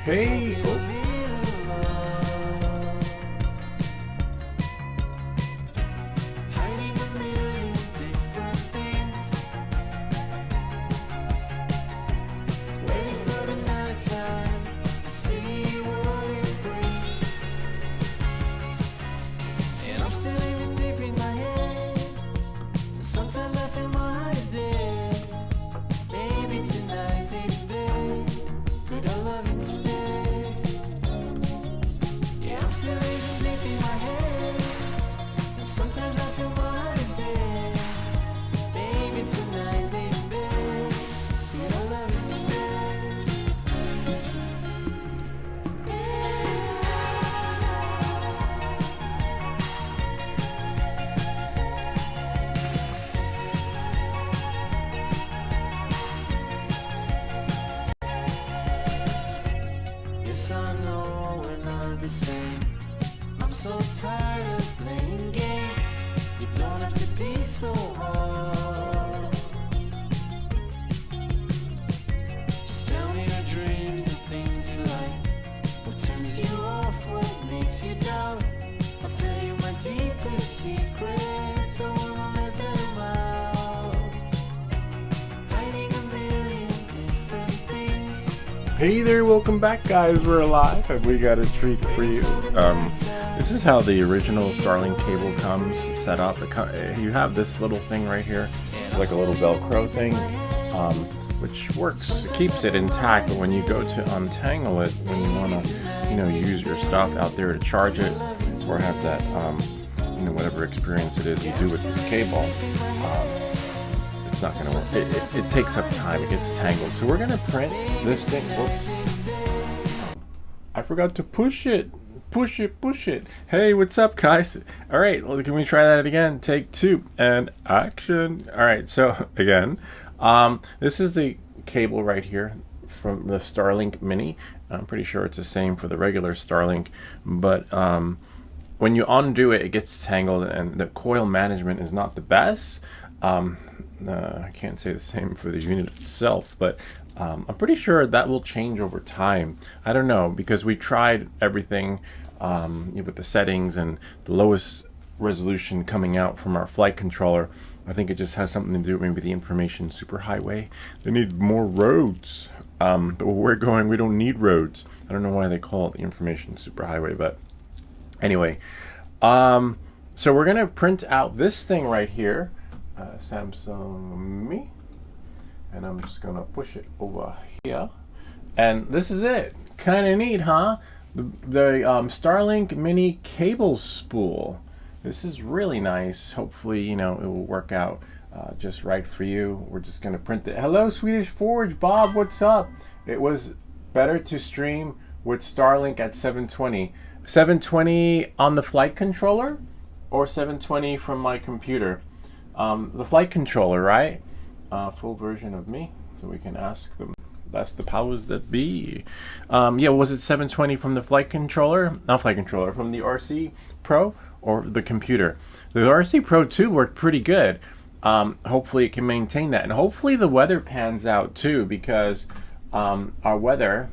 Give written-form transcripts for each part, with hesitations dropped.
Hey. I know we're not the same. I'm so tired of playing games. You don't have to be so hard. Just tell me your dreams, the things you like. What turns you off, what makes you doubt. I'll tell you my deepest secrets. I wanna let them out. Hiding a million different things. Hey there, welcome back guys, we're alive and we got a treat for you. This is how the original Starlink cable comes set up. You have this little thing right here, like a little Velcro thing, which works, it keeps it intact, but when you go to untangle it, when you want to, use your stuff out there to charge it, or have that, whatever experience it is you do with this cable, it's not going to work. It takes up time, it gets tangled. So we're going to print this thing. Whoops. I forgot to push it. Push it. Hey, what's up, guys? All right, well, can we try that again? Take two and action. All right, so again, this is the cable right here from the Starlink Mini. I'm pretty sure it's the same for the regular Starlink, but when you undo it, it gets tangled, and the coil management is not the best. I can't say the same for the unit itself, but I'm pretty sure that will change over time. I don't know, because we tried everything with the settings and the lowest resolution coming out from our flight controller. I think it just has something to do with maybe the information superhighway. They need more roads, but where we're going, we don't need roads. I don't know why they call it the information superhighway, but anyway. So we're gonna print out this thing right here. Samsung Me, and I'm just gonna push it over here, and this is it. Kind of neat, huh? The Starlink Mini cable spool. This is really nice. Hopefully, it will work out just right for you. We're just gonna print it. Hello, Swedish Forge, Bob. What's up? It was better to stream with Starlink at 720. 720 on the flight controller, or 720 from my computer. The flight controller, right? Full version of me, so we can ask them. That's the powers that be. Yeah, was it 720 from the flight controller? Not flight controller, from the RC Pro or the computer? The RC Pro 2 worked pretty good. Hopefully it can maintain that, and hopefully the weather pans out too, because our weather.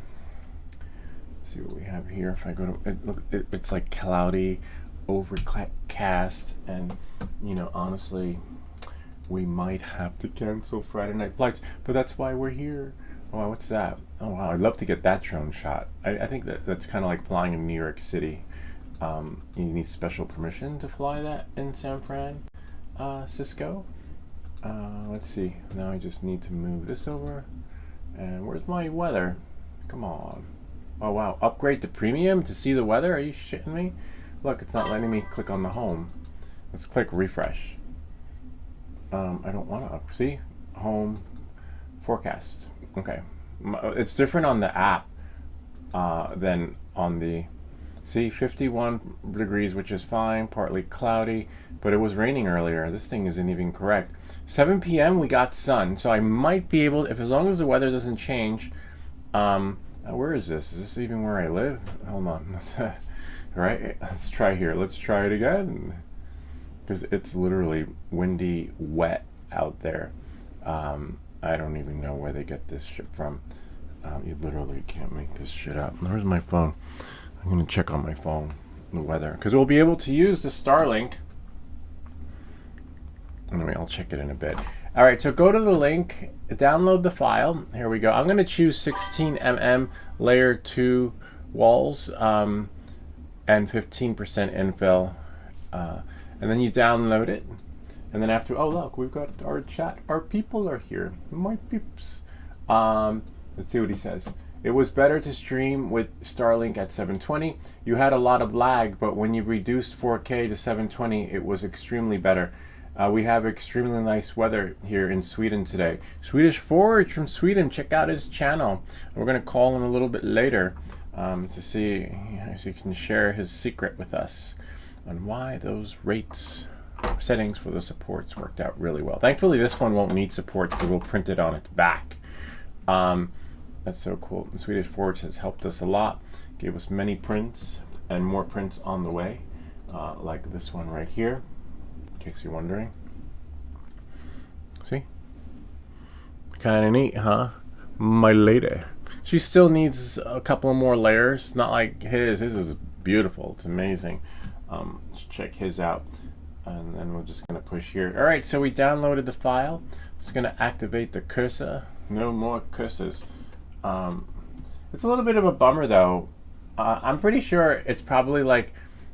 Let's see what we have here. If I go to it, look, it's like cloudy, overcast, and honestly, we might have to cancel Friday night flights, but that's why we're here. Oh wow, what's that? Oh wow, I'd love to get that drone shot. I think that's kind of like flying in New York City. You need special permission to fly that in San Francisco. Let's see, now I just need to move this over, and where's my weather? Come on. Oh wow, upgrade to premium to see the weather? Are you shitting me? Look, it's not letting me click on the home. Let's click refresh. I don't want to see home forecast. Okay, it's different on the app than on the 51 degrees, which is fine, partly cloudy, but it was raining earlier. This thing isn't even correct. 7 p.m. we got sun, so I might be able, if as long as the weather doesn't change. Where is this? Is this even where I live? Hold on. Right, let's try here. Let's try it again, because it's literally windy, wet out there. I don't even know where they get this ship from. You literally can't make this shit up. Where's my phone? I'm gonna check on my phone the weather, because we'll be able to use the Starlink. Anyway, I'll check it in a bit. All right, so go to the link, download the file. Here we go. I'm going to choose 16 mm layer 2 walls and 15% infill. And then you download it. And then after, oh look, we've got our chat. Our people are here. My peeps. Let's see what he says. It was better to stream with Starlink at 720. You had a lot of lag, but when you reduced 4K to 720, it was extremely better. We have extremely nice weather here in Sweden today. Swedish Forge from Sweden, check out his channel. We're going to call him a little bit later to see if he can share his secret with us on why those settings for the supports worked out really well. Thankfully, this one won't need support because we'll print it on its back. That's so cool. The Swedish Forge has helped us a lot, gave us many prints and more prints on the way, like this one right here. In case you're wondering. See? Kind of neat, huh? My lady. She still needs a couple more layers. Not like his. His is beautiful. It's amazing. Let's check his out. And then we're just going to push here. Alright, so we downloaded the file. Just going to activate the cursor. No more cursors. It's a little bit of a bummer, though. I'm pretty sure it's probably like,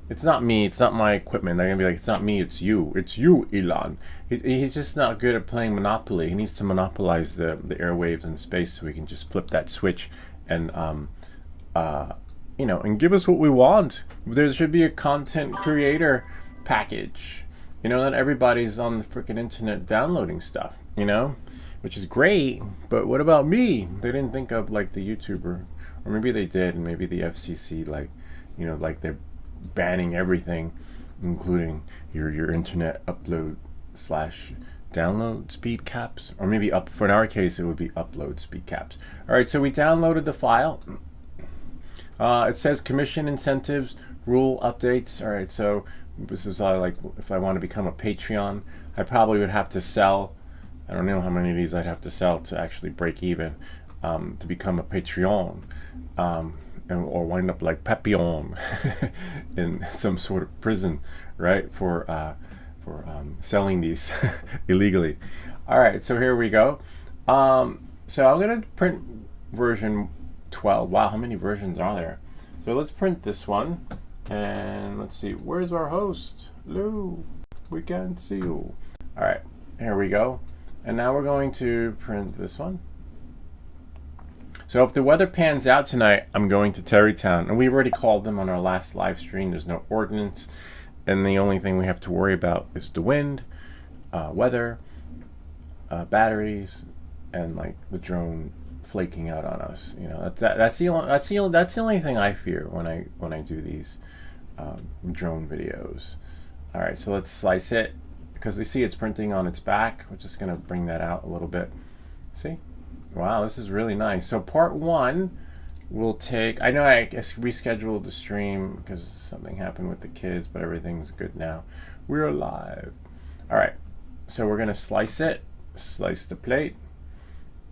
it's not me, it's not my equipment. They're gonna be like, it's not me, it's you. It's you, Elon. He's just not good at playing Monopoly. He needs to monopolize the airwaves and space so we can just flip that switch and, you know, and give us what we want. There should be a content creator package. You know, not everybody's on the freaking internet downloading stuff, you know? Which is great, but what about me? They didn't think of like the YouTuber, or maybe they did, and maybe the FCC, like, you know, like they're banning everything, including your internet upload / download speed caps, or maybe for in our case it would be upload speed caps. All right, so we downloaded the file. It says commission incentives, rule updates. All right, so this is like if I want to become a Patreon, I probably would have to sell. I don't know how many of these I'd have to sell to actually break even to become a Patreon. Or wind up like Papillon in some sort of prison, right? For selling these illegally. All right, so here we go. So I'm gonna print version 12. Wow, how many versions are there? So let's print this one, and let's see. Where's our host? Lou, we can't see you. All right, here we go. And now we're going to print this one. So if the weather pans out tonight, I'm going to Terrytown. And we've already called them on our last live stream. There's no ordinance. And the only thing we have to worry about is the wind, weather, batteries, and like the drone flaking out on us. You know, that's the only thing I fear when I do these drone videos. All right, so let's slice it because we see it's printing on its back. We're just gonna bring that out a little bit. See? Wow, this is really nice. So part one will take, I know I guess rescheduled the stream because something happened with the kids, but everything's good now. We're alive. All right, so we're gonna slice it, slice the plate,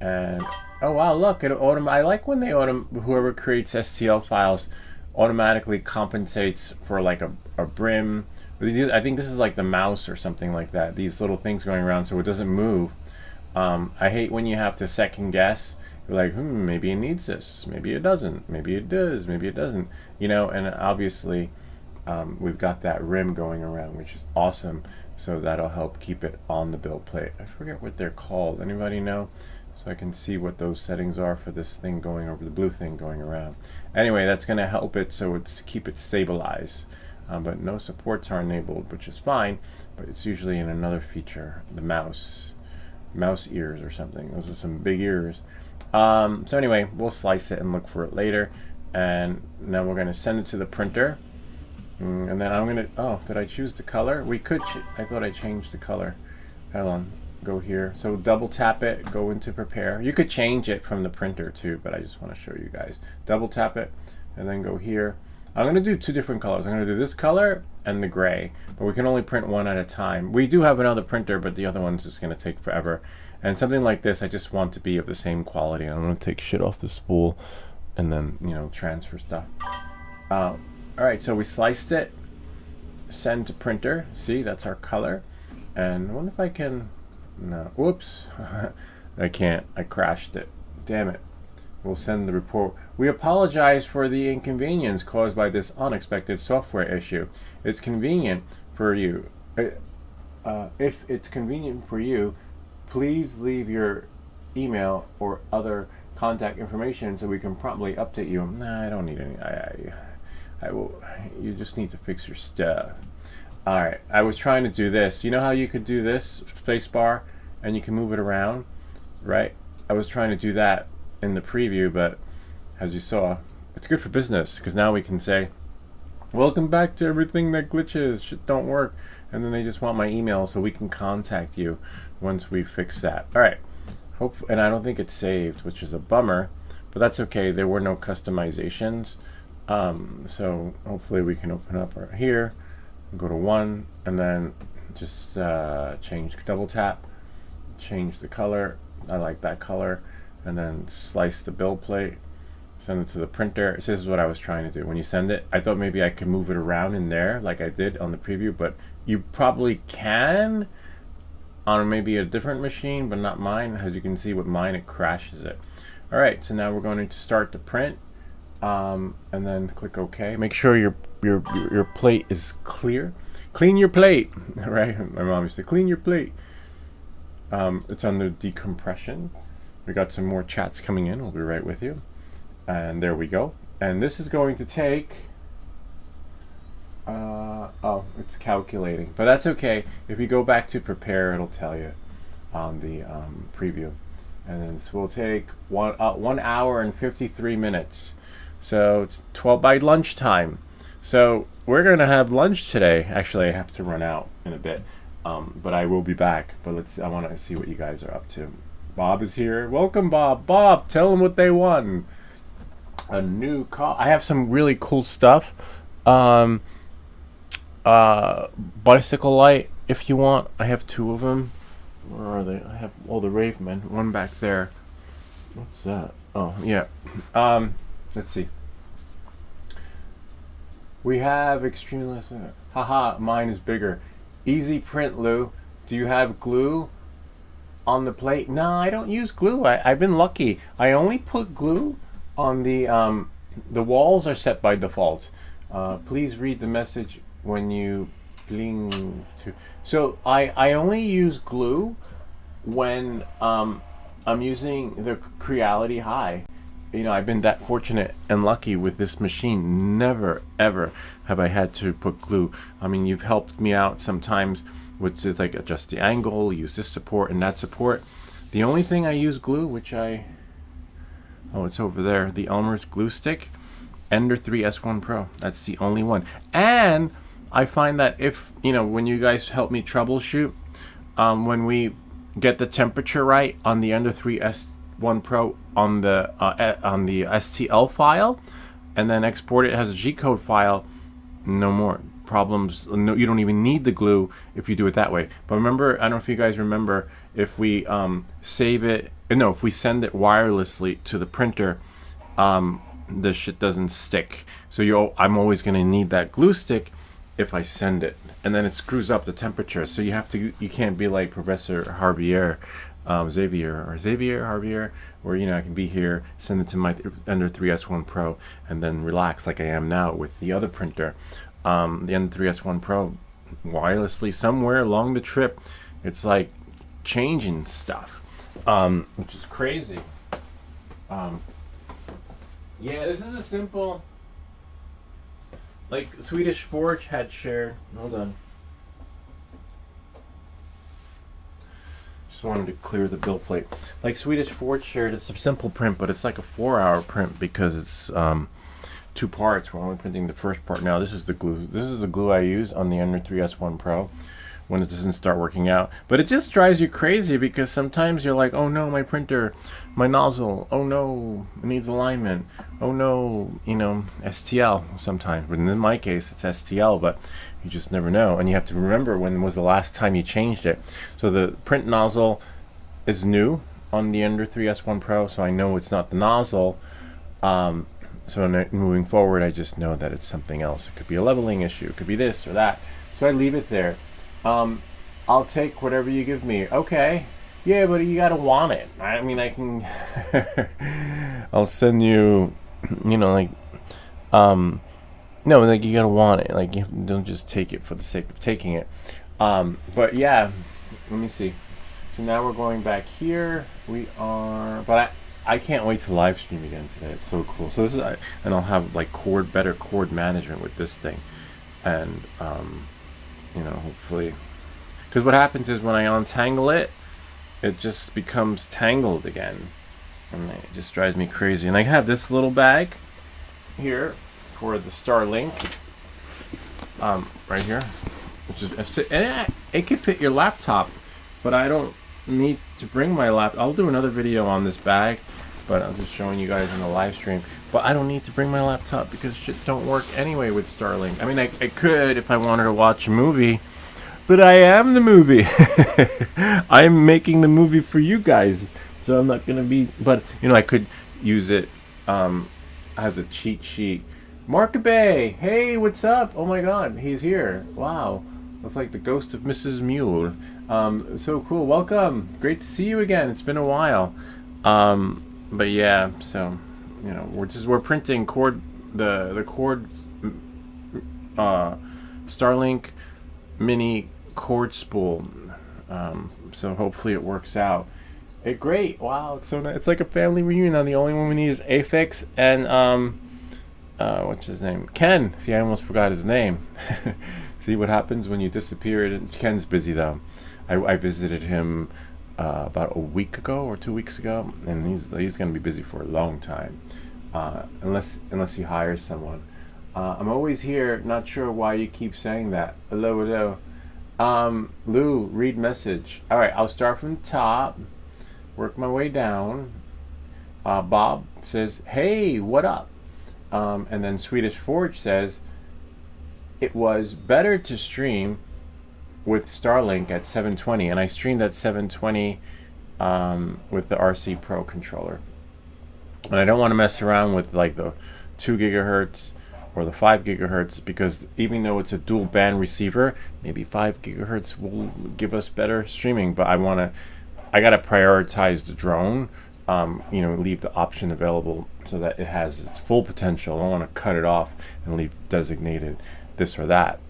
and oh wow, look, I like when whoever creates STL files automatically compensates for like a brim. I think this is like the mouse or something like that. These little things going around so it doesn't move. I hate when you have to second guess. You're like, maybe it needs this, maybe it doesn't, maybe it does, maybe it doesn't. You know, and obviously we've got that rim going around, which is awesome. So that'll help keep it on the build plate. I forget what they're called. Anybody know? So I can see what those settings are for this thing going over, the blue thing going around. Anyway, that's going to help it so it's keep it stabilized. But no supports are enabled, which is fine. But it's usually in another feature, the mouse ears or something. Those are some big ears. So anyway, we'll slice it and look for it later. And now we're going to send it to the printer. And then I'm going to, did I choose the color? We could, I thought I changed the color. Hold on, go here. So double tap it, go into prepare. You could change it from the printer too, but I just want to show you guys. Double tap it and then go here. I'm going to do two different colors. I'm going to do this color and the gray, but we can only print one at a time. We do have another printer, but the other one's just going to take forever. And something like this, I just want to be of the same quality. I'm going to take shit off the spool and then, you know, transfer stuff. All right, so we sliced it. Send to printer. See, that's our color. And I wonder if I can... No. Whoops. I can't. I crashed it. Damn it. We'll send the report. We apologize for the inconvenience caused by this unexpected software issue. It's convenient for you. If it's convenient for you, please leave your email or other contact information so we can promptly update you. Nah, I don't need any. I will. You just need to fix your stuff. All right. I was trying to do this. You know how you could do this space bar and you can move it around, right? I was trying to do that in the preview, but as you saw, it's good for business because now we can say, "Welcome back to everything that glitches. Shit don't work," and then they just want my email so we can contact you once we fix that. All right. And I don't think it's saved, which is a bummer, but that's okay. There were no customizations. So hopefully we can open up right here, go to 1, and then just change, double tap, change the color. I like that color, and then slice the build plate, send it to the printer. So this is what I was trying to do. When you send it, I thought maybe I could move it around in there like I did on the preview, but you probably can on maybe a different machine, but not mine. As you can see with mine, it crashes it. All right, so now we're going to start the print, and then click OK. Make sure your plate is clear. Clean your plate, right? My mom used to clean your plate. It's under decompression. We got some more chats coming in. We'll be right with you. And there we go. And this is going to take. Oh, it's calculating, but that's okay. If you go back to prepare, it'll tell you on the preview. And then this will take 1 hour and 53 minutes. So it's 12 by lunchtime. So we're gonna have lunch today. Actually, I have to run out in a bit, but I will be back. But I want to see what you guys are up to. Bob is here. Welcome, Bob. Bob, tell them what they won. A new car. I have some really cool stuff. Bicycle light, if you want. I have 2 of them. Where are they? I have all the Ravemen. One back there. What's that? Oh, yeah. Let's see. We have extremely less. Haha, mine is bigger. Easy print, Lou. Do you have glue on the plate? No, I don't use glue. I've been lucky. I only put glue on the walls are set by default. Please read the message when you bling to. So I only use glue when I'm using the Creality High. You know, I've been that fortunate and lucky with this machine. Never ever have I had to put glue. I mean, you've helped me out sometimes with just like adjust the angle, use this support and that support. The only thing I use glue, which it's over there, the Elmer's glue stick, Ender 3 S1 Pro. That's the only one. And I find that if, you know, when you guys help me troubleshoot, when we get the temperature right on the Ender 3 S1 Pro on the STL file, and then export it as a G-code file, no more problems. No, you don't even need the glue if you do it that way. But remember, I don't know if you guys remember, if we save it, no, if we send it wirelessly to the printer, the shit doesn't stick. So I'm always going to need that glue stick if I send it, and then it screws up the temperature. So you can't be like Professor Xavier, where, you know, I can be here, send it to my Ender 3 S1 Pro, and then relax like I am now with the other printer. The Ender 3 S1 Pro, wirelessly somewhere along the trip, it's like changing stuff, which is crazy. Yeah, this is a simple, like Swedish Forge had shared. Hold on. Just wanted to clear the build plate. Like Swedish Forge shared, it's a simple print, but it's like a 4-hour print because it's 2 parts. We're only printing the first part now. This is the glue. This is the glue I use on the Ender 3 S1 Pro when it doesn't start working out. But it just drives you crazy because sometimes you're like, oh no, my printer, my nozzle, oh no, it needs alignment, oh no, you know, STL sometimes. But in my case, it's STL, but you just never know. And you have to remember when was the last time you changed it. So the print nozzle is new on the Ender 3S1 Pro, so I know it's not the nozzle. So moving forward, I just know that it's something else. It could be a leveling issue. It could be this or that. So I leave it there. I'll take whatever you give me. Okay. Yeah, but you gotta want it. I mean, I can. I'll send you. You know, like, no, like you gotta want it. Like, you don't just take it for the sake of taking it. But yeah, let me see. So now we're going back here. We are, but I can't wait to live stream again today. It's so cool. So this is, and I'll have like better cord management with this thing, and you know, hopefully, because what happens is when I untangle it, it just becomes tangled again, and it just drives me crazy. And I have this little bag here for the Starlink, right here, which is, and it could fit your laptop, but I don't need to bring my laptop. I'll do another video on this bag, but I'm just showing you guys in the live stream. But I don't need to bring my laptop because shit don't work anyway with Starlink. I mean, I could if I wanted to watch a movie, but I am the movie. I'm making the movie for you guys, so I'm not gonna be. But you know, I could use it as a cheat sheet. Markabe, hey, what's up? Oh my God, he's here. Wow, looks like the ghost of Mrs. Mule. So cool. Welcome. Great to see you again. It's been a while. But yeah, so you know, we're printing the cord Starlink mini cord spool. So hopefully it works out. Great. Wow, it's so nice. It's like a family reunion. Now the only one we need is Afix and what's his name? Ken. See, I almost forgot his name. See what happens when you disappear. Ken's busy though. I visited him about a week ago or 2 weeks ago, and he's going to be busy for a long time, unless he hires someone. I'm always here. Not sure why you keep saying that. Hello. Lou, read message. All right, I'll start from the top, work my way down. Bob says, "Hey, what up?" And then Swedish Forge says, "It was better to stream with Starlink at 720, and I streamed at 720 with the RC Pro controller. And I don't want to mess around with like the 2 gigahertz or the 5 gigahertz, because even though it's a dual band receiver, maybe 5 gigahertz will give us better streaming. But I gotta prioritize the drone. You know, leave the option available so that it has its full potential. I don't want to cut it off and leave designated this or that.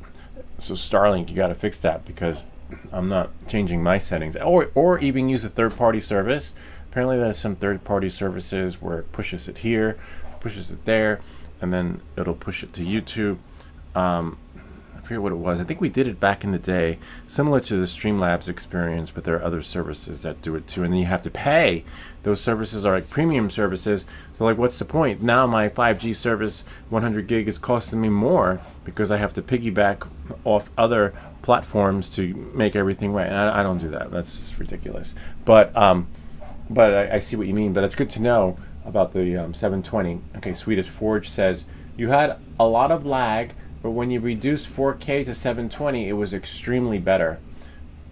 So Starlink, you got to fix that, because I'm not changing my settings, or even use a third-party service. Apparently there's some third-party services where it pushes it here, pushes it there, and then it'll push it to YouTube. I forget what it was. I think we did it back in the day, similar to the Streamlabs experience, but there are other services that do it too, and then you have to pay. Those services are like premium services, so like, what's the point? Now my 5G service, 100 gig, is costing me more because I have to piggyback off other platforms to make everything right. And I don't do that. That's just ridiculous. But I see what you mean. But it's good to know about the 720. Okay, Swedish Forge says, you had a lot of lag, but when you reduced 4K to 720, it was extremely better.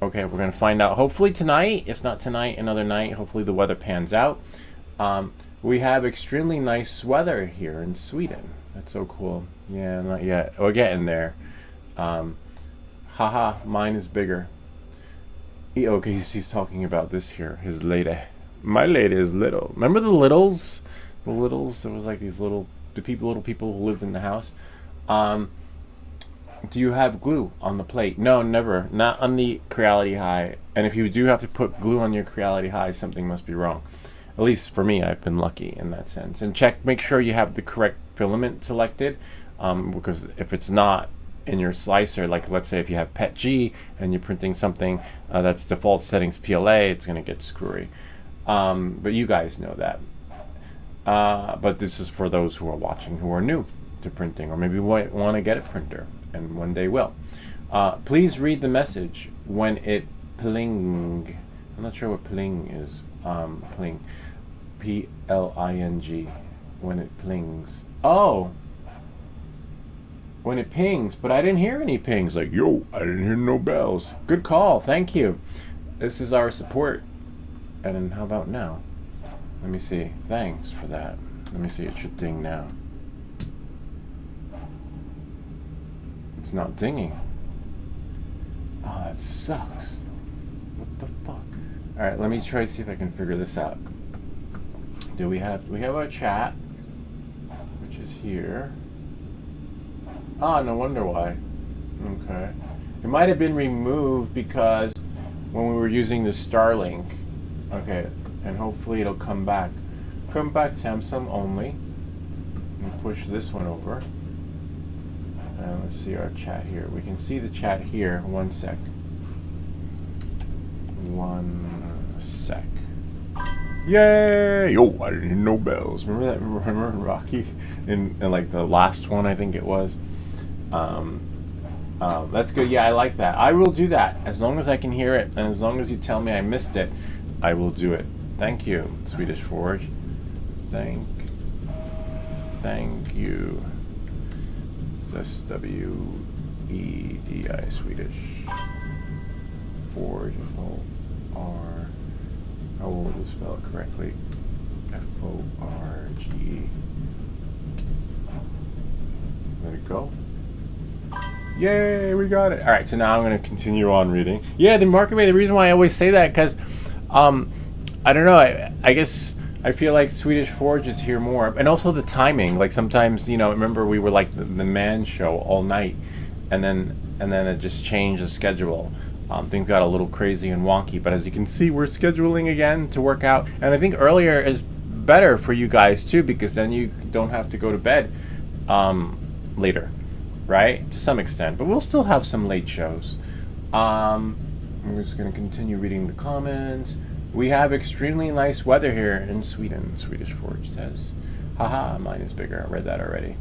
Okay, we're going to find out hopefully tonight. If not tonight, another night. Hopefully the weather pans out. We have extremely nice weather here in Sweden. That's so cool. Yeah, not yet. We're getting there. Haha, mine is bigger. Okay, he's talking about this here. His lady. My lady is little. Remember the littles? The littles? There was like these little people who lived in the house. Do you have glue on the plate? No, never. Not on the Creality High. And if you do have to put glue on your Creality High, something must be wrong. At least for me, I've been lucky in that sense. And make sure you have the correct filament selected, because if it's not in your slicer, like let's say if you have PETG and you're printing something that's default settings PLA, it's going to get screwy. But you guys know that. But this is for those who are watching who are new to printing, or maybe want to get a printer and one day will. Please read the message when it pling. I'm not sure what pling is. Pling. P-L-I-N-G. When it plings. Oh! When it pings, but I didn't hear any pings. Like, yo, I didn't hear no bells. Good call, thank you. This is our support And then how about now? Let me see. Thanks for that. Let me see. It should ding now. It's not dinging. Oh, that sucks. What the fuck? Alright, let me try to see if I can figure this out. We have our chat, which is here. Ah, no wonder why. Okay. It might have been removed because when we were using the Starlink. Okay, and hopefully it'll come back. Come back Samsung only. And push this one over. And let's see our chat here. We can see the chat here. 1 sec. 1 sec. Yay! Oh, I didn't hear no bells. Remember that? Remember Rocky? In like the last one, I think it was. That's good. Yeah, I like that. I will do that as long as I can hear it, and as long as you tell me I missed it, I will do it. Thank you, Swedish Forge. Thank you. SWEDI Swedish Forge. F-O-R. How will it spell it correctly? F-O-R-G-E. Let it go. Yay, we got it. All right, so now I'm going to continue on reading. Yeah, the market rate, the reason why I always say that, because, I don't know, I guess I feel like Swedish Forge is here more. And also the timing. Like sometimes, you know, remember we were like the Man Show all night, and then it just changed the schedule. Things got a little crazy and wonky, but as you can see, we're scheduling again to work out. And I think earlier is better for you guys too, because then you don't have to go to bed later, right? To some extent, but we'll still have some late shows. We're just going to continue reading the comments. We have extremely nice weather here in Sweden, Swedish Forge says. Haha, mine is bigger. I read that already.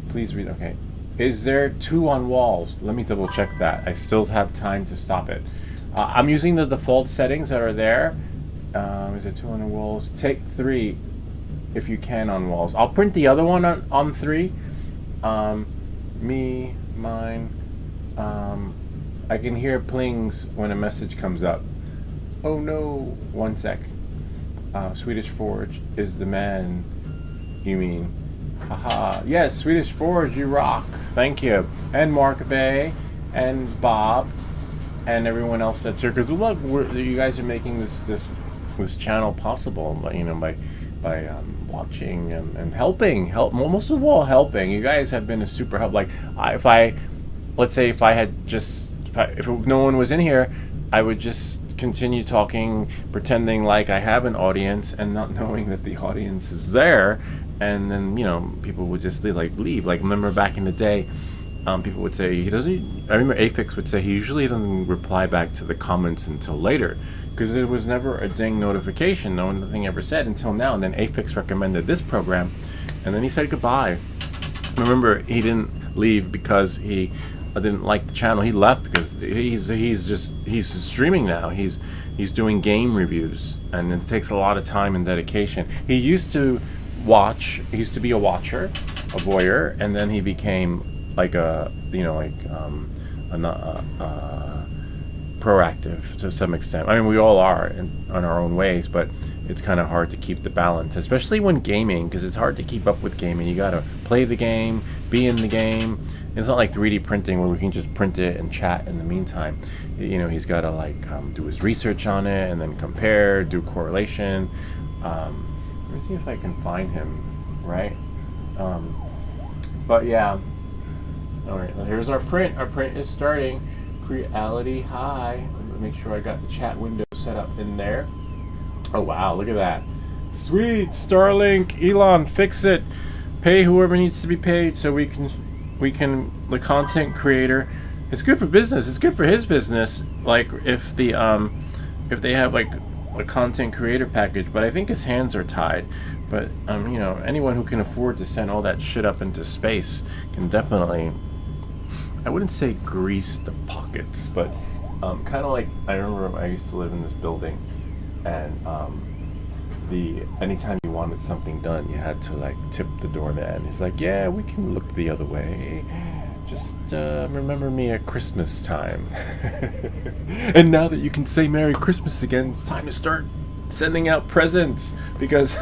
Please read. Okay. Is there 2 on walls? Let me double check that. I still have time to stop it. I'm using the default settings that are there. Is there 2 on the walls? Take 3 if you can on walls. I'll print the other one on 3. Me, mine. I can hear plings when a message comes up. Oh no. 1 sec. Swedish Forge is the man, you mean. Haha. Yes, Swedish Forge, you rock. Thank you. And Mark Bay, and Bob, and everyone else that's here. Because look, you guys are making this channel possible. You know, by watching and helping. Most of all, helping. You guys have been a super help. Like, let's say if no one was in here, I would just continue talking, pretending like I have an audience, and not knowing that the audience is there. And then, you know, people would just leave. Like, remember back in the day, people would say he doesn't. I remember Afix would say he usually doesn't reply back to the comments until later, because there was never a ding notification. Nothing ever said until now. And then Afix recommended this program, and then he said goodbye. Remember, he didn't leave because he didn't like the channel. He left because he's streaming now. He's doing game reviews, and it takes a lot of time and dedication. He used to watch. He used to be a watcher, a voyeur, and then he became like proactive to some extent. I mean, we all are in our own ways, but it's kind of hard to keep the balance, especially when gaming, because it's hard to keep up with gaming. You gotta play the game, be in the game. It's not like 3D printing where we can just print it and chat in the meantime. You know, he's got to do his research on it and then compare, do correlation. Let me see if I can find him, right? But yeah. All right, here's our print. Our print is starting. Reality high. Let me make sure I got the chat window set up in there. Oh wow, look at that. Sweet, Starlink, Elon, fix it. Pay whoever needs to be paid so we can the content creator. It's good for business. It's good for his business. Like if they have like a content creator package, but I think his hands are tied. But you know, anyone who can afford to send all that shit up into space can definitely, I wouldn't say grease the pockets, but kind of like, I remember I used to live in this building, and anytime you wanted something done, you had to like tip the doorman. He's like, yeah, we can look the other way. Just remember me at Christmas time. And now that you can say Merry Christmas again, it's time to start sending out presents because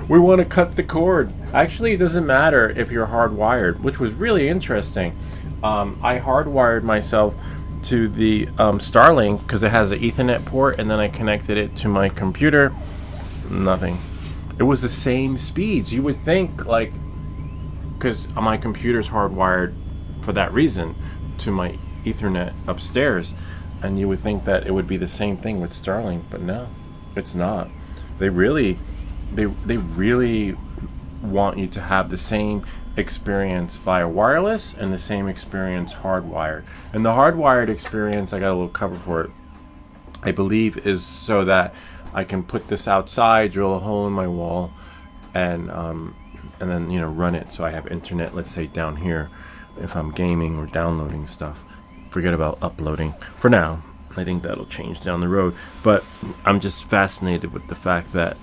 we want to cut the cord. Actually, it doesn't matter if you're hardwired, which was really interesting. I hardwired myself to the Starlink because it has an Ethernet port, and then I connected it to my computer. Nothing. It was the same speeds. You would think, like, because my computer's hardwired for that reason to my Ethernet upstairs, and you would think that it would be the same thing with Starlink, but no, it's not. They really want you to have the same experience via wireless and the same experience hardwired. And the hardwired experience, I got a little cover for it, I believe, is so that I can put this outside, drill a hole in my wall, and then, you know, run it so I have internet, let's say down here, if I'm gaming or downloading stuff. Forget about uploading for now. I think that'll change down the road, but I'm just fascinated with the fact that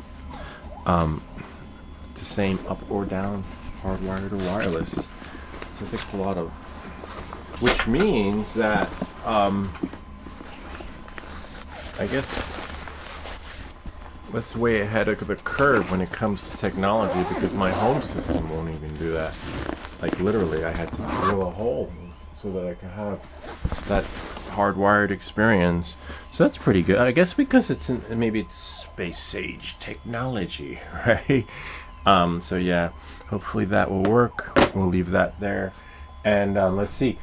it's the same up or down, hardwired or wireless. So it takes a lot of, which means that I guess that's way ahead of the curve when it comes to technology, because my home system won't even do that. Like, literally, I had to drill a hole so that I could have that hardwired experience. So that's pretty good. I guess because maybe it's space age technology, right? So yeah, hopefully that will work. We'll leave that there. And let's see.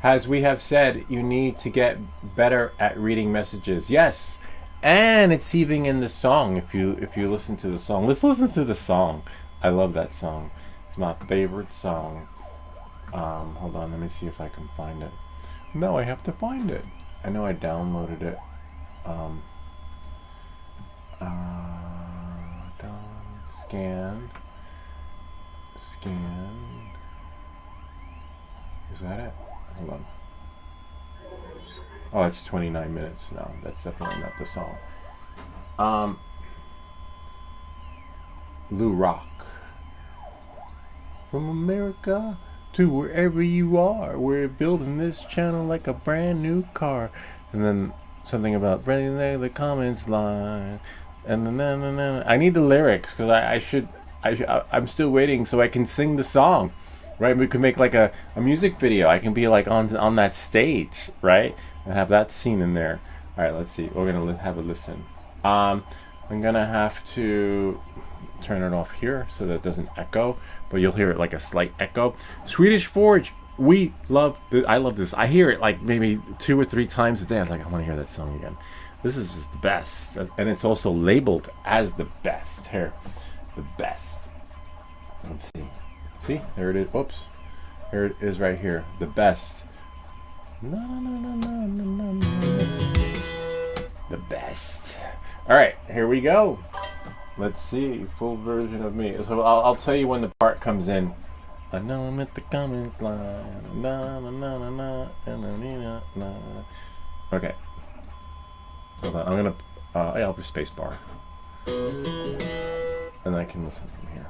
As we have said, you need to get better at reading messages. Yes. And it's even in the song. If you listen to the song, let's listen to the song. I love that song. It's my favorite song. Hold on, let me see if I can find it. No, I have to find it. I know I downloaded it. Scan. Is that it? Hold on. Oh, it's 29 minutes now. That's definitely not the song. Lou Rock. From America to wherever you are, we're building this channel like a brand new car. And then something about bringing the comments line. And then I need the lyrics because I'm still waiting so I can sing the song. Right? We could make like a music video. I can be like on that stage, right? And have that scene in there. All right, let's see. We're gonna have a listen. I'm gonna have to turn it off here so that it doesn't echo, but you'll hear it like a slight echo. Swedish Forge. I love this. I hear it like maybe 2 or 3 times a day. I was like, I want to hear that song again. This is just the best, and it's also labeled as the best. Here, the best. Let's see. See, there it is. Oops, here it is right here. The best. No. The best. All right, here we go. Let's see, full version of me. So I'll tell you when the part comes in. I know I'm at the comment line. Okay. Hold on. I'm gonna. I'll do space bar, and I can listen from here.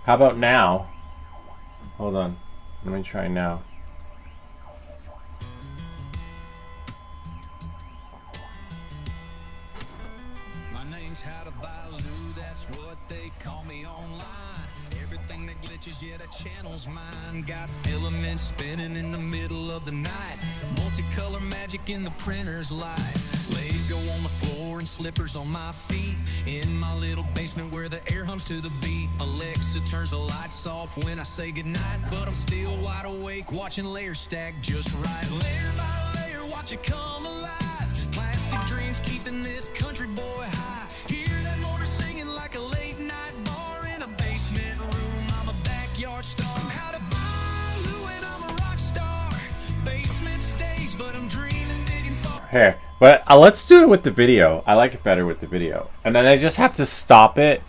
How about now? Hold on. Let me try now. My name's How to Baloo, that's what they call me online. Everything that glitches, yeah, that channel's mine. Got filaments spinning in the middle of the night. Multicolor magic in the printer's light. Lego on the floor and slippers on my feet. In my little basement where the air hums to the beat. Alexa turns the lights off when I say goodnight, but I'm still wide awake watching layers stack just right. Layer by layer, watch it come alive. dreams, keeping this country boy high. Hear that motor singing like a late night bar in a basement room. I'm a backyard star. I'm how to Balu and I'm a rock star. Basement stage, but I'm dreaming big and far. Here, but let's do it with the video. I like it better with the video. And then I just have to stop it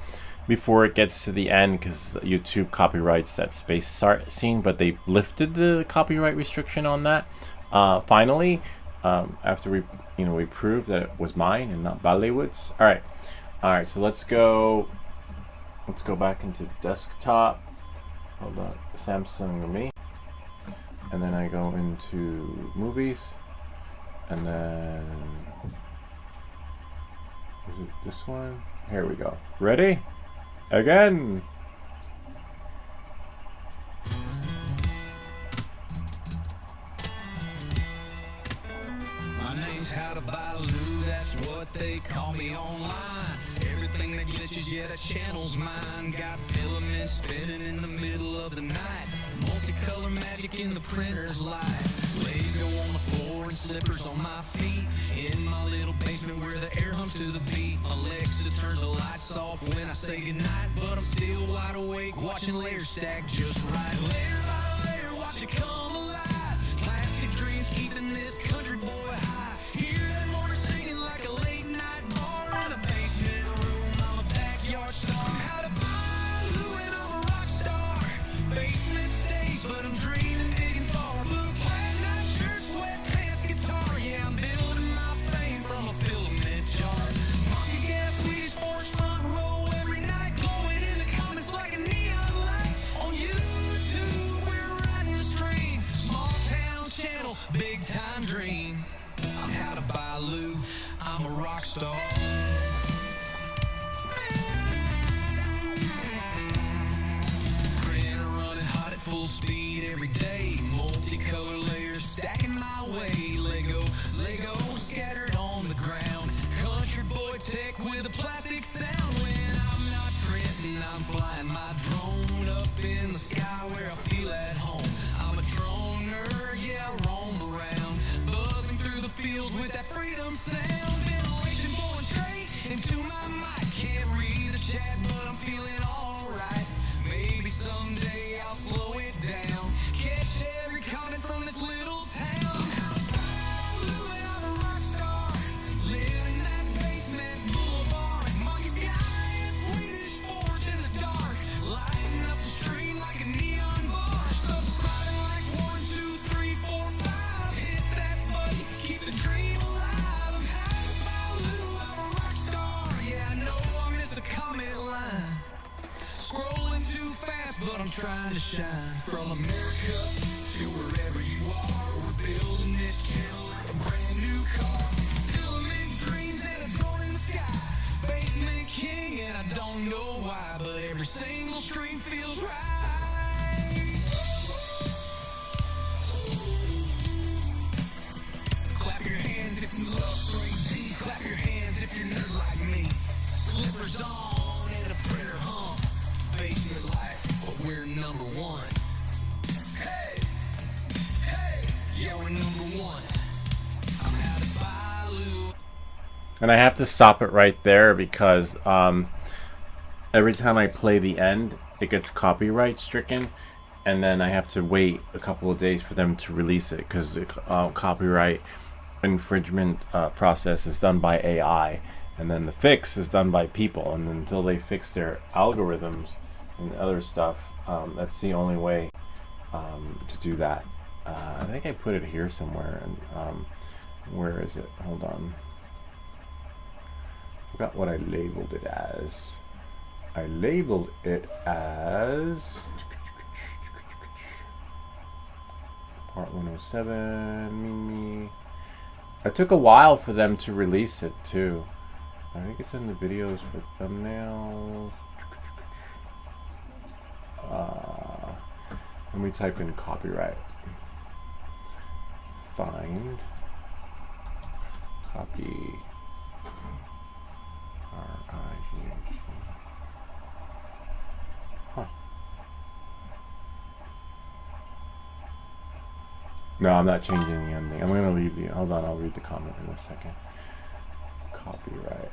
before it gets to the end because YouTube copyrights that space scene, but they lifted the copyright restriction on that finally, after we proved that it was mine and not Bollywood's. All right, so let's go back into desktop. Hold on, Samsung or me, and then I go into movies, and then is it this one? Here we go. Ready? Again. My name's How to Balu, that's what they call me online. Everything that glitches, yeah, that channel's mine. Got filaments spinning in the middle of the night. Multicolor magic in the printer's light. Lego on the floor and slippers on my feet. In my little basement where the air hums to the beat. Alexa turns the lights off when I say goodnight, but I'm still wide awake watching layers stack just right. Layer by layer, watch it come alive. Plastic dreams keeping this country boy high. Hear that motor singing like a late night bar in a basement room. I'm a backyard star. I'm how to Balu and I'm a rock star. Basement stage, but I'm dreaming big and far. Blue plaid night shirt, sweatpants, guitar. Yeah, I'm building my fame from a filament jar. Monkey gas, Swedish forge, front row every night. Glowing in the comments like a neon light. On YouTube, we're riding the stream. Small town channel, big time dream. I'm how to Balu, I'm a rock star. Printer running hot at full speed every day. Multicolor layers stacking my way. Lego scattered on the ground. Country boy tech with a plastic sound. When I'm not printing, I'm flying my drone up in the sky where I feel at home. I'm a drone nerd, yeah, I roam around, buzzing through the fields with that freedom sound. Ventilation blowing straight into my mic. Can't read the chat, but I'm feeling alright. Maybe someday I'll slow it down. Catch every comment from this little town. Balu and I'm a rock star. Living that basement boulevard. Monkey guy and Swedish forge in the dark. Lighting up the stream like a neon bar. Subscribing like 1, 2, 3, 4, 5. Hit that button, keep the dream alive. I'm how to Balu, I'm a rock star. Yeah, I know I missed a comment line. Scrolling too fast, but I'm trying to shine. From America to wherever you are, we're building this channel like a brand new car. Filament greens and a drone in the sky. Basement king and I don't know why, but every single stream feels right. Clap your hands if you love 3D. Clap your hands if you're nerd like me. Slippers on and a printer hum. Basement life, but we're number one. Hey, yeah, we're number one. I'm how to Balu. And I have to stop it right there because every time I play the end, it gets copyright stricken, and then I have to wait a couple of days for them to release it because the copyright infringement process is done by AI, and then the fix is done by people, and until they fix their algorithms and other stuff, that's the only way to do that. I think I put it here somewhere, and where is it? Hold on. Forgot what I labeled it as. I labeled it as Part 107, Mimi. It took a while for them to release it too. I think it's in the videos for thumbnails. Let me type in copyright. Find copy. R-I-G-H. Huh. No, I'm not changing the ending. I'm gonna leave the. Hold on, I'll read the comment in a second. copyright.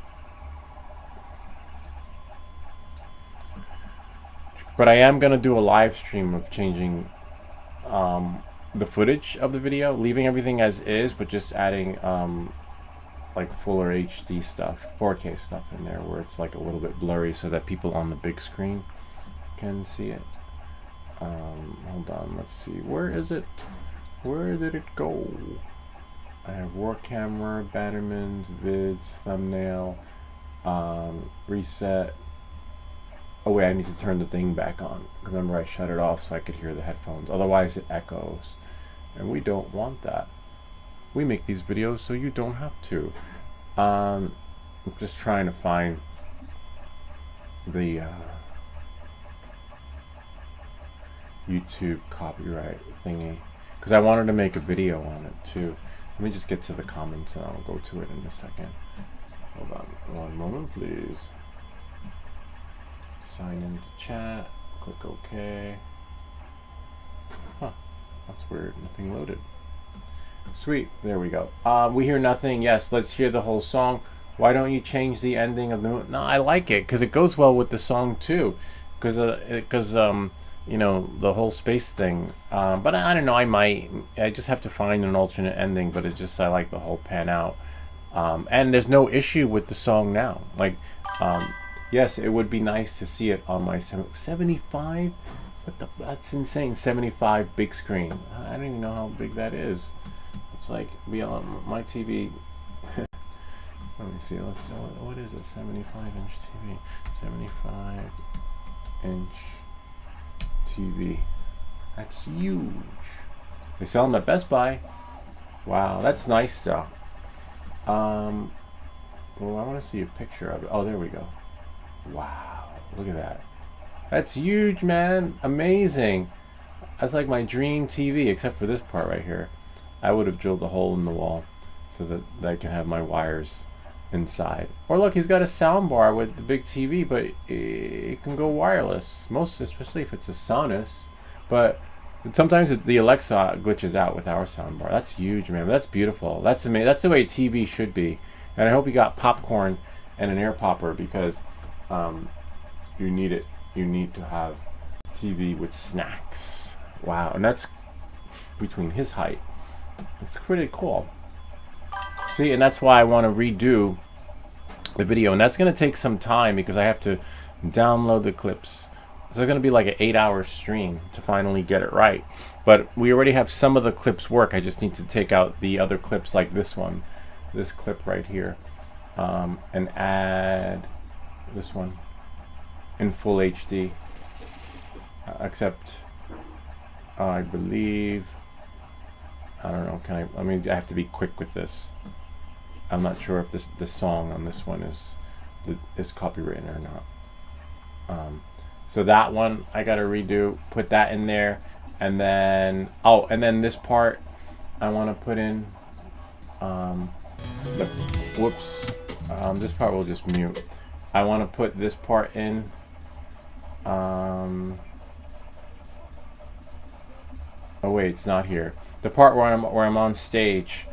But I am gonna do a live stream of changing the footage of the video, leaving everything as is, but just adding like fuller HD stuff, 4K stuff in there, where it's like a little bit blurry, so that people on the big screen can see it. Hold on, let's see. Where is it? Where did it go? I have war camera, Bannerman's, vids, thumbnail, reset. Oh wait, I need to turn the thing back on. Remember, I shut it off so I could hear the headphones. Otherwise it echoes. And we don't want that. We make these videos so you don't have to. I'm just trying to find the YouTube copyright thingy, because I wanted to make a video on it too. Let me just get to the comments and I'll go to it in a second. Hold on one moment, please. Sign into chat, click OK. Huh, that's weird, nothing loaded. Sweet, there we go. We hear nothing. Yes, let's hear the whole song. Why don't you change the ending of the... No, I like it because it goes well with the song too, because you know, the whole space thing. But I don't know, I just have to find an alternate ending, but it's just, I like the whole pan out. And there's no issue with the song now. Like, yes, it would be nice to see it on my 75. What the? That's insane. 75 big screen. I don't even know how big that is. It's like beyond my TV. Let me see. Let's see. What is it? 75-inch TV. 75-inch TV. That's huge. They sell them at Best Buy. Wow, that's nice stuff. Well, I want to see a picture of it. Oh, there we go. Wow, look at that. That's huge, man. Amazing. That's like my dream TV, except for this part right here. I would have drilled a hole in the wall so that I can have my wires inside. Or look, he's got a sound bar with the big TV, but it can go wireless. Most, especially if it's a Sonos. But sometimes the Alexa glitches out with our sound bar. That's huge, man. That's beautiful. That's amazing. That's the way TV should be. And I hope you got popcorn and an air popper, because you need it. You need to have TV with snacks. Wow, and that's between his height. It's pretty cool. See, and that's why I want to redo the video, and that's going to take some time because I have to download the clips. So it's going to be like an 8-hour stream to finally get it right. But we already have some of the clips work. I just need to take out the other clips, like this one, this clip right here, and add this one in full HD. Except I believe, I don't know, I have to be quick with this. I'm not sure if this song on this one is copyrighted or not. So that one I gotta redo, put that in there, and then and then this part I want to put in. Whoops, this part will just mute. I want to put this part in. Oh wait, it's not here. The part where I'm on stage.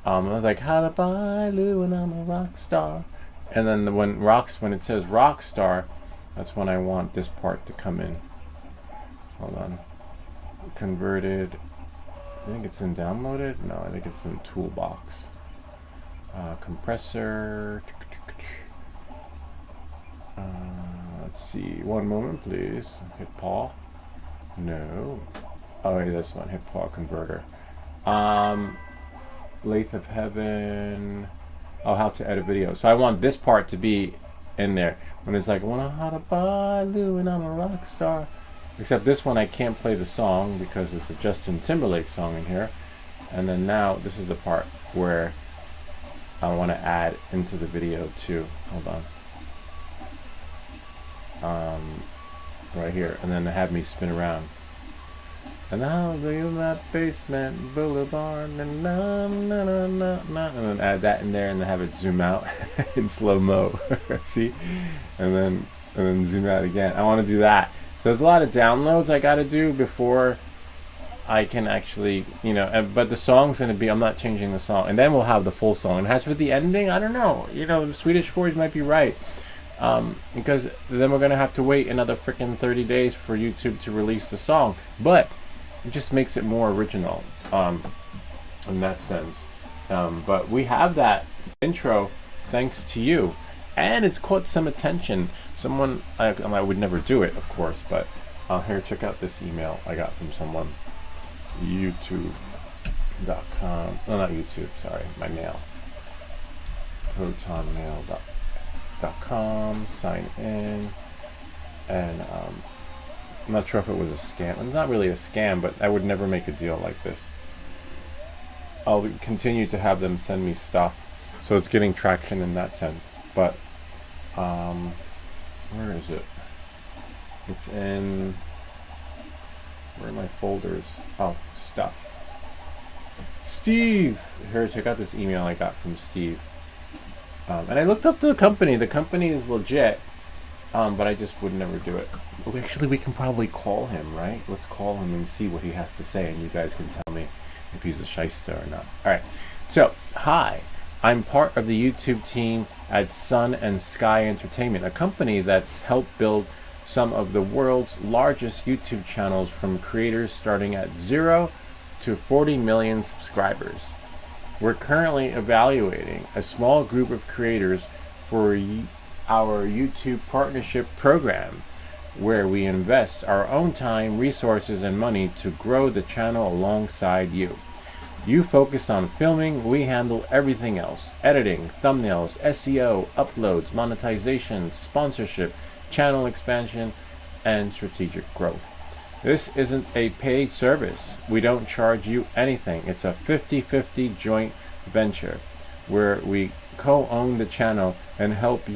I was like, how to buy Lou and I'm a rock star. And then when it says rock star, that's when I want this part to come in. Hold on. Converted. I think it's in downloaded. No, I think it's in toolbox. Compressor. Let's see. One moment, please. Hit pause. No. Oh, wait, this one. Hit pause converter. Lathe of Heaven. Oh, how to edit video. So I want this part to be in there. When it's like, wanna how to buy Lou and I'm a rock star. Except this one I can't play the song because it's a Justin Timberlake song in here. And then now this is the part where I want to add into the video too. Hold on. Right here. And then they have me spin around. And I'll be in my basement boulevard, and then add that in there, and then have it zoom out in slow mo. See, and then zoom out again. I want to do that. So there's a lot of downloads I got to do before I can actually, but the song's going to be, I'm not changing the song. And then we'll have the full song. And as for the ending, I don't know. The Swedish Forge might be right. Because then we're going to have to wait another freaking 30 days for YouTube to release the song. But it just makes it more original in that sense. But we have that intro thanks to you. And it's caught some attention. Someone, I would never do it, of course, but here, check out this email I got from someone. YouTube.com. No, not YouTube, sorry, my mail. protonmail.com, sign in. And I'm not sure if it was a scam. It's not really a scam, but I would never make a deal like this. I'll continue to have them send me stuff, so it's getting traction in that sense. But where is it? It's in, where are my folders? Oh, stuff. Steve! Here, check out this email I got from Steve. And I looked up the company. The company is legit, but I just would never do it. Actually, we can probably call him, right? Let's call him and see what he has to say, and you guys can tell me if he's a shyster or not. Alright, so, hi. I'm part of the YouTube team at Sun and Sky Entertainment, a company that's helped build some of the world's largest YouTube channels, from creators starting at 0 to 40 million subscribers. We're currently evaluating a small group of creators for our YouTube partnership program, where we invest our own time, resources, and money to grow the channel alongside you. You focus on filming, we handle everything else: editing, thumbnails, SEO, uploads, monetization, sponsorship, channel expansion, and strategic growth. This isn't a paid service. We don't charge you anything. It's a 50-50 joint venture where we co-own the channel and help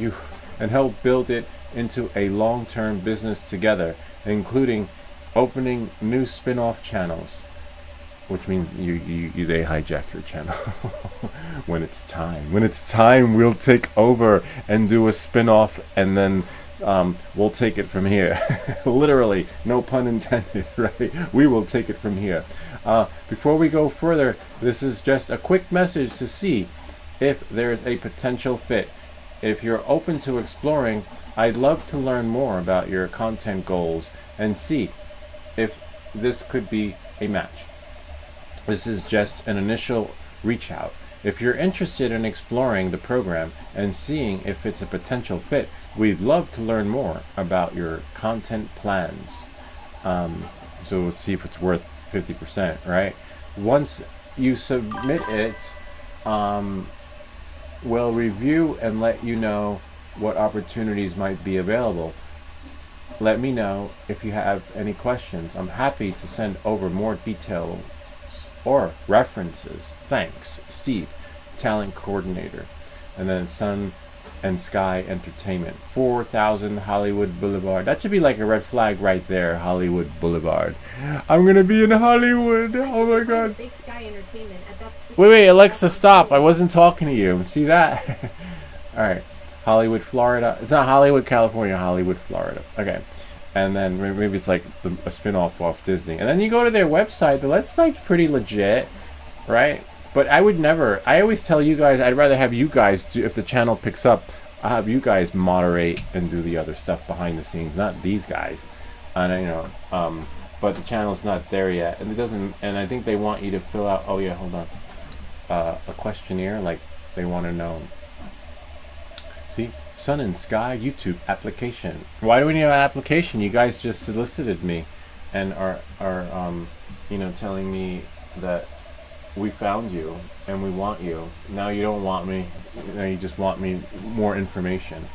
build it into a long-term business together, including opening new spin-off channels. Which means they hijack your channel when it's time. When it's time, we'll take over and do a spin-off, and then we'll take it from here. Literally, no pun intended, right? We will take it from here. Before we go further, this is just a quick message to see if there's a potential fit. If you're open to exploring, I'd love to learn more about your content goals and see if this could be a match. This is just an initial reach out. If you're interested in exploring the program and seeing if it's a potential fit, we'd love to learn more about your content plans. So let's see if it's worth 50%, right? Once you submit it, we'll review and let you know what opportunities might be available. Let me know if you have any questions. I'm happy to send over more details or references. Thanks, Steve, talent coordinator. And then Sun and Sky Entertainment, 4000 Hollywood Boulevard. That should be like a red flag right there, Hollywood Boulevard. I'm gonna be in Hollywood. Oh my God. Big Sky Entertainment at that specific. Wait, Alexa, stop. I wasn't talking to you. See that? All right. Hollywood, Florida. It's not Hollywood, California. Hollywood, Florida. Okay. And then maybe it's like a spin-off off Disney. And then you go to their website. That's like pretty legit, right? But I would never. I always tell you guys, I'd rather have you guys do, if the channel picks up, I'll have you guys moderate and do the other stuff behind the scenes, not these guys. And but the channel's not there yet, and it doesn't. And I think they want you to fill out. Oh yeah, hold on. A questionnaire, like they want to know. See, Sun and Sky YouTube application. Why do we need an application? You guys just solicited me, and are telling me that we found you and we want you. Now you don't want me. Now you just want me more information.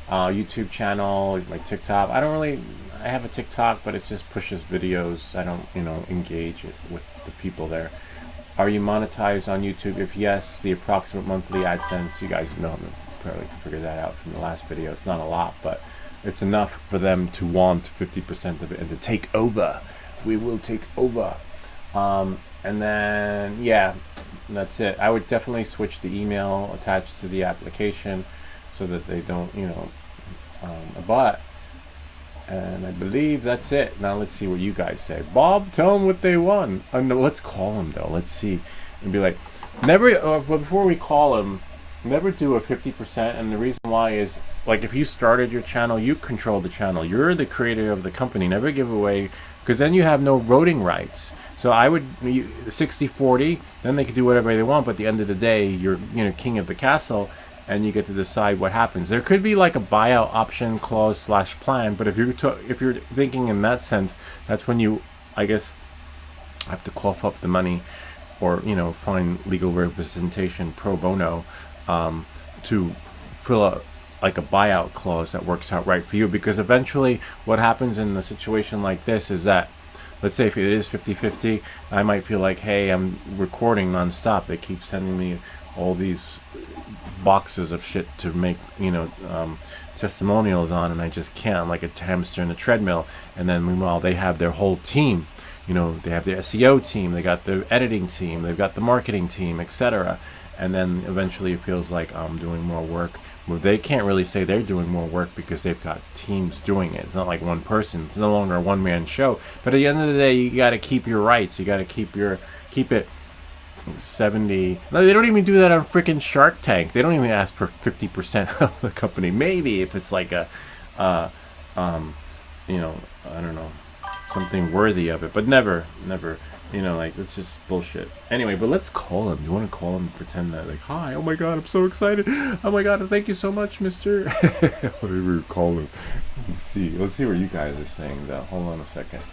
YouTube channel, my TikTok. I have a TikTok, but it just pushes videos. I don't, engage with the people there. Are you monetized on YouTube? If yes, the approximate monthly AdSense. You guys know, probably can figure that out from the last video. It's not a lot, but it's enough for them to want 50% of it and to take over. We will take over. And then, yeah, that's it. I would definitely switch the email attached to the application so that they don't, but And I believe that's it. Now let's see what you guys say. Bob, tell them what they won. Oh, no, let's call them though. Let's see. And be like, never, but before we call them, never do a 50%. And the reason why is, like, if you started your channel, you control the channel. You're the creator of the company. Never give away, because then you have no voting rights. So I would 60-40, then they can do whatever they want. But at the end of the day, you're king of the castle. And you get to decide what happens. There could be like a buyout option clause / plan, but if you're thinking in that sense, that's when you, I guess, have to cough up the money, or find legal representation pro bono, to fill out like a buyout clause that works out right for you. Because eventually, what happens in a situation like this is that, let's say if it is 50-50, I might feel like, hey, I'm recording nonstop. They keep sending me all these boxes of shit to make testimonials on, and I just can't. I'm like a hamster in a treadmill. And then meanwhile they have their whole team, they have the SEO team, they got the editing team, they've got the marketing team, etc. And then eventually it feels like I'm doing more work. Well, they can't really say they're doing more work because they've got teams doing it. It's not like one person. It's no longer a one-man show. But at the end of the day, you got to keep your rights. You got to keep it 70. No, they don't even do that on freaking Shark Tank. They don't even ask for 50% of the company. Maybe if it's like I don't know, something worthy of it, but never, like, it's just bullshit. Anyway, but let's call him. You want to call him and pretend that, like, hi, oh my god, I'm so excited. Oh my god, thank you so much, mister. Whatever you call him. Let's see what you guys are saying though. Hold on a second.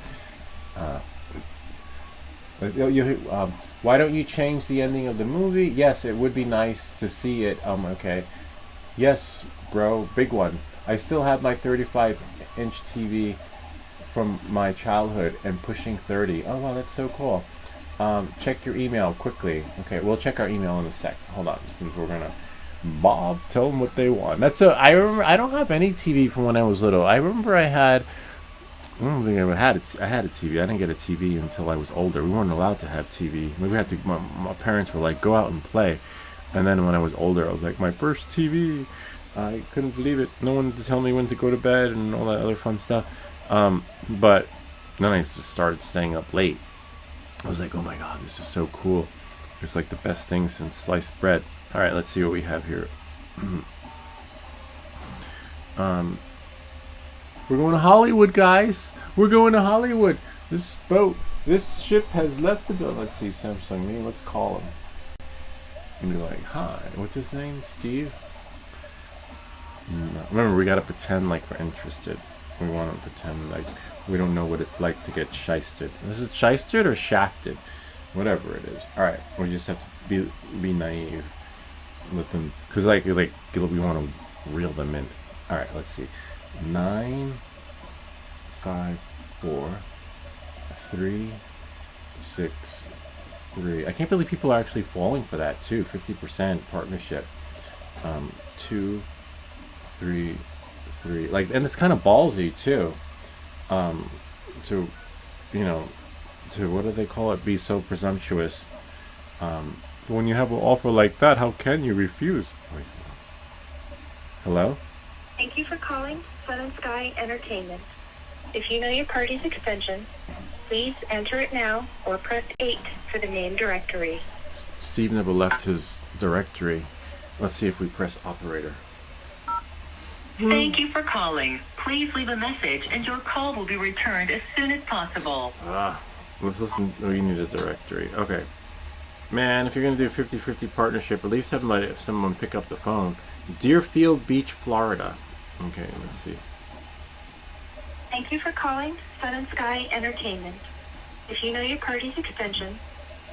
Why don't you change the ending of the movie? Yes, it would be nice to see it. Okay. Yes, bro, big one. I still have my 35-inch TV from my childhood and pushing 30. Oh wow, that's so cool. Check your email quickly. Okay, we'll check our email in a sec. Hold on, since we're gonna. Bob, tell them what they want. I remember. I don't have any TV from when I was little. I remember I don't think I had it. I had a TV. I didn't get a TV until I was older. We weren't allowed to have TV. Maybe we had to. My parents were like, go out and play. And then when I was older, I was like, my first TV. I couldn't believe it. No one to tell me when to go to bed and all that other fun stuff. But then I just started staying up late. I was like, oh my god, this is so cool. It's like the best thing since sliced bread. All right, let's see what we have here. We're going to Hollywood, guys. We're going to Hollywood. This ship has left the boat. Let's see, Samsung Me. Let's call him. And be like, hi, what's his name? Steve? No. Remember, we got to pretend like we're interested. We want to pretend like we don't know what it's like to get shysted. Is it shysted or shafted? Whatever it is. All right, we just have to be naive with them, because like we want to reel them in. All right, let's see. 9, 5, 4, 3, 6, 3. I can't believe people are actually falling for that too. 50% partnership. 2, 3, 3. Like, and it's kind of ballsy too. To what do they call it? Be so presumptuous. When you have an offer like that, how can you refuse? Wait. Hello? Thank you for calling Sun and Sky Entertainment. If you know your party's extension, please enter it now or press 8 for the name directory. Steve never left his directory. Let's see if we press operator. Thank you for calling. Please leave a message and your call will be returned as soon as possible. Let's listen. Oh, you need a directory. Okay. Man, if you're going to do 50-50 partnership, at least have someone pick up the phone. Deerfield Beach, Florida. Okay, let's see. Thank you for calling Sun and Sky Entertainment. If you know your party's extension,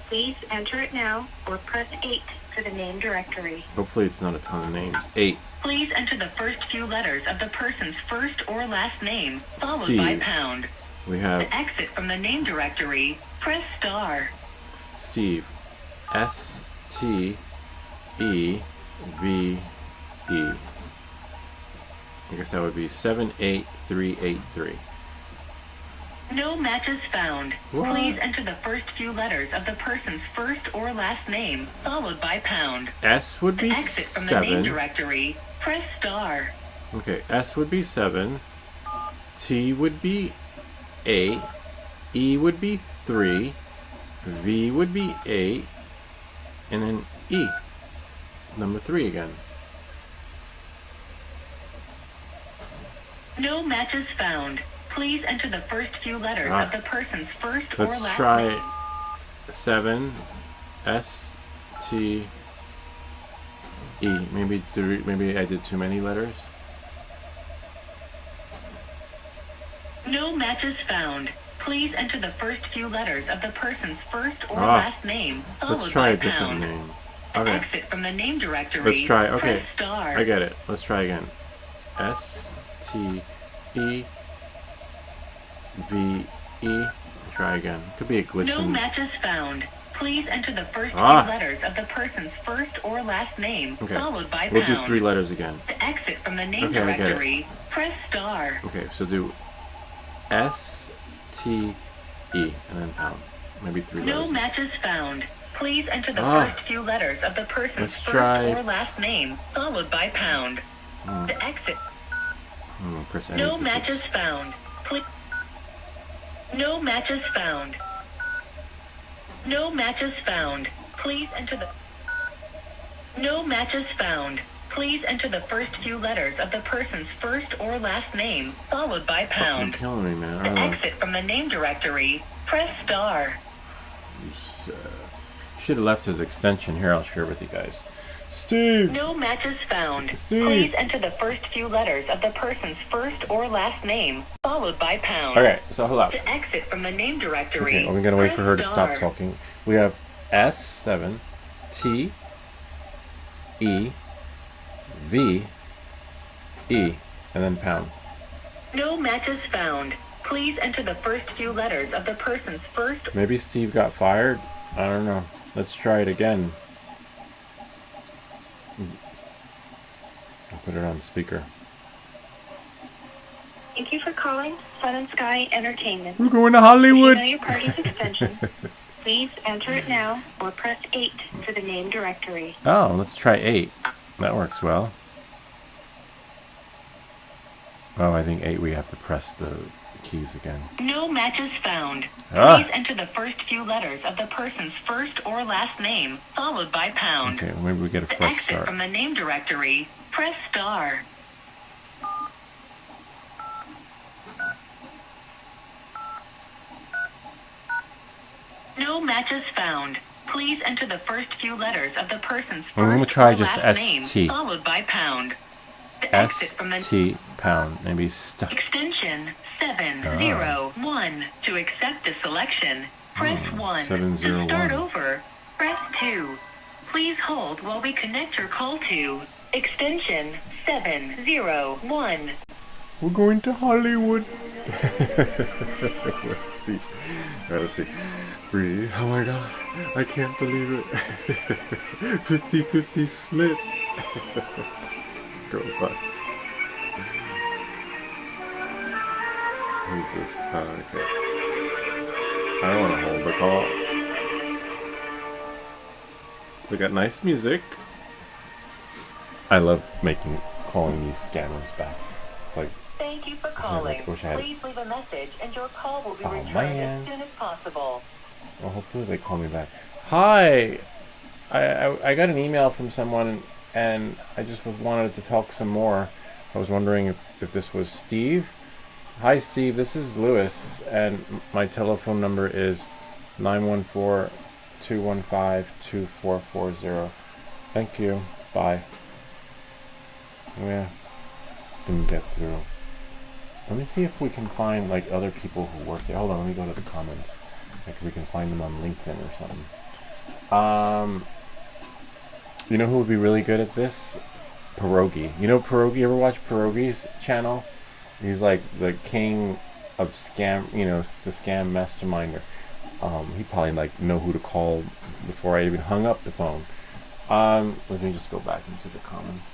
please enter it now or press 8 for the name directory. Hopefully it's not a ton of names. 8. Please enter the first few letters of the person's first or last name, followed Steve. by pound. We have To exit from the name directory, press star. Steve. STEVE. I guess that would be 78383. No matches found. What? Please enter the first few letters of the person's first or last name, followed by pound. S would To be exit from the name 7. directory, press star. Okay, S would be 7. T would be 8, E would be 3, V would be 8, and then E, number 3 again. No matches found. Please enter the first few letters of the person's first or Let's last try name. 7, S, T, E. Maybe maybe I did too many letters. No matches found. Please enter the first few letters of the person's first or last name, followed Let's try by a different pound. name. To Okay. exit from the name directory, Let's try. Okay. press star. I get it. Let's try again. S, T, E, V, E. Try again. Could be a glitch. No in... matches found. Please enter the first few Ah. letters of the person's first or last name, Okay. followed by We'll pound. do 3 letters again. To exit from the name Okay, I get it. directory, press star. Okay, so do S, T, E, and then pound. Maybe 3 No letters. matches found. Please enter the Ah. first few letters of the person's Let's first try- or last name, followed by pound. Hmm. To exit, Press any no digits. matches found. No matches found. No matches found. Please enter the... No matches found. Please enter the first few letters of the person's first or last name, followed by You're pound. killing me, man. I To don't know. exit from the name directory, press star. Should have left his extension here. I'll share it with you guys. Steve. No matches found. Steve. Please enter the first few letters of the person's first or last name, followed by pound. Okay, so hold up. To exit from the name directory, Okay, we're gonna wait press for her to stop star. talking. We have S, 7, T, E, V, E, and then pound. No matches found. Please enter the first few letters of the person's first. Maybe Steve got fired. I don't know. Let's try it again. I'll put it on speaker. Thank you for calling Sun and Sky Entertainment. We're going to If you Hollywood. know your party's extension, please enter it now or press 8 for the name directory. Oh, let's try 8. That works well. Oh, I think 8 we have to press the keys again. No matches found. Ah. Please enter the first few letters of the person's first or last name, followed by pound. Okay, well, maybe we get a To fresh exit start. from the name directory, press star. No matches found. Please enter the first few letters of the person's Well, I'm gonna first try or just last name, ST. followed by pound. To S, exit from the T, pound. Maybe stuck. extension 701. To accept the selection, press 1. 701. To start over, press 2. Please hold while we connect your call to extension 701. We're going to Hollywood. Let's see. All right, let's see. Breathe. Oh my god. I can't believe it. 50-50 split. Goes by. Who's this? Oh, okay. I don't want to hold the call. We got nice music. I love calling these scammers back. It's like, Thank you for I calling. wish I had- Please leave a message and your call will be Oh, returned man. as soon as possible. well, hopefully they call me back. Hi, I got an email from someone, and I just wanted to talk some more. I was wondering if this was Steve. Hi, Steve. This is Lewis, and my telephone number is 914-215-2440. Thank you. Bye. Yeah, didn't get through. Let me see if we can find like other people who work there. Hold on, let me go to the comments. Like we can find them on LinkedIn or something. You know who would be really good at this? Pierogi. You know Pierogi? You ever watch Pierogi's channel? He's like the king of scam, you know, the scam masterminder. He probably like know who to call before I even hung up the phone. Let me just go back into the comments.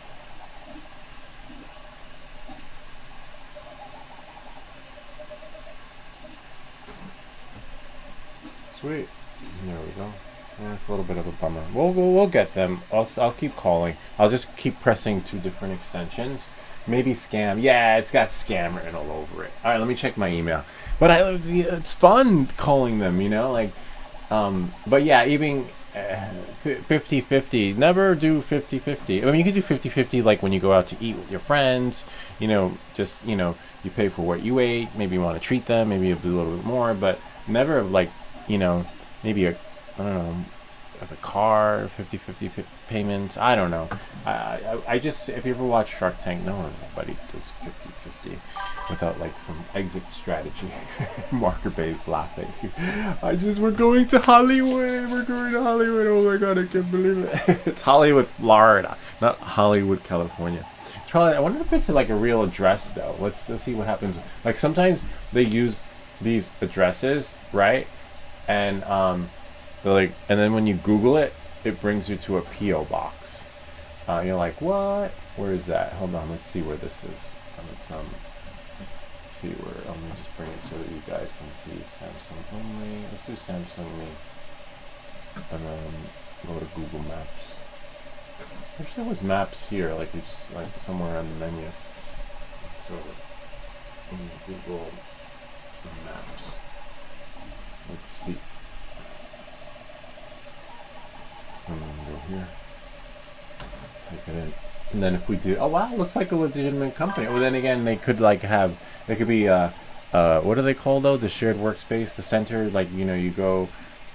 Sweet. There we go. Yeah, it's a little bit of a bummer. We'll get them. I'll keep calling. I'll just keep pressing 2 different extensions Maybe scam. Yeah, it's got scam written all over it. All right, let me check my email. But it's fun calling them, you know, like. But yeah, even 50-50. Never do 50-50. I mean, you can do 50-50 like when you go out to eat with your friends. You know, just you pay for what you ate. Maybe you want to treat them. Maybe a little bit more, but never like maybe I don't know. The car 50-50 payments. I don't know. I just, if you ever watch Shark Tank, no everybody does 50-50 without like some exit strategy. Marker Bay's laughing. We're going to Hollywood. We're going to Hollywood. Oh my god, I can't believe it. It's Hollywood, Florida, not Hollywood, California. It's probably. I wonder if it's like a real address though. Let's see what happens. Like sometimes they use these addresses, right? And and then when you Google it, it brings you to a P.O. box. You're like, what? Where is that? Hold on, let's see where this is. Let's see where. Let me just bring it so that you guys can see Samsung only. Let's do Samsung me, and then go to Google Maps. I wish there was maps here, like it's like somewhere on the menu. So in Google Maps, let's see. And then go here. Type it in. And then if we do, oh wow, looks like a legitimate company. Well, then again, they could like have, they could be, what do they call though? The shared workspace, the center, like, you go,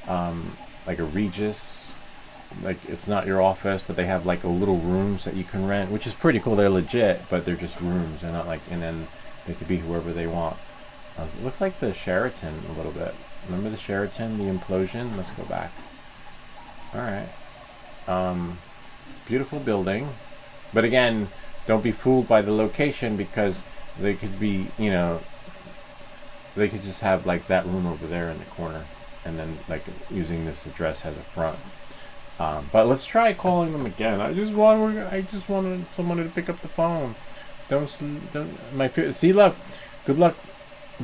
like a Regis, like it's not your office, but they have like a little rooms that you can rent, which is pretty cool. They're legit, but they're just rooms. They're not like, and then they could be whoever they want. It looks like the Sheraton a little bit. Remember the Sheraton, the implosion? Let's go back. All right. Beautiful building. But again, don't be fooled by the location because they could be, they could just have like that room over there in the corner and then like using this address as a front. But let's try calling them again. I just wanted someone to pick up the phone. See, love. Good luck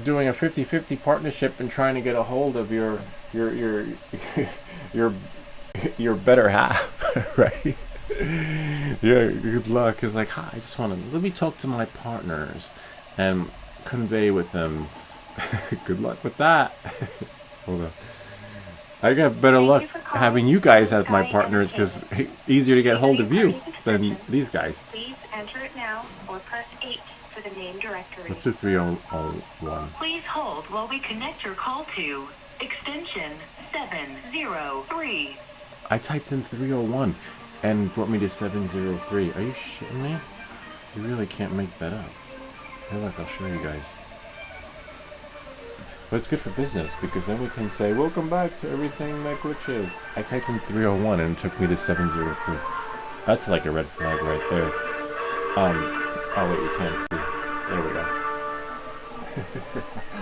doing a 50-50 partnership and trying to get a hold of your better half, right? Yeah, good luck. It's like, hi, I just want to let me talk to my partners and convey with them. Good luck with that. Hold on. I got better luck having you guys as my partners because easier to get hold of you than these guys. Please enter it now or press 8 for the name directory. Let's do 301. Please hold while we connect your call to extension 703. I typed in 301 and brought me to 703. Are you shitting me? You really can't make that up. Hey, look, I'll show you guys. But it's good for business because then we can say, welcome back to Everything That Glitches. I typed in 301 and it took me to 703. That's like a red flag right there. Oh wait, you can't see. There we go.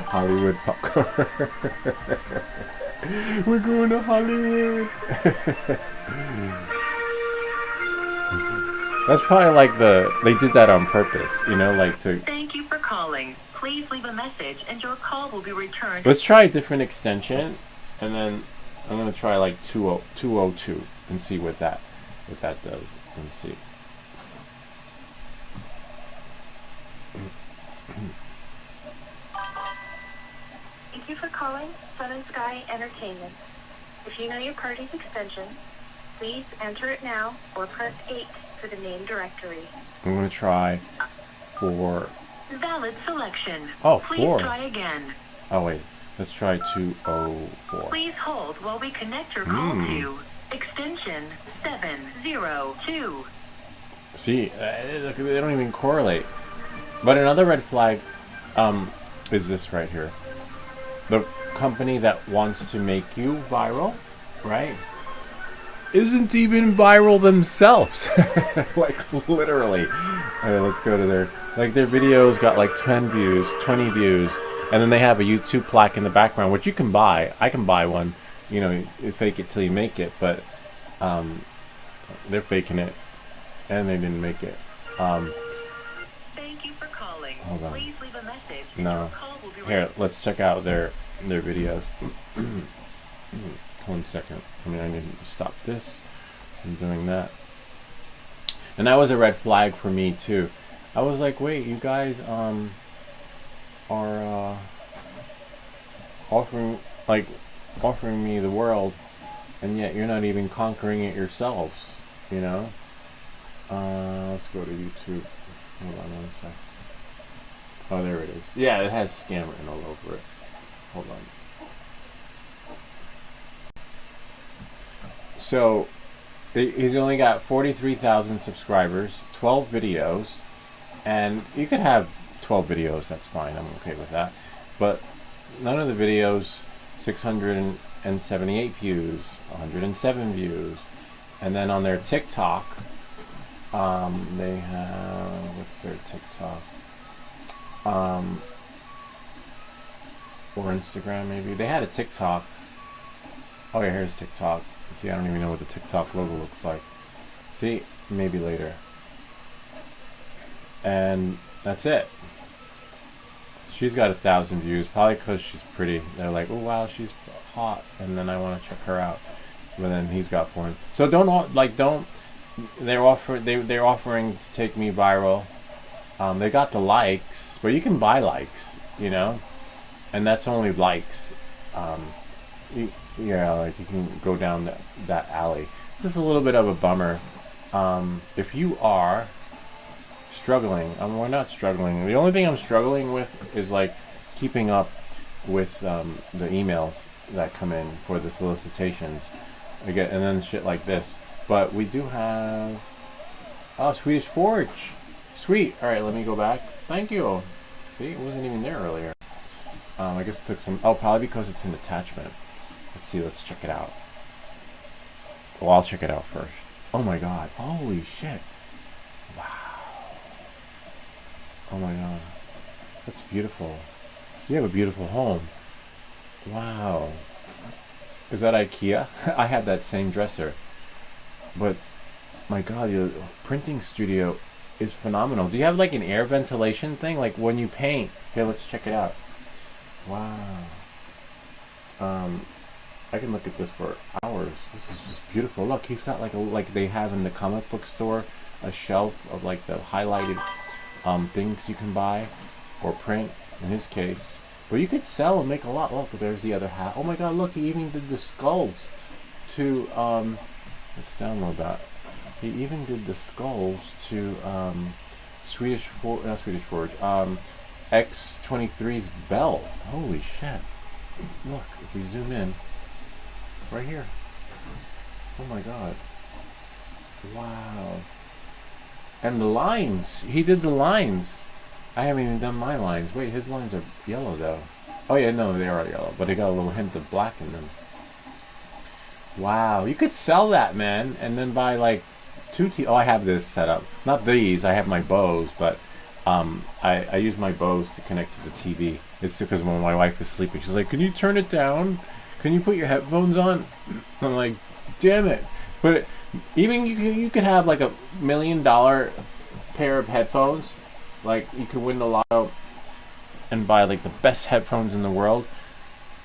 Hollywood popcorn. We're going to Hollywood. That's probably like they did that on purpose, like to. Thank you for calling. Please leave a message and your call will be returned. Let's try a different extension, and then I'm gonna try like 202 and see what that does. Let's see. Thank you for calling Sun and Sky Entertainment. If you know your party's extension, please enter it now or press 8 for the name directory. I'm gonna try 4. Valid selection. Oh, Please 4. try again. Oh wait, let's try 204. Please hold while we connect your call to extension 702. See, look, they don't even correlate. But another red flag is this right here. The company that wants to make you viral, right, isn't even viral themselves. Like literally. All right, let's go to their videos got like 10 views, 20 views, and then they have a YouTube plaque in the background, which you can buy. I can buy one. You fake it till you make it, but they're faking it, and they didn't make it. Thank you for calling. Hold on. Please leave a message. No. Your call will be Here, let's check out their videos. 1 second. I need to stop this. I'm doing that. And that was a red flag for me too. I was like, wait, you guys are offering offering me the world, and yet you're not even conquering it yourselves, you know? Let's go to YouTube. Hold on one sec. Oh, there it is. Yeah, it has scam written all over it. Hold on. So, he's only got 43,000 subscribers, 12 videos, and you could have 12 videos, that's fine, I'm okay with that. But none of the videos, 678 views, 107 views, and then on their TikTok, they have, what's their TikTok? Or Instagram maybe. They had a TikTok. Oh yeah, here's TikTok. See, I don't even know what the TikTok logo looks like. See, maybe later. And that's it. She's got 1,000 views, probably because she's pretty. They're like, oh wow, she's hot, and then I want to check her out. But then he's got 400. So don't. They're offering to take me viral. They got the likes, but you can buy likes, you know, and that's only likes. Yeah, like you can go down that alley. Just a little bit of a bummer. If you are struggling, we're not struggling. The only thing I'm struggling with is like keeping up with the emails that come in for the solicitations. And then shit like this. But we do have Swedish Forge. Sweet. All right, let me go back. Thank you. See, it wasn't even there earlier. I guess it took some. Oh, probably because it's an attachment. Let's see. Let's check it out. Well, I'll check it out first. Oh my God! Holy shit! Wow! Oh my God! That's beautiful. You have a beautiful home. Wow! Is that IKEA? I had that same dresser. But my God, your printing studio is phenomenal. Do you have like an air ventilation thing? Like when you paint? Here, let's check it out. Wow. I can look at this for hours. This is just beautiful. Look, he's got like they have in the comic book store, a shelf of like the highlighted things you can buy or print in his case. But you could sell and make a lot. Look, there's the other half. Oh my God, look, he even did the skulls to let's download that. He even did the skulls to X23's belt. Holy shit. Look, if we zoom in, right here. Oh my God. Wow. And the lines. He did the lines. I haven't even done my lines. Wait, his lines are yellow though. Oh yeah, no, they are yellow, but they got a little hint of black in them. Wow, you could sell that, man, and then buy like oh, I have this set up. Not these, I have my bows, but I use my bows to connect to the TV. It's because when my wife is sleeping, she's like, can you turn it down? Can you put your headphones on? I'm like, damn it. But even you could have like $1 million pair of headphones. Like you could win the lotto and buy like the best headphones in the world,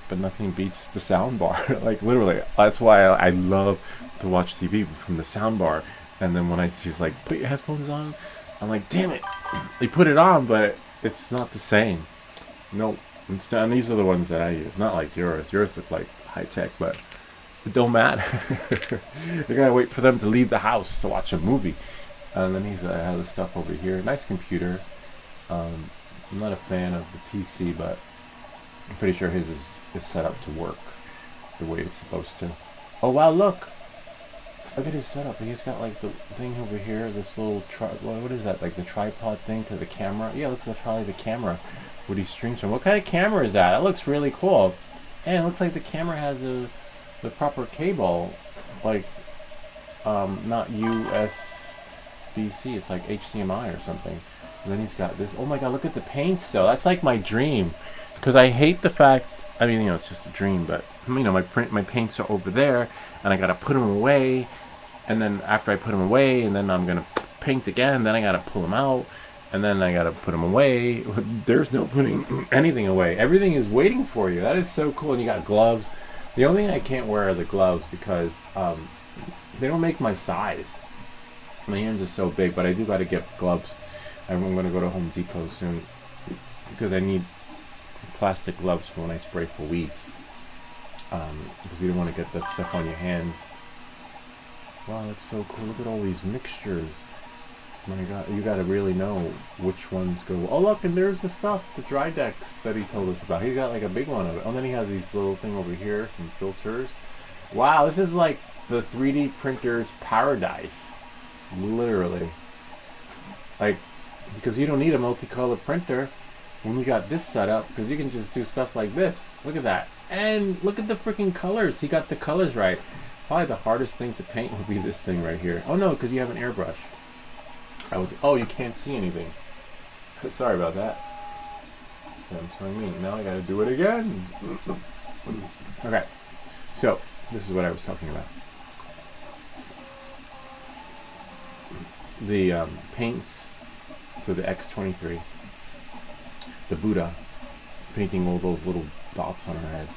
but nothing beats the sound bar. Like literally, that's why I love to watch TV from the sound bar. And then when she's like, put your headphones on, I'm like, damn it. They put it on, but it's not the same. Nope. And these are the ones that I use, not like yours. Yours look like high tech, but it don't matter. You're gonna wait for them to leave the house to watch a movie. And then he's has the stuff over here. Nice computer. I'm not a fan of the PC, but I'm pretty sure his is set up to work the way it's supposed to. Oh wow, look! Look at his setup. He's got like the thing over here, this little what is that? Like the tripod thing to the camera? Yeah, look, that's probably the camera what he streams from. What kind of camera is that? That looks really cool. And it looks like the camera has the proper cable, like not USB-C. It's like HDMI or something. And then he's got this. Oh my God, look at the paints though. That's like my dream. Because I hate the fact, I mean, you know, it's just a dream, but you know, my paints are over there, and I gotta put them away, and then after I put them away, and then I'm gonna paint again, then I gotta pull them out, and then I gotta put them away. There's no putting anything away. Everything is waiting for you. That is so cool. And you got gloves. The only thing I can't wear are the gloves because they don't make my size. My hands are so big, but I do gotta get gloves I'm going to go to Home Depot soon because I need plastic gloves for when I spray for weeds. Because you don't want to get that stuff on your hands. Wow, that's so cool. Look at all these mixtures. My God, you got to really know which ones go. Oh, look, and there's the stuff, the dry decks that he told us about. He got like a big one of it. Oh, and then he has these little thing over here, some filters. Wow, this is like the 3D printer's paradise. Literally. Like, because you don't need a multicolor printer when you got this set up, because you can just do stuff like this. Look at that. And look at the freaking colors. He got the colors right. Probably the hardest thing to paint would be this thing right here. Oh no, because you have an airbrush. Oh, you can't see anything. Sorry about that. Samsung me. Now I gotta do it again. Okay. So, this is what I was talking about. The paints to the X23. The Buddha. Painting all those little dots on her head.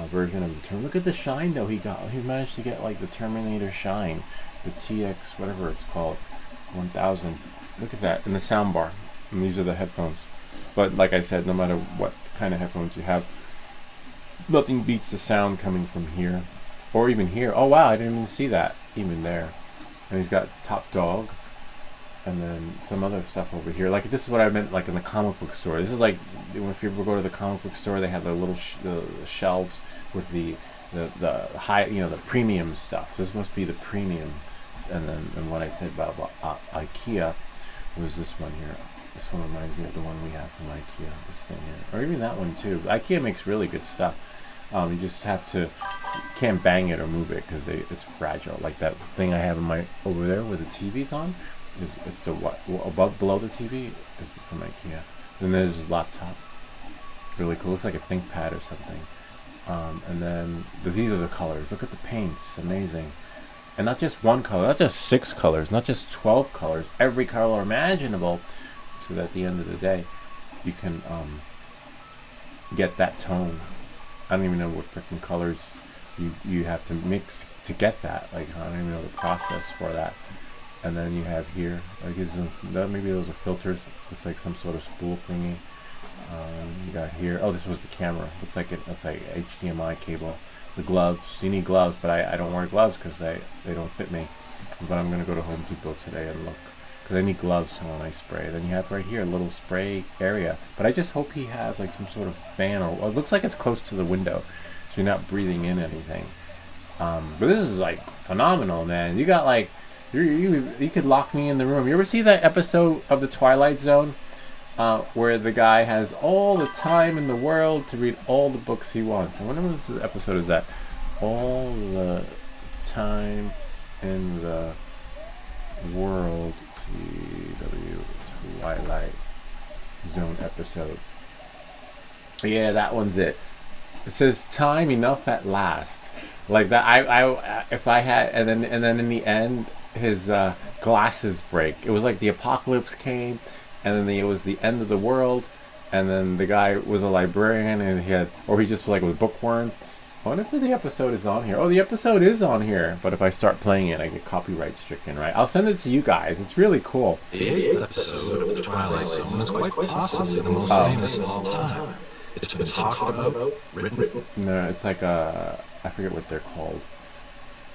Version of the Terminator. Look at the shine though he got. He managed to get like the Terminator shine. The TX, whatever it's called. 1000. Look at that. And the sound bar. And these are the headphones. But like I said, no matter what kind of headphones you have, nothing beats the sound coming from here. Or even here. Oh wow, I didn't even see that. Even there. And he's got Top Dog. And then some other stuff over here. Like this is what I meant like in the comic book store. This is like if you ever go to the comic book store, they have the little the shelves with the high, you know, the premium stuff. This must be the premium. And then and what I said about IKEA was this one here. This one reminds me of the one we have from IKEA. This thing here, or even that one too. IKEA makes really good stuff. You just have to can't bang it or move it because it's fragile. Like that thing I have in my over there where the TV's on. It's the what above below the TV is from IKEA. Then there's his laptop. Really cool. Looks like a ThinkPad or something. And then these are the colors. Look at the paints. Amazing. And not just one color, not just 6 colors, not just 12 colors, every color imaginable, so that at the end of the day, you can get that tone. I don't even know what freaking colors you have to mix to get that. Like I don't even know the process for that. And then you have here, like maybe those are filters. Looks like some sort of spool thingy. You got here. Oh, this was the camera. Looks like it's like HDMI cable. The gloves. You need gloves, but I don't wear gloves because they don't fit me. But I'm gonna go to Home Depot today and look because I need gloves when I spray. Then you have right here a little spray area. But I just hope he has like some sort of fan or it looks like it's close to the window, so you're not breathing in anything. But this is like phenomenal, man. You got like you could lock me in the room. You ever see that episode of The Twilight Zone? Where the guy has all the time in the world to read all the books he wants. I wonder what episode is that. All the time in the world. Twilight Zone episode. Yeah, that one's it. It says time enough at last. Like that. I if I had and then in the end his glasses break. It was like the apocalypse came. And then it was the end of the world, and then the guy was a librarian, and he just like was a bookworm. I wonder if the episode is on here. Oh, the episode is on here, but if I start playing it, I get copyright stricken, right? I'll send it to you guys. It's really cool. The 8th episode of The Twilight Zone is quite possibly the most famous of all time. It's been talked about, written. No, it's like I forget what they're called.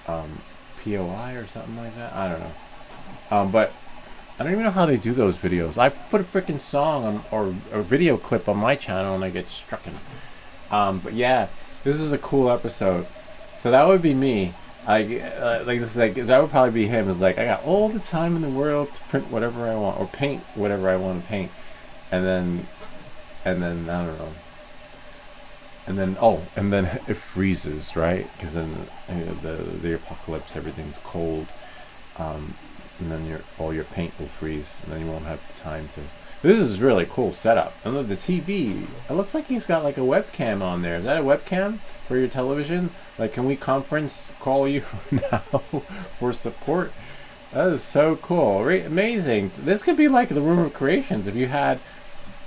POI or something like that. I don't know. But I don't even know how they do those videos. I put a freaking song on, or a video clip on my channel and I get strucken. But yeah, this is a cool episode. So that would be me. Like this, like that would probably be him. It's like I got all the time in the world to print whatever I want or paint whatever I want to paint, and then I don't know. And then it freezes, right? Because then the apocalypse, everything's cold. And then all your paint will freeze, and then you won't have time to. This is really cool setup. And look, the TV. It looks like he's got like a webcam on there. Is that a webcam for your television? Like, can we conference call you now for support? That is so cool. Amazing. This could be like the Room of Creations if you had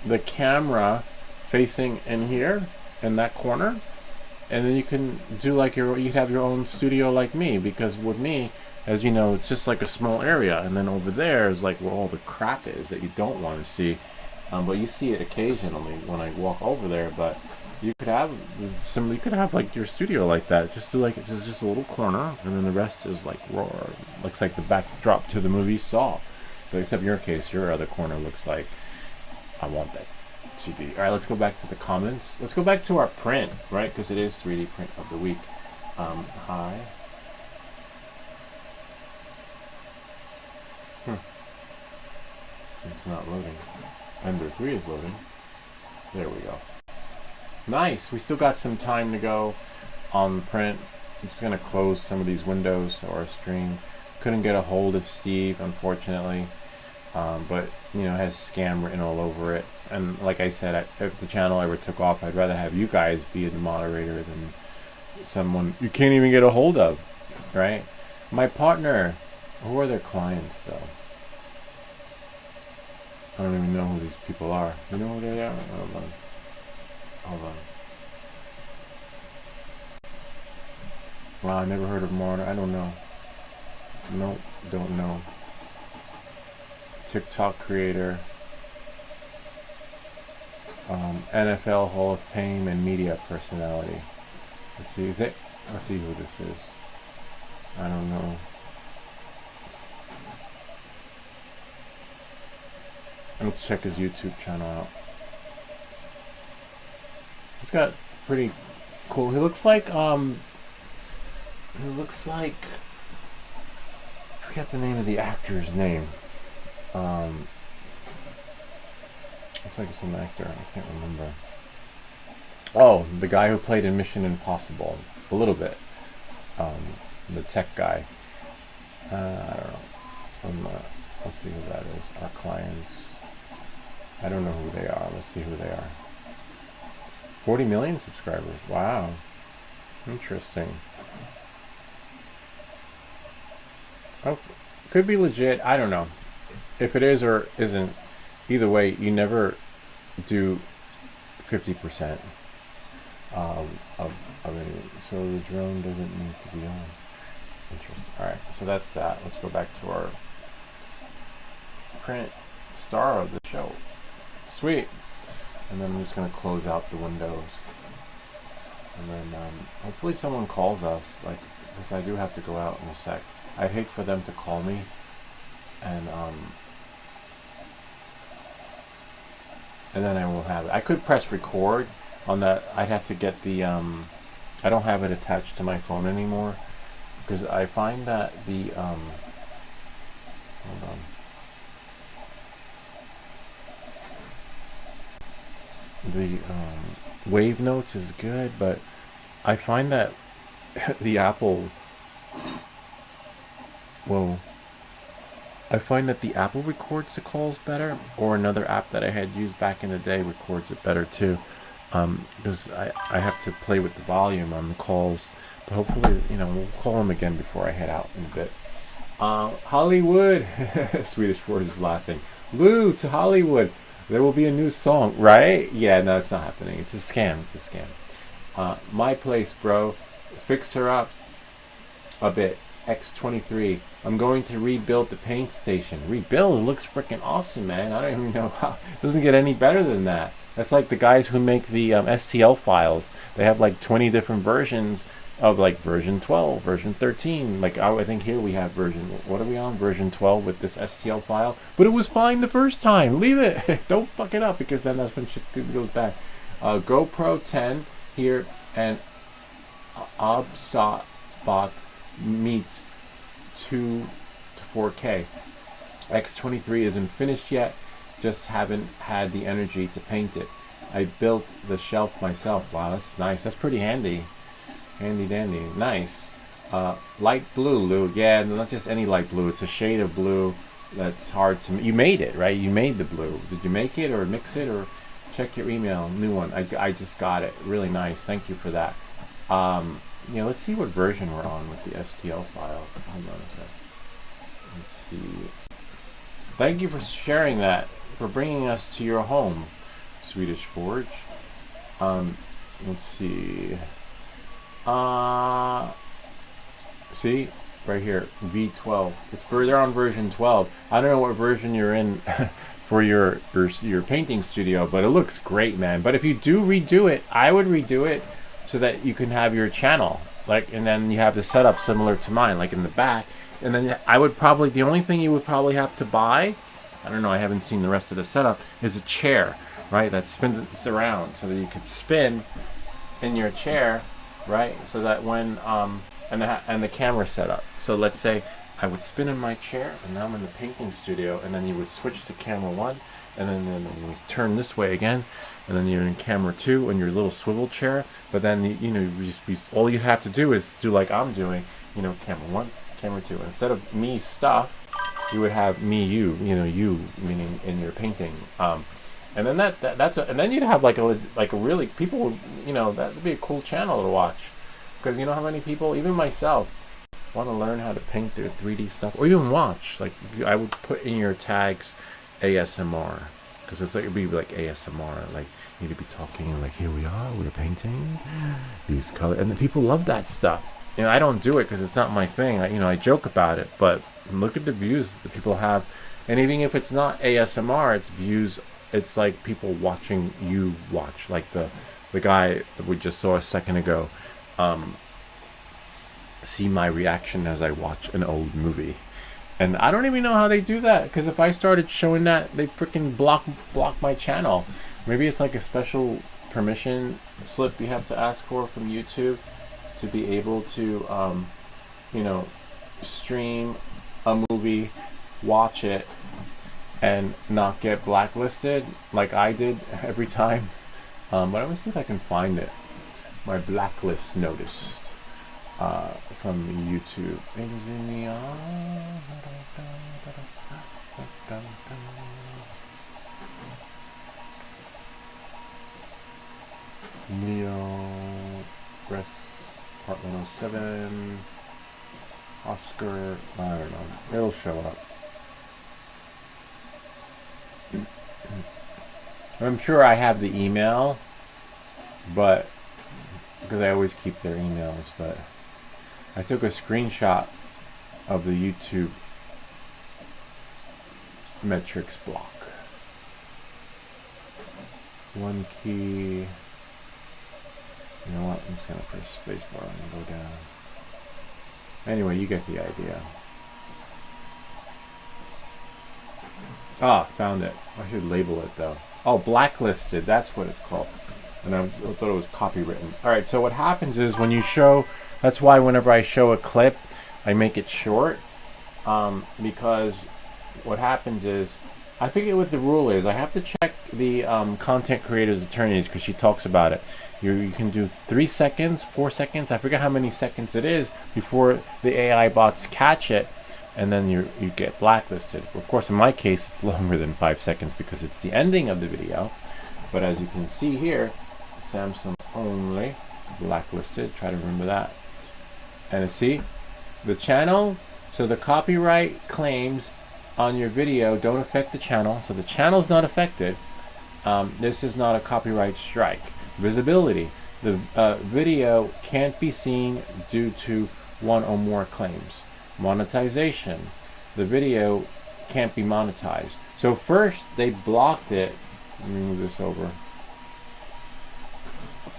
the camera facing in here in that corner, and then you can do like you'd have your own studio like me. Because with me, as you know, it's just like a small area, and then over there is like where all the crap is that you don't want to see. But you see it occasionally when I walk over there. But you could have you could have like your studio like that. Just do like it's just a little corner, and then the rest is like roar. Looks like the backdrop to the movie Saw. But except in your case, your other corner looks like I want that to be. All right, let's go back to the comments. Let's go back to our print, right? Because it is 3D print of the week. Hi. It's not loading. Ender 3 is loading. There we go. Nice. We still got some time to go on the print. I'm just going to close some of these windows of our stream. Couldn't get a hold of Steve, unfortunately. But, you know, it has scam written all over it. And like I said, if the channel ever took off, I'd rather have you guys be the moderator than someone you can't even get a hold of, right? My partner. Who are their clients, though? I don't even know who these people are. You know who they are? Hold on. Hold on. Wow, I never heard of Marner. I don't know. Nope, don't know. TikTok creator. NFL Hall of Fame and media personality. Let's see. Let's see who this is. I don't know. Let's check his YouTube channel out. He's got pretty cool. He looks like I forget the name of the actor's name. Looks like some actor. I can't remember. Oh, the guy who played in Mission Impossible. A little bit. The tech guy. I don't know. Let's see who that is. Our clients. I don't know who they are. Let's see who they are. 40 million subscribers. Wow. Interesting. Oh, could be legit. I don't know. If it is or isn't, either way, you never do 50% of anything. So the drone doesn't need to be on. Interesting. Alright, so that's that. Let's go back to our print star of the show. Sweet. And then I'm just going to close out the windows. And then hopefully someone calls us, like, because I do have to go out in a sec. I'd hate for them to call me and then I will have it. I could press record on that. I'd have to get the I don't have it attached to my phone anymore because I find that the hold on. The Wave Notes is good, but I find that the Apple I find that the Apple records the calls better, or another app that I had used back in the day records it better too, because I have to play with the volume on the calls. But hopefully, you know, we'll call them again before I head out in a bit. Hollywood, Swedish Ford is laughing. Lou to Hollywood. There will be a new song, right? Yeah, no, it's not happening. It's a scam. It's a scam. My place, bro. Fixed her up a bit. X23. I'm going to rebuild the paint station. Rebuild? It looks freaking awesome, man. I don't even know how. It doesn't get any better than that. That's like the guys who make the STL files. They have like 20 different versions of like version 12, version 13. Like I think here we have version, what are we on? Version 12 with this STL file. But it was fine the first time. Leave it. Don't fuck it up because then that's when shit goes back. GoPro 10 here and Obsabot meets 2 to 4K. X23 isn't finished yet. Just haven't had the energy to paint it. I built the shelf myself. Wow, that's nice. That's pretty handy. Handy dandy. Nice. Light blue, Lou. Yeah, not just any light blue. It's a shade of blue that's hard to... You made it, right? You made the blue. Did you make it or mix it or... Check your email. New one. I just got it. Really nice. Thank you for that. Yeah, let's see what version we're on with the STL file. Hold on a sec. Let's see. Thank you for sharing that. For bringing us to your home, Swedish Forge. Let's see. See, right here, V12. It's further on version 12. I don't know what version you're in for your painting studio, but it looks great, man. But if you do redo it, I would redo it so that you can have your channel, like, and then you have the setup similar to mine, like in the back. And then I would probably, the only thing you would probably have to buy, I don't know, I haven't seen the rest of the setup, is a chair, right, that spins around so that you could spin in your chair, right, so that when and the camera setup. So let's say I would spin in my chair, and now I'm in the painting studio, and then you would switch to camera 1, and then you turn this way again, and then you're in camera 2 in your little swivel chair. But then all you have to do is do like I'm doing, camera 1, camera 2. Instead of me stuff, you would have me you meaning in your painting. And then and then you'd have like a really, people would, that'd be a cool channel to watch, because you know how many people, even myself, want to learn how to paint their 3D stuff, or even watch. Like, I would put in your tags ASMR, because it's like, it'd be like ASMR, like you need to be talking like, here we are, we're painting these colors, and the people love that stuff. I don't do it because it's not my thing. I joke about it, but look at the views that people have. And even if it's not ASMR, it's views. It's like people watching you watch, like the guy that we just saw a second ago, see my reaction as I watch an old movie. And I don't even know how they do that, because if I started showing that, they freaking block my channel. Maybe it's like a special permission slip you have to ask for from YouTube to be able to stream a movie, watch it, and not get blacklisted like I did every time. But let me see if I can find it. My blacklist notice from YouTube. Things in the Leo Press Part 107 Oscar, I don't know. It'll show up. I'm sure I have the email, but because I always keep their emails, but I took a screenshot of the YouTube metrics block. One key. You know what? I'm just gonna press spacebar and go down. Anyway, you get the idea. Ah, found it. I should label it though. Oh, blacklisted. That's what it's called. And I thought it was copywritten. All right. So what happens is when you show. That's why whenever I show a clip, I make it short, because what happens is, I forget what the rule is. I have to check the content creators attorneys, because she talks about it. You can do 3 seconds, 4 seconds. I forget how many seconds it is before the AI bots catch it, and then you get blacklisted. Of course, in my case, it's longer than 5 seconds because it's the ending of the video. But as you can see here, Samsung only, blacklisted. Try to remember that. And see, the channel. So the copyright claims on your video don't affect the channel. So the channel's not affected. This is not a copyright strike. Visibility. The video can't be seen due to one or more claims. Monetization. The video can't be monetized. So first they blocked it. Let me move this over.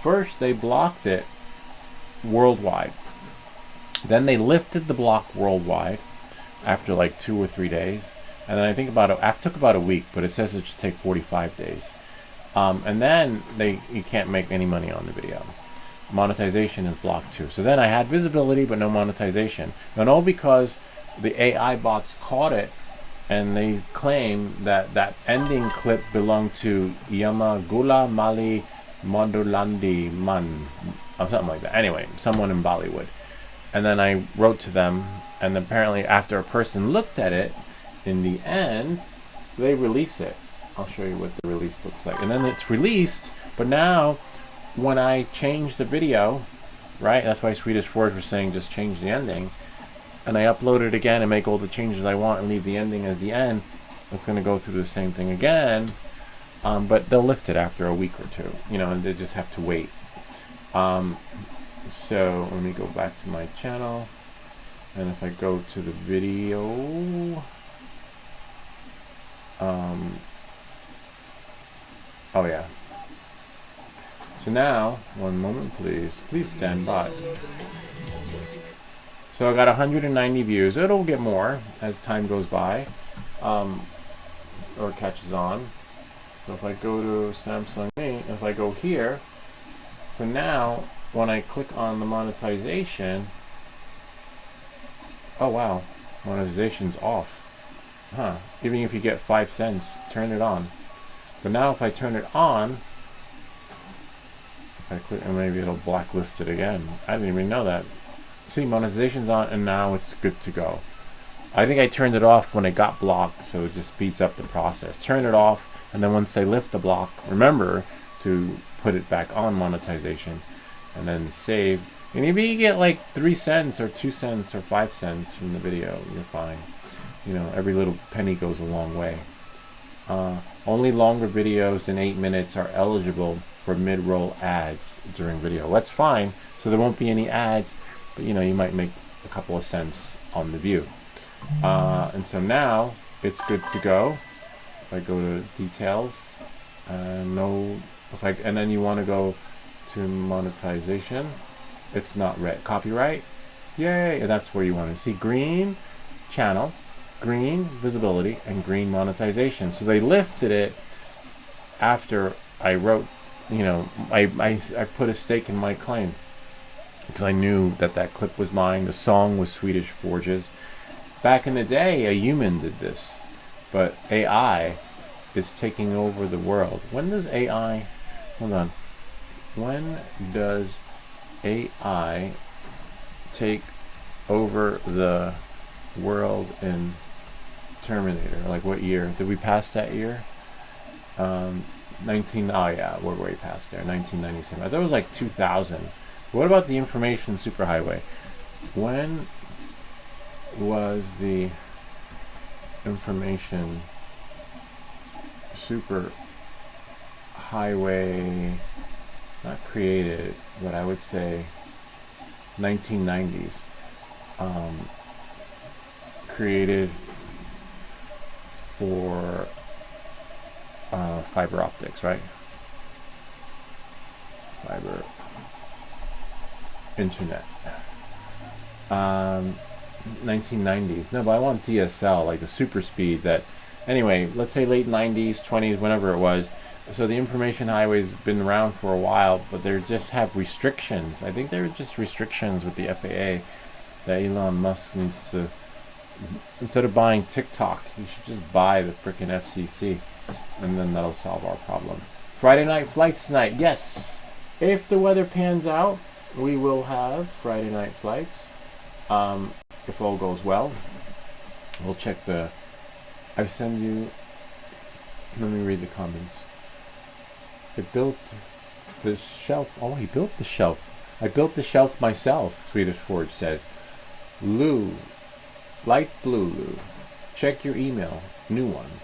First they blocked it worldwide. Then they lifted the block worldwide after like 2 or 3 days. And then I think it took about a week, but it says it should take 45 days. And then you can't make any money on the video. Monetization is blocked too. So then I had visibility but no monetization. And all because the AI bots caught it, and they claim that that ending clip belonged to Yamagula Mali Mondolandi Man, or something like that. Anyway, someone in Bollywood. And then I wrote to them, and apparently after a person looked at it, in the end, they release it. I'll show you what the release looks like. And then it's released, but now when I change the video, right, that's why Swedish Forge was saying just change the ending, and I upload it again and make all the changes I want and leave the ending as the end, it's going to go through the same thing again, but they'll lift it after a week or two, and they just have to wait. So let me go back to my channel, And if I go to the video, oh yeah. So now, one moment please. Please stand by. So I got 190 views. It'll get more as time goes by, or catches on. So if I go to Samsung Me, if I go here, so now when I click on the monetization, oh wow, monetization's off. Huh, even if you get 5 cents, turn it on. But now if I turn it on, if I click, and maybe it'll blacklist it again. I didn't even know that. See, monetization's on and now it's good to go. I think I turned it off when it got blocked, so it just speeds up the process. Turn it off, and then once they lift the block, remember to put it back on monetization, and then save. And if you get like 3 cents or 2 cents or 5 cents from the video, you're fine. You know, every little penny goes a long way. Only longer videos than 8 minutes are eligible for mid-roll ads during video. That's fine, so there won't be any ads, but you know, you might make a couple of cents on the view. And so now it's good to go. If I go to details, and then you want to go to monetization, it's not red. Copyright, yay! And that's where you want to see green channel, green visibility, and green monetization. So they lifted it after I wrote, you know, I put a stake in my claim because I knew that that clip was mine. The song was Swedish Forges. Back in the day, a human did this, but AI is taking over the world. When does AI, hold on, when does AI take over the world in Terminator? Like what year? Did we pass that year? Oh yeah, we're way past there, 1997. I thought it was like 2000. What about the information superhighway? When was the information superhighway not created, but I would say 1990s, created for fiber optics, right? Fiber internet. 1990s. No, but I want DSL, like the super speed that, anyway, let's say late 90s, 20s, whenever it was. So the information highway's been around for a while, but they just have restrictions. I think they're just restrictions with the FAA that Elon Musk needs to, instead of buying TikTok, he should just buy the frickin' FCC, and then that'll solve our problem. Friday night flights tonight. Yes, if the weather pans out, we will have Friday night flights. If all goes well, we'll check the. I send you. Let me read the comments. I built the shelf. Oh, he built the shelf. I built the shelf myself. Swedish Forge says. Lou, light blue Lou. Check your email. New one.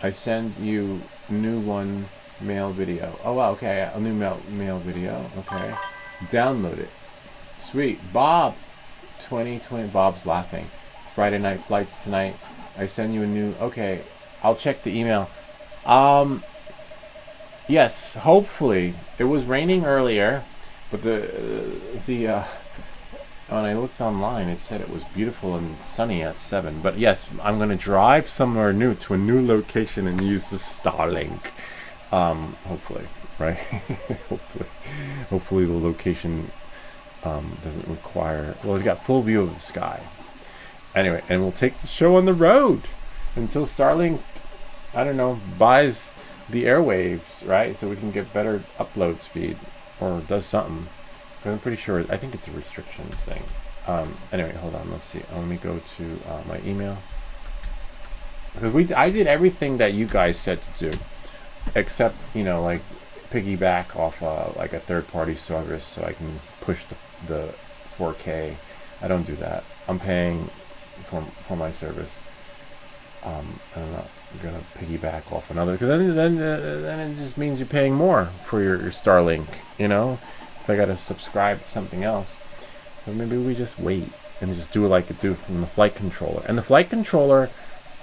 I send you new one mail video. Oh wow, okay, a new mail video. Okay, download it. Sweet. Bob, 2020. Bob's laughing. Friday night flights tonight. I send you a new. Okay, I'll check the email. Yes, hopefully. It was raining earlier, but when I looked online, it said it was beautiful and sunny at 7. But yes, I'm gonna drive somewhere new to a new location and use the Starlink. Hopefully, right? hopefully the location doesn't require. Well, it's got full view of the sky. Anyway, and we'll take the show on the road until Starlink, I don't know, buys the airwaves, right? So we can get better upload speed or does something. But I'm pretty sure, I think it's a restrictions thing. Anyway, hold on, let's see. Let me go to my email. Because I did everything that you guys said to do, except, you know, like piggyback off like a third-party service so I can push the 4K. I don't do that. I'm paying for my service. I'm not gonna piggyback off another, because then it just means you're paying more for your Starlink, you know, if I gotta subscribe to something else. So maybe we just wait and just do it like it do from the flight controller. And the flight controller,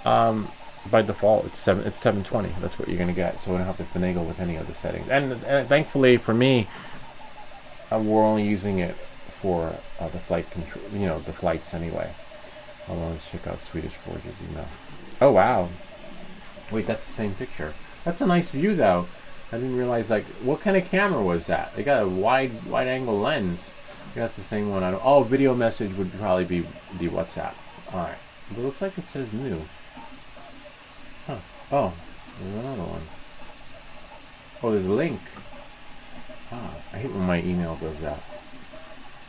by default, it's 720. That's what you're gonna get. So we don't have to finagle with any of the settings. And thankfully for me, we're only using it for the flight control. You know, the flights anyway. Hold on, let's check out Swedish Forge's email. Oh wow! Wait, that's the same picture. That's a nice view though. I didn't realize, like, what kind of camera was that? They got a wide angle lens. That's the same one. Oh, video message would probably be the WhatsApp. All right, but it looks like it says new. Huh? Oh, there's another one. Oh, there's a link. Ah, I hate when my email does that.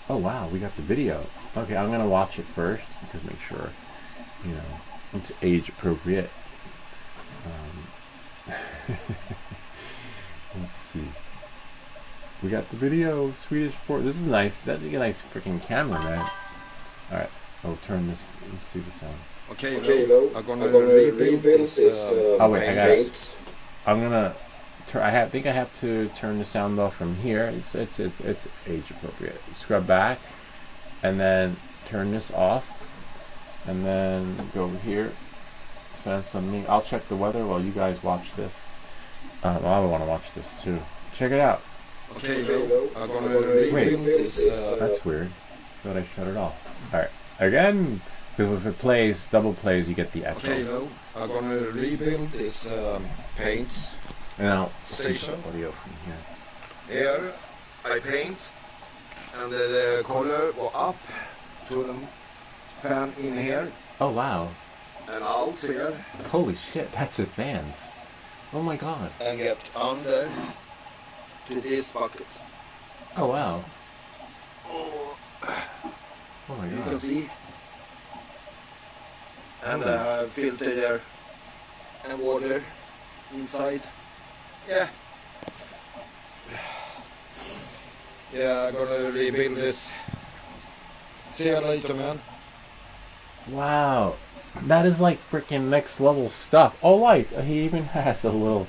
Oh wow, we got the video. Okay, I'm gonna watch it first because make sure, you know, it's age appropriate. Let's see. We got the video. Swedish Forge. This is nice. That's a nice freaking camera, man. All right, I'll turn this. Let's see the sound. Okay, I'm gonna rebuild this Oh wait, I got paint. it. I'm gonna. I think I have to turn the sound off from here. It's age appropriate. Scrub back, and then turn this off, and then go over here. Send something. I'll check the weather while you guys watch this. Well, I want to watch this too. Check it out. Okay, I'm gonna rebuild this. That's weird. Thought I shut it off. All right, again. Because if it plays, double plays, you get the echo. Okay, I'm gonna rebuild this paint And I'll station. Audio from here. Here I paint, and the color go up to the fan in here Oh wow! and out here Holy shit! That's advanced. Oh my god! and get under to this bucket. Oh wow! Oh my You can god! see. And filter there and water inside. Yeah. Yeah, I'm gonna rebuild this. See you later, man. Wow! That is like freaking next level stuff. Oh, like he even has a little.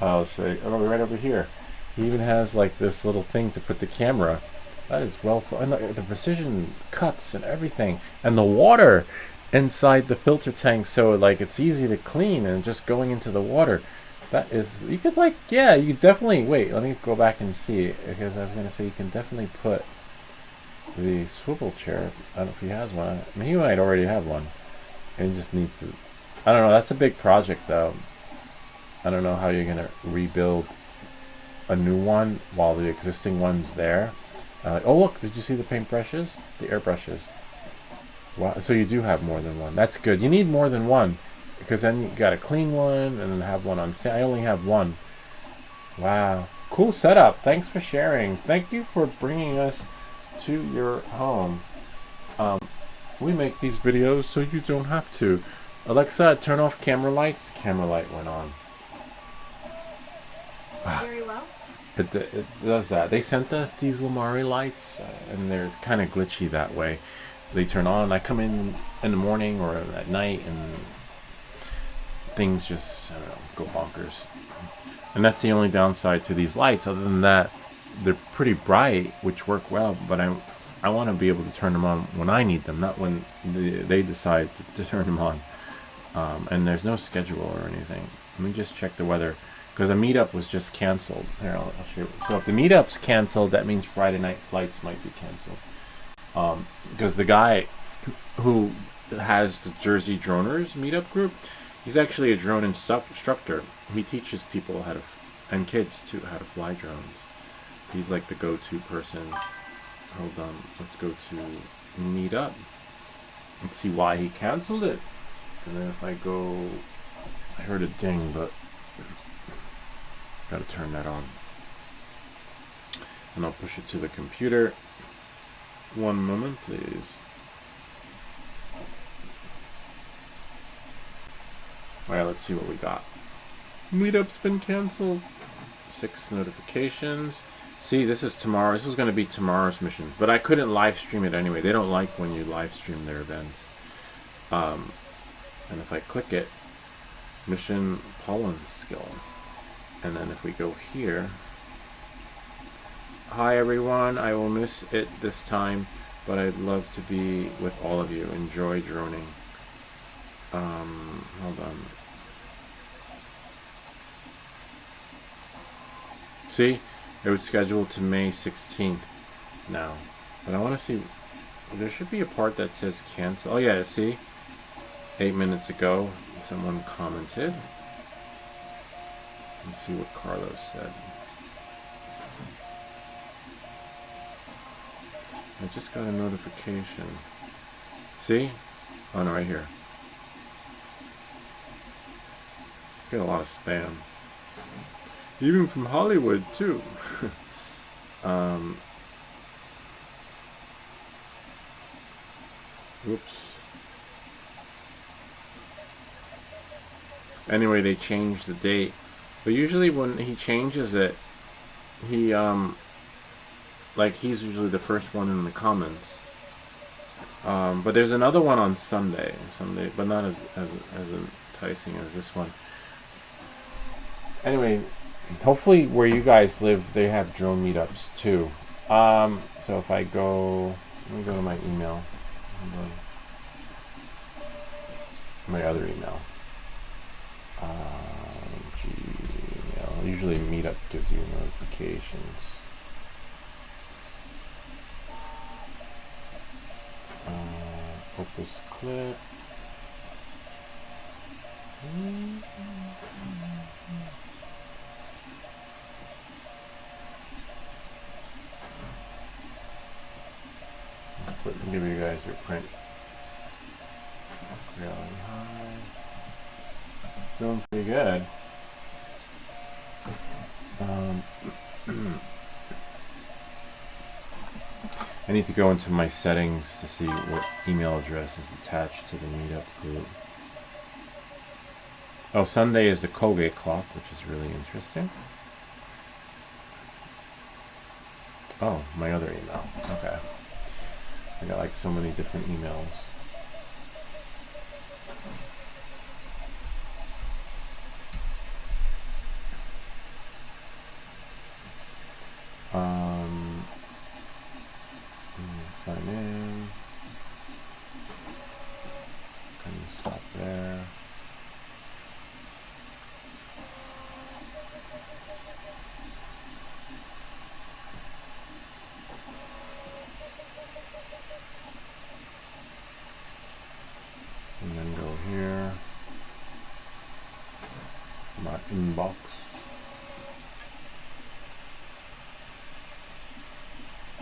I'll show you. Oh, right over here. He even has like this little thing to put the camera. That is well. And the precision cuts and everything, and the water inside the filter tank, so like it's easy to clean and just going into the water. That is, you could like, yeah, you could definitely, wait, let me go back and see, because I was going to say you can definitely put the swivel chair. I don't know if he has one. I mean, he might already have one. And he just needs to, I don't know, that's a big project though. I don't know how you're going to rebuild a new one while the existing one's there. Oh look, did you see the paint brushes? The airbrushes. Wow, so you do have more than one. That's good. You need more than one, because then you got to clean one and then have one on stand. I only have one. Wow, cool setup. Thanks for sharing. Thank you for bringing us to your home. We make these videos so you don't have to. Alexa, turn off camera lights. Camera light went on. Very well. It does that. They sent us these Lamari lights, and they're kind of glitchy that way. They turn on. I come in the morning or at night, and things just, I don't know, go bonkers. And that's the only downside to these lights. Other than that, they're pretty bright, which work well. But I want to be able to turn them on when I need them, not when they decide to turn them on. And there's no schedule or anything. Let me just check the weather, because the meetup was just canceled. Here, I'll show you. So if the meetup's canceled, that means Friday night flights might be canceled. Because the guy who has the Jersey Droners meetup group, he's actually a drone instructor. He teaches people how to, and kids too, how to fly drones. He's like the go-to person. Hold on, let's go to meetup and see why he canceled it. And then if I go, I heard a ding, but gotta turn that on. And I'll push it to the computer. One moment, please. Alright, let's see what we got. Meetup's been canceled. 6 notifications. See, this is tomorrow. This was going to be tomorrow's mission, but I couldn't live stream it anyway. They don't like when you live stream their events. And if I click it, mission pollen skill. And then if we go here, hi everyone, I will miss it this time. but I'd love to be with all of you. Enjoy droning. Hold on. See, it was scheduled to May 16th now, but I want to see. There should be a part that says cancel. Oh yeah, see, 8 minutes ago, someone commented. Let's see what Carlos said. I just got a notification. See? Oh no, right here. Get a lot of spam. Even from Hollywood too. Oops. Anyway, they changed the date. But usually when he changes it, he like he's usually the first one in the comments. But there's another one on Sunday, but not as enticing as this one. Anyway, hopefully where you guys live, they have drone meetups too. So if I go, let me go to my email. My other email. Gmail. Usually Meetup gives you notifications. Opus clip. I'll give you guys your print. Really high. Doing pretty good. I need to go into my settings to see what email address is attached to the meetup group. Oh, Sunday is the Colgate clock, which is really interesting. Oh, my other email. Okay. I got like so many different emails. Sign in. Can you stop there? And then go here. My inbox.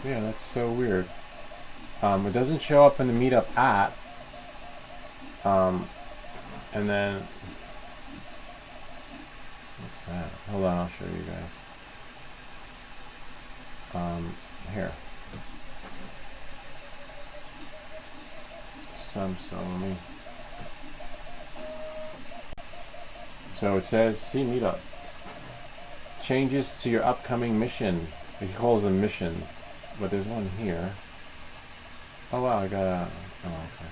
Yeah, that's so weird. It doesn't show up in the Meetup app. And then what's that? Hold on, I'll show you guys. Here. Samsung. So it says, see Meetup. Changes to your upcoming mission. He calls a mission, but there's one here. Oh wow, I got a. Oh, okay.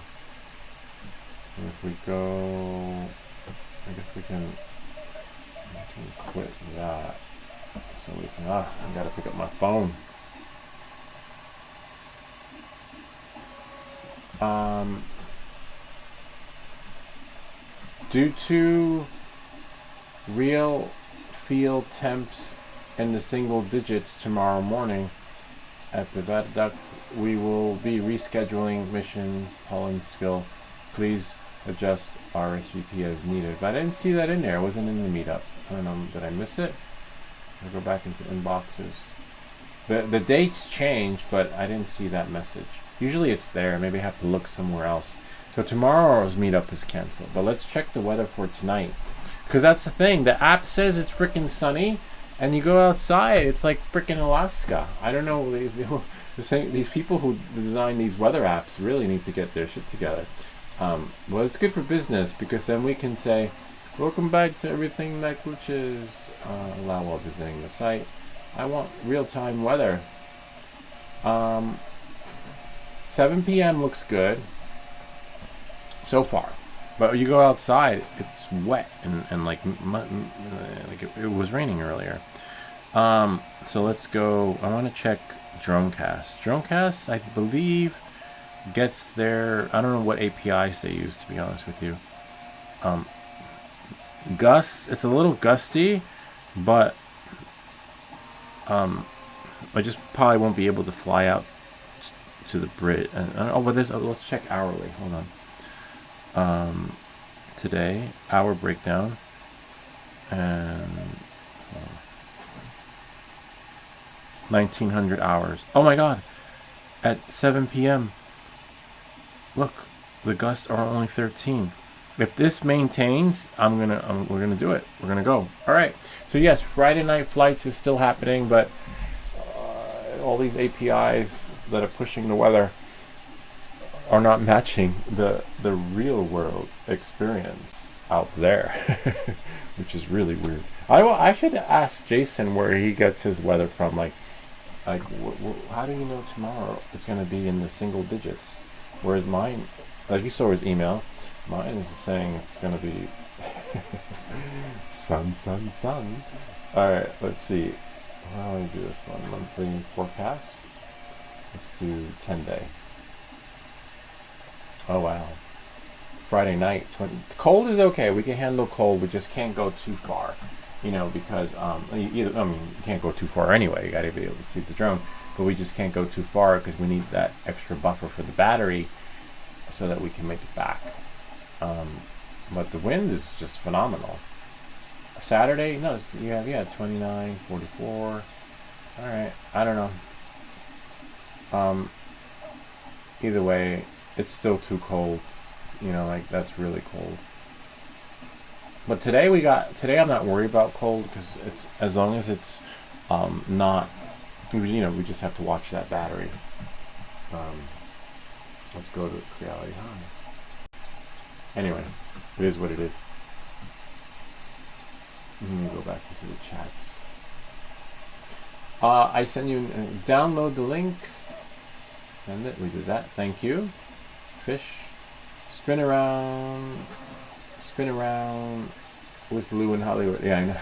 And if we go, I guess we can quit that. So we can. I gotta pick up my phone. Due to real field temps in the single digits tomorrow morning at the viaduct, we will be rescheduling mission Holland skill. Please adjust RSVP as needed. But I didn't see that in there. It wasn't in the meetup. I don't know, did I miss it? I'll go back into inboxes. The dates changed, but I didn't see that message. Usually it's there. Maybe I have to look somewhere else. So tomorrow's meetup is canceled. But let's check the weather for tonight. Because that's the thing. The app says it's freaking sunny, and you go outside, it's like freaking Alaska. I don't know. They're saying these people who design these weather apps really need to get their shit together. Well, it's good for business because then we can say, welcome back to Everything That Glitches. Allow while visiting the site. I want real-time weather. 7 p.m. looks good so far. But you go outside, it's wet and like it was raining earlier. So let's go. I want to check Dronecast. Dronecast, I believe, gets there. I don't know what APIs they use, to be honest with you. It's a little gusty, but I just probably won't be able to fly out to the Brit. And let's check hourly. Hold on. Today, hour breakdown, and 1900 hours. Oh my God! At 7 p.m. Look, the gusts are only 13. If this maintains, we're gonna do it. We're gonna go. All right. So yes, Friday night flights is still happening, but all these APIs that are pushing the weather are not matching the real world experience out there, which is really weird. I should ask Jason where he gets his weather from. Like how do you know tomorrow it's gonna be in the single digits? Whereas mine, like you saw his email. Mine is saying it's going to be sun. Alright, let's see. How do I do this one? Monthly forecast? Let's do 10-day. Oh, wow. Friday night. Cold is okay. We can handle cold. We just can't go too far. Because, you can't go too far anyway. You got to be able to see the drone. But we just can't go too far because we need that extra buffer for the battery so that we can make it back. But the wind is just phenomenal. Saturday, no, you have 29, 44. All right, I don't know. Either way, it's still too cold. That's really cold. But today I'm not worried about cold because it's as long as it's not. We just have to watch that battery. Let's go to reality high. Anyway, it is what it is. Let me go back into the chats. I send you download the link. Send it. We did that. Thank you. Fish. Spin around with Lou in Hollywood. Yeah, I know.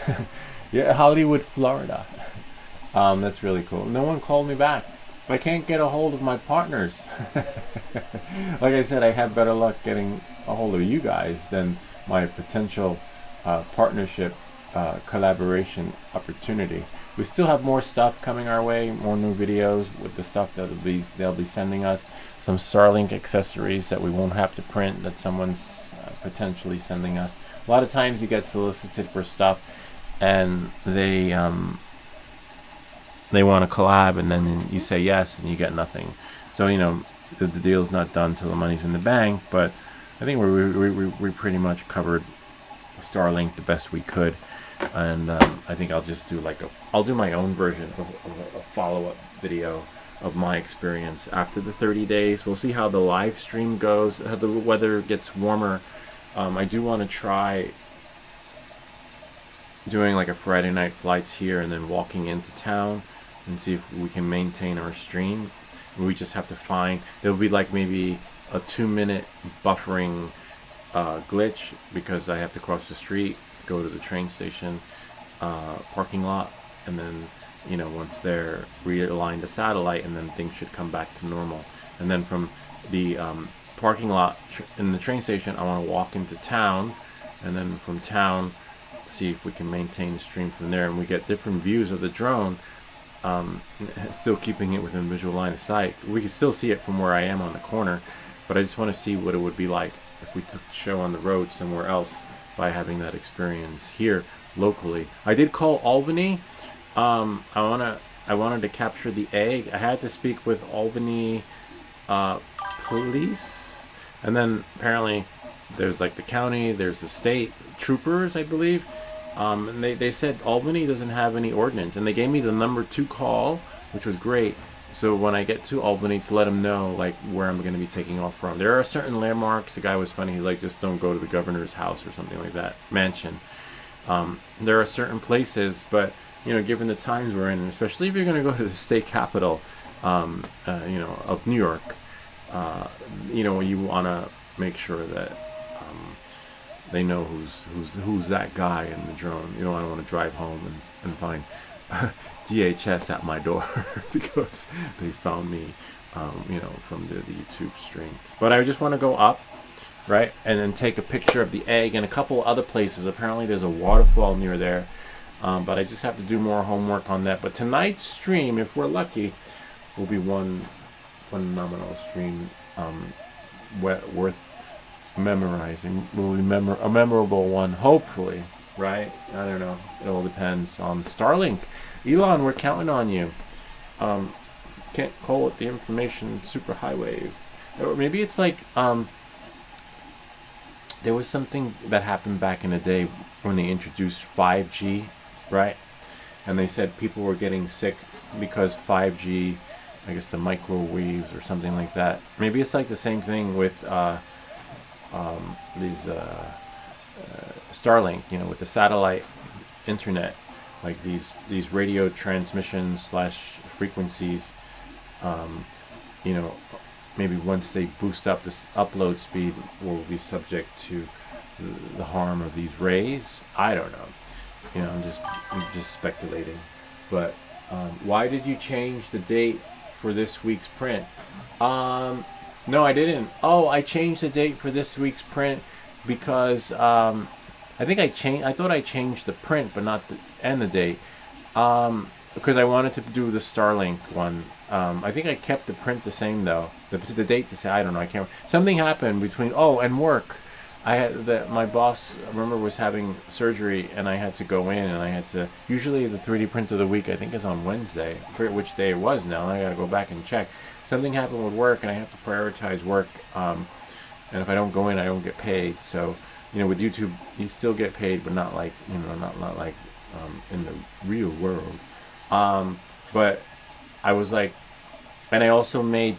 Yeah, Hollywood, Florida. That's really cool. No one called me back. I can't get a hold of my partners. Like I said, I have better luck getting a hold of you guys than my potential partnership collaboration opportunity. We still have more stuff coming our way, more new videos with the stuff they'll be sending us, some Starlink accessories that we won't have to print that someone's potentially sending us. A lot of times you get solicited for stuff and they want to collab, and then you say yes and you get nothing. So the deal's not done till the money's in the bank. But I think we pretty much covered Starlink the best we could, and I think I'll just do I'll do my own version of a follow-up video of my experience after the 30 days. We'll see how the live stream goes, how the weather gets warmer. I do want to try doing a Friday night flights here and then walking into town and see if we can maintain our stream. We just have to find, there'll be maybe a 2-minute buffering glitch because I have to cross the street, go to the train station parking lot, and then once they're realign the satellite, and then things should come back to normal. And then from the parking lot in the train station, I want to walk into town, and then from town see if we can maintain the stream from there, and we get different views of the drone, still keeping it within visual line of sight. We can still see it from where I am on the corner, but I just want to see what it would be like if we took the show on the road somewhere else by having that experience here locally. I did call Albany. I wanted to capture the egg. I had to speak with Albany police, and then apparently there's the county, there's the state troopers, I believe. And they said Albany doesn't have any ordinance, and they gave me the number to call, which was great. So when I get to Albany, to let them know where I'm going to be taking off from. There are certain landmarks. The guy was funny. He's just don't go to the governor's house or something like that, mansion. There are certain places, but given the times we're in, especially if you're going to go to the state capital, of New York, you want to make sure that they know who's that guy in the drone. I don't want to drive home and find DHS at my door because they found me you know, from the YouTube stream. But I just want to go up, right, and then take a picture of the egg and a couple other places. Apparently there's a waterfall near there, but I just have to do more homework on that. But tonight's stream, if we're lucky, will be one phenomenal stream, worth memorizing. Will be a memorable one, hopefully, right? I don't know. It all depends on Starlink. Elon, we're counting on you. Can't call it the information superhighway, or maybe it's like there was something that happened back in the day when they introduced 5G, right? And they said people were getting sick because 5G, I guess the microwaves or something like that. Maybe it's like the same thing with these Starlink, you know, with the satellite internet, like these radio transmissions / frequencies. You know, maybe once they boost up this upload speed, will be subject to the harm of these rays. I don't know. You know, I'm just speculating. But why did you change the date for this week's print? No, I didn't. Oh, I changed the date for this week's print because I think I thought I changed the print, but not the date. Because I wanted to do the Starlink one. I think I kept the print the same though. The date the same. I don't know. I can't. Something happened between and work. I had my boss, I remember, was having surgery, and I had to go in, and I had to. Usually the 3D print of the week I think is on Wednesday. I forget which day it was now. I got to go back and check. Something happened with work, and I have to prioritize work. And if I don't go in, I don't get paid. So, you know, with YouTube, you still get paid, but not like, you know, not like in the real world. But I was like, and I also made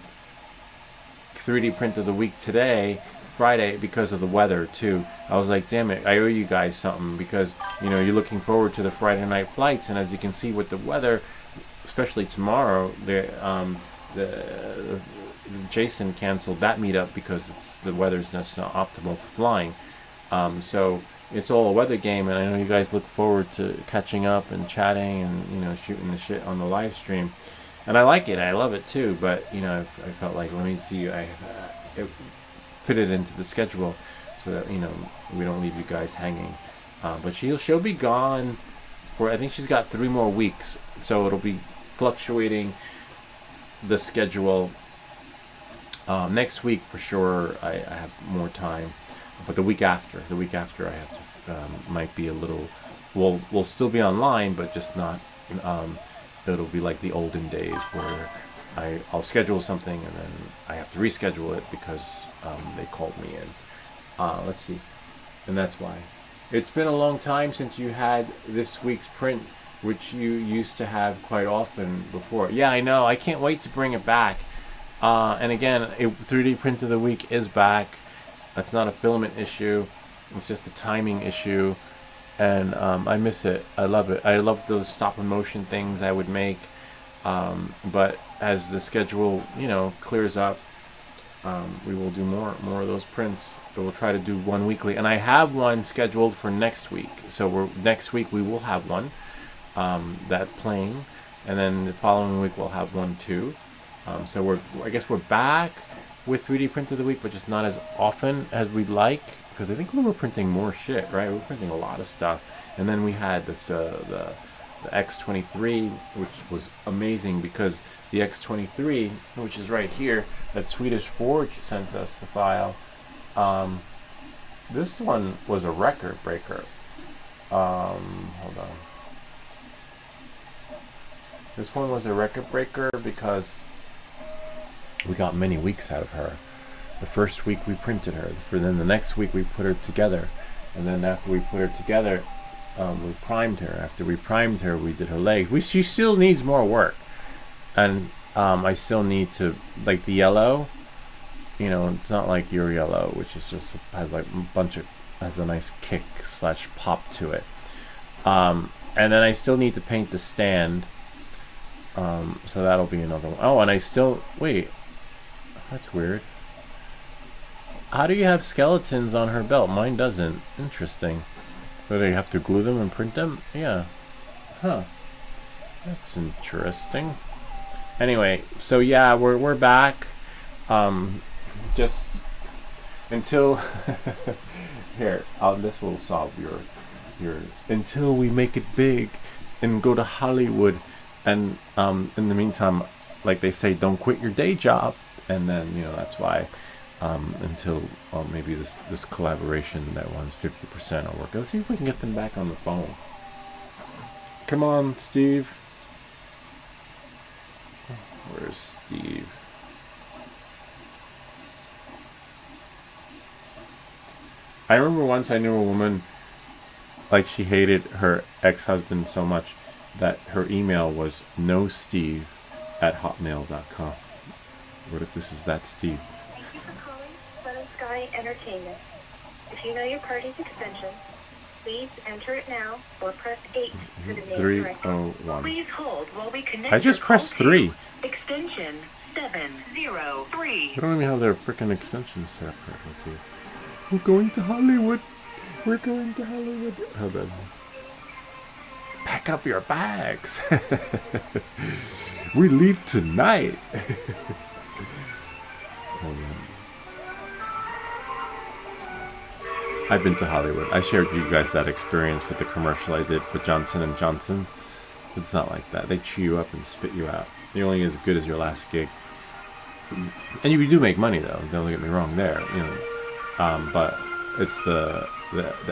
3D print of the week today, Friday, because of the weather too. I was like, damn it, I owe you guys something, because, you know, you're looking forward to the Friday night flights, and as you can see with the weather, especially tomorrow, Jason canceled that meetup because the weather's not optimal for flying. So it's all a weather game, and I know you guys look forward to catching up and chatting and, you know, shooting the shit on the live stream, and I like it. I love it too. But, you know, I felt like, let me see, it fit it into the schedule so that, you know, we don't leave you guys hanging. But she'll be gone for, I think she's got 3 more weeks, so it'll be fluctuating the schedule. Next week for sure I have more time, but the week after I have to might be a little, we'll still be online, but just not, it'll be like the olden days where I'll schedule something and then I have to reschedule it because they called me in. Let's see, and that's why. It's been a long time since you had this week's print, which you used to have quite often before. Yeah, I know. I can't wait to bring it back. And again, 3D print of the week is back. That's not a filament issue. It's just a timing issue. And I miss it. I love it. I love those stop and motion things I would make. But as the schedule, you know, clears up, we will do more of those prints. We'll try to do one weekly. And I have one scheduled for next week. So next week we will have one. That playing, and then the following week we'll have one too. So I guess we're back with 3D print of the week, but just not as often as we'd like, because I think we were printing more shit, right? We were printing a lot of stuff, and then we had this the X23, which was amazing because the X23, which is right here, that Swedish Forge sent us the file. This one was a record breaker. Hold on. This one was a record breaker because we got many weeks out of her. The first week we printed her, then the next week we put her together, and then after we put her together, we primed her. After we primed her, we did her legs. She still needs more work, and I still need to, like the yellow, you know, it's not like your yellow, which is just has like has a nice kick / pop to it. And then I still need to paint the stand. So that'll be another one. Oh, and I still, wait, that's weird. How do you have skeletons on her belt? Mine doesn't. Interesting. So they have to glue them and print them? Yeah. Huh. That's interesting. Anyway, so yeah, we're back. Just until here, this will solve your until we make it big and go to Hollywood. And in the meantime, like they say, don't quit your day job. And then that's why until maybe this collaboration that one's 50% will work. Let's see if we can get them back on the phone. Come on, Steve. Where's Steve? I remember once I knew a woman, like she hated her ex-husband so much that her email was nosteve@hotmail.com. What if this is that Steve? Thank you for calling Sun and Sky Entertainment. If you know your party's extension, please enter it now or press 8 for the name directory. 301. Please hold while we connect. I just your pressed call to 3. Extension 703. I don't even have their freaking extensions set up here. Let's see. We're going to Hollywood. We're going to Hollywood. Hold on. Pack up your bags. We leave tonight. Hold on. I've been to Hollywood. I shared with you guys that experience with the commercial I did for Johnson & Johnson. It's not like that. They chew you up and spit you out. You're only as good as your last gig. And you do make money, though. Don't get me wrong there. But it's the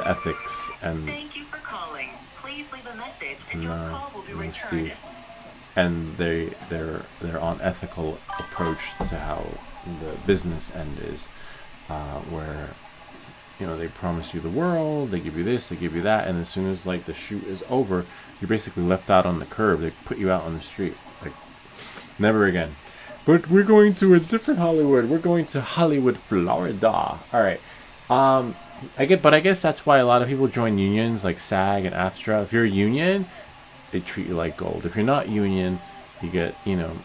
ethics and... Thank you for calling. Please leave a message and your call will be returned. And their unethical approach to how the business end is, where they promise you the world, they give you this, they give you that, and as soon as like the shoot is over, you're basically left out on the curb. They put you out on the street, like never again. But we're going to a different Hollywood. We're going to Hollywood, Florida. All right. I guess that's why a lot of people join unions like SAG and AFTRA. If you're a union, they treat you like gold. If you're not union, you get, you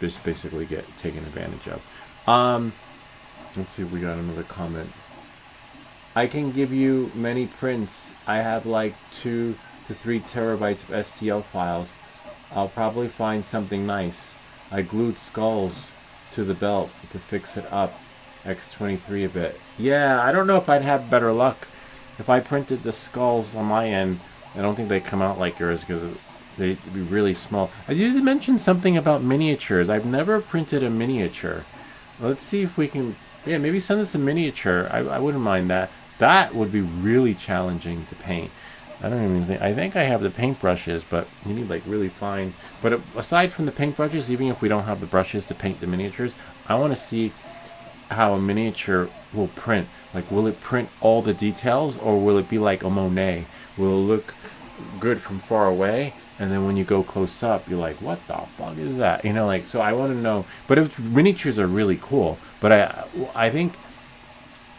just basically get taken advantage of. Let's see if we got another comment. I can give you many prints. I have like 2 to 3 terabytes of STL files. I'll probably find something nice. I glued skulls to the belt to fix it up. X23 a bit. Yeah, I don't know if I'd have better luck. If I printed the skulls on my end, I don't think they come out like yours because they'd be really small. I did mention something about miniatures. I've never printed a miniature. Let's see if we can... Yeah, maybe send us a miniature. I wouldn't mind that. That would be really challenging to paint. I don't even think... I think I have the paintbrushes, but you need like really fine... But aside from the paintbrushes, even if we don't have the brushes to paint the miniatures, I want to see how a miniature will print. Like, will it print all the details, or will it be like a Monet? Will it look good from far away, and then when you go close up, you're like, what the fuck is that? So I want to know. But if miniatures are really cool, but I think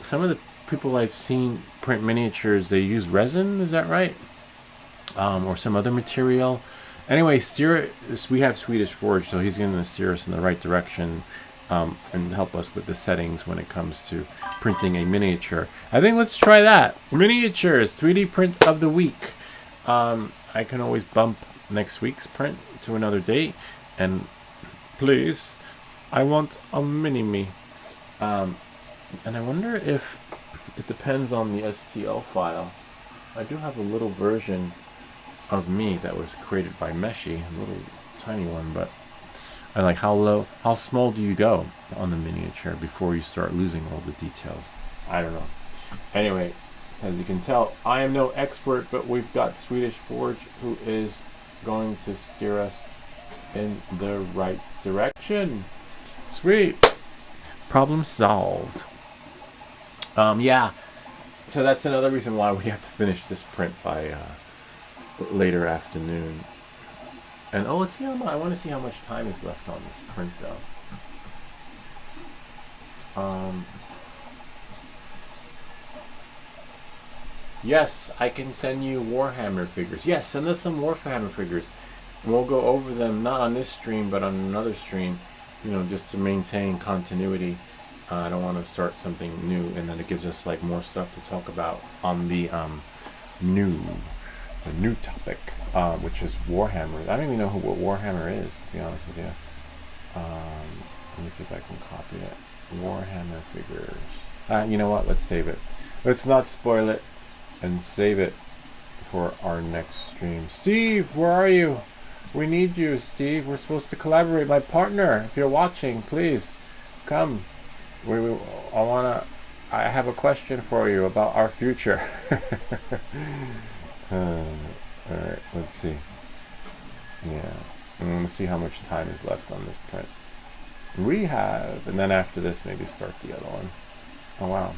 some of the people I've seen print miniatures, they use resin, is that right? Or some other material. Anyway, we have Swedish Forge, so he's going to steer us in the right direction. And help us with the settings when it comes to printing a miniature. I think let's try that. Miniatures, 3D print of the week. I can always bump next week's print to another date. And please, I want a mini-me. And I wonder if it depends on the STL file. I do have a little version of me that was created by Meshi, a little tiny one, but... And like how small do you go on the miniature before you start losing all the details? I don't know. Anyway, as you can tell, I am no expert, but we've got Swedish Forge who is going to steer us in the right direction. Sweet. Problem solved. Yeah. So that's another reason why we have to finish this print by later afternoon. And let's see I want to see how much time is left on this print, though. Yes, I can send you Warhammer figures. Yes, send us some Warhammer figures. We'll go over them not on this stream, but on another stream. Just to maintain continuity. I don't want to start something new, and then it gives us like more stuff to talk about on the new topic. Which is Warhammer. I don't even know what Warhammer is, to be honest with you. Let me see if I can copy it. Warhammer figures. You know what? Let's save it. Let's not spoil it and save it for our next stream. Steve, where are you? We need you, Steve. We're supposed to collaborate. My partner, if you're watching, please come. I have a question for you about our future. Alright, let's see. Yeah. I'm gonna see how much time is left on this print. We have, and then after this, maybe start the other one. Oh wow.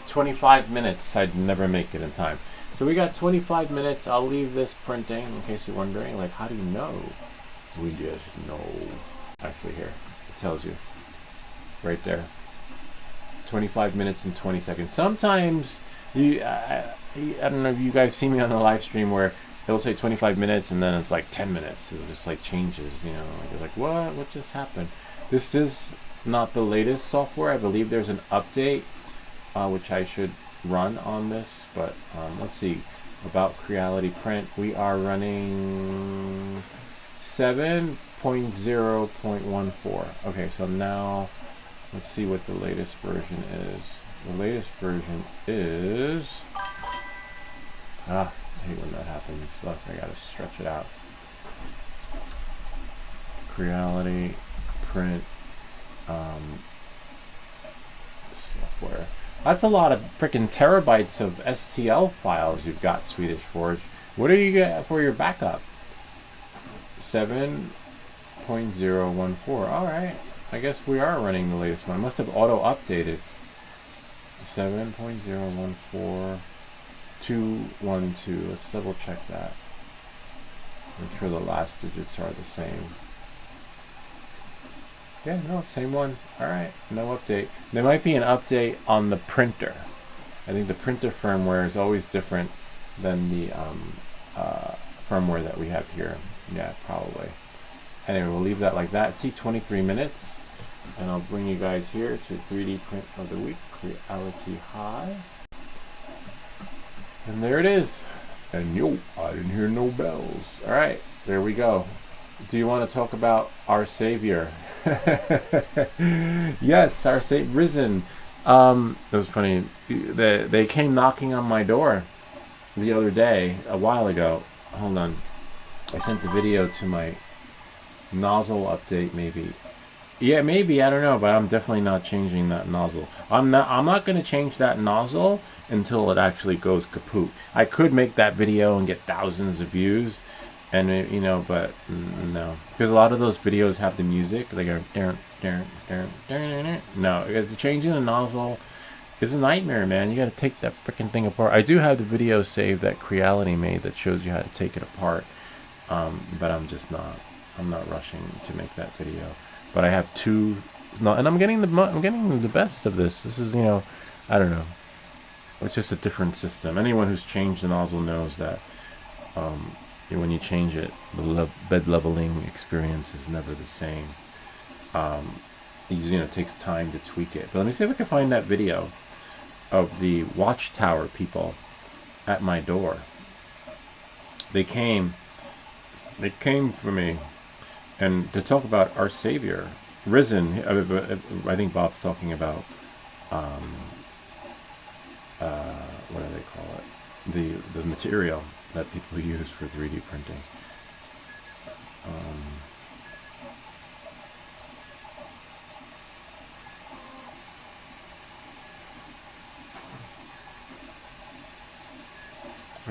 25 minutes. I'd never make it in time. So we got 25 minutes. I'll leave this printing in case you're wondering, like, how do you know? We just know. Actually, here, it tells you right there. 25 minutes and 20 seconds. Sometimes I don't know if you guys see me on the live stream where it'll say 25 minutes and then it's like 10 minutes. It just like changes, you know. Like, you're like, what just happened? This is not the latest software. I believe there's an update which I should run on this, but let's see. About Creality Print, we are running 7.0.14. Okay, so now let's see what the latest version is. The latest version is I hate when that happens. Look, I gotta stretch it out. Creality Print software. That's a lot of freaking terabytes of STL files you've got, Swedish Forge. What do you get for your backup? 7.014. Alright. I guess we are running the latest one. I must have auto-updated. 7.014.212. Let's double check that. Make sure the last digits are the same. Yeah, no, same one. Alright, no update. There might be an update on the printer. I think the printer firmware is always different than the firmware that we have here. Yeah, probably. Anyway, we'll leave that like that. See, 23 minutes. And I'll bring you guys here to 3D print of the week, Creality High. And there it is. And yo, I didn't hear no bells. Alright, there we go. Do you want to talk about our Savior? Yes, our Savior, risen. It was funny. They came knocking on my door the other day, a while ago. Hold on. I sent the video to my nozzle update, maybe. Yeah, maybe, I don't know, but I'm definitely not changing that nozzle. I'm not going to change that nozzle until it actually goes kaput. I could make that video and get thousands of views, and you know, but no, because a lot of those videos have the music. They go no, changing the nozzle is a nightmare, man. You got to take that freaking thing apart. I do have the video saved that Creality made that shows you how to take it apart, but I'm not rushing to make that video. But I have two, and I'm getting the best of this. This is, you know, I don't know. It's just a different system. Anyone who's changed the nozzle knows that when you change it, the bed leveling experience is never the same. You know, it takes time to tweak it. But let me see if I can find that video of the Watchtower people at my door. They came for me. And to talk about our Savior, risen, I think Bob's talking about, what do they call it? The material that people use for 3D printing.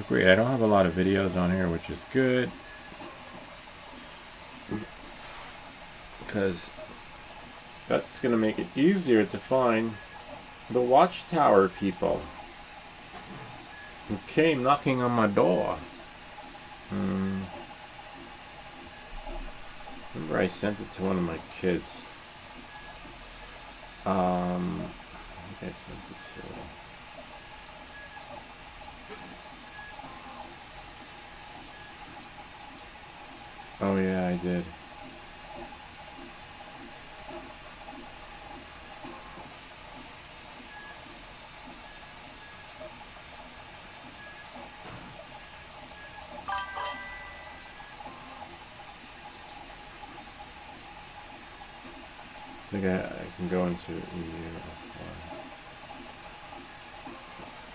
Great, I don't have a lot of videos on here, which is good. Because that's going to make it easier to find the Watchtower people who came knocking on my door. Remember I sent it to one of my kids. I think I sent it to... Oh yeah, I did. think I can go into EU.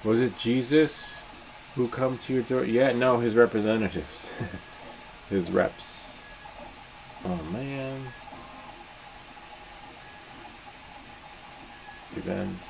Was it Jesus who come to your door? Yeah, no, his representatives. His reps. Oh, man. Events.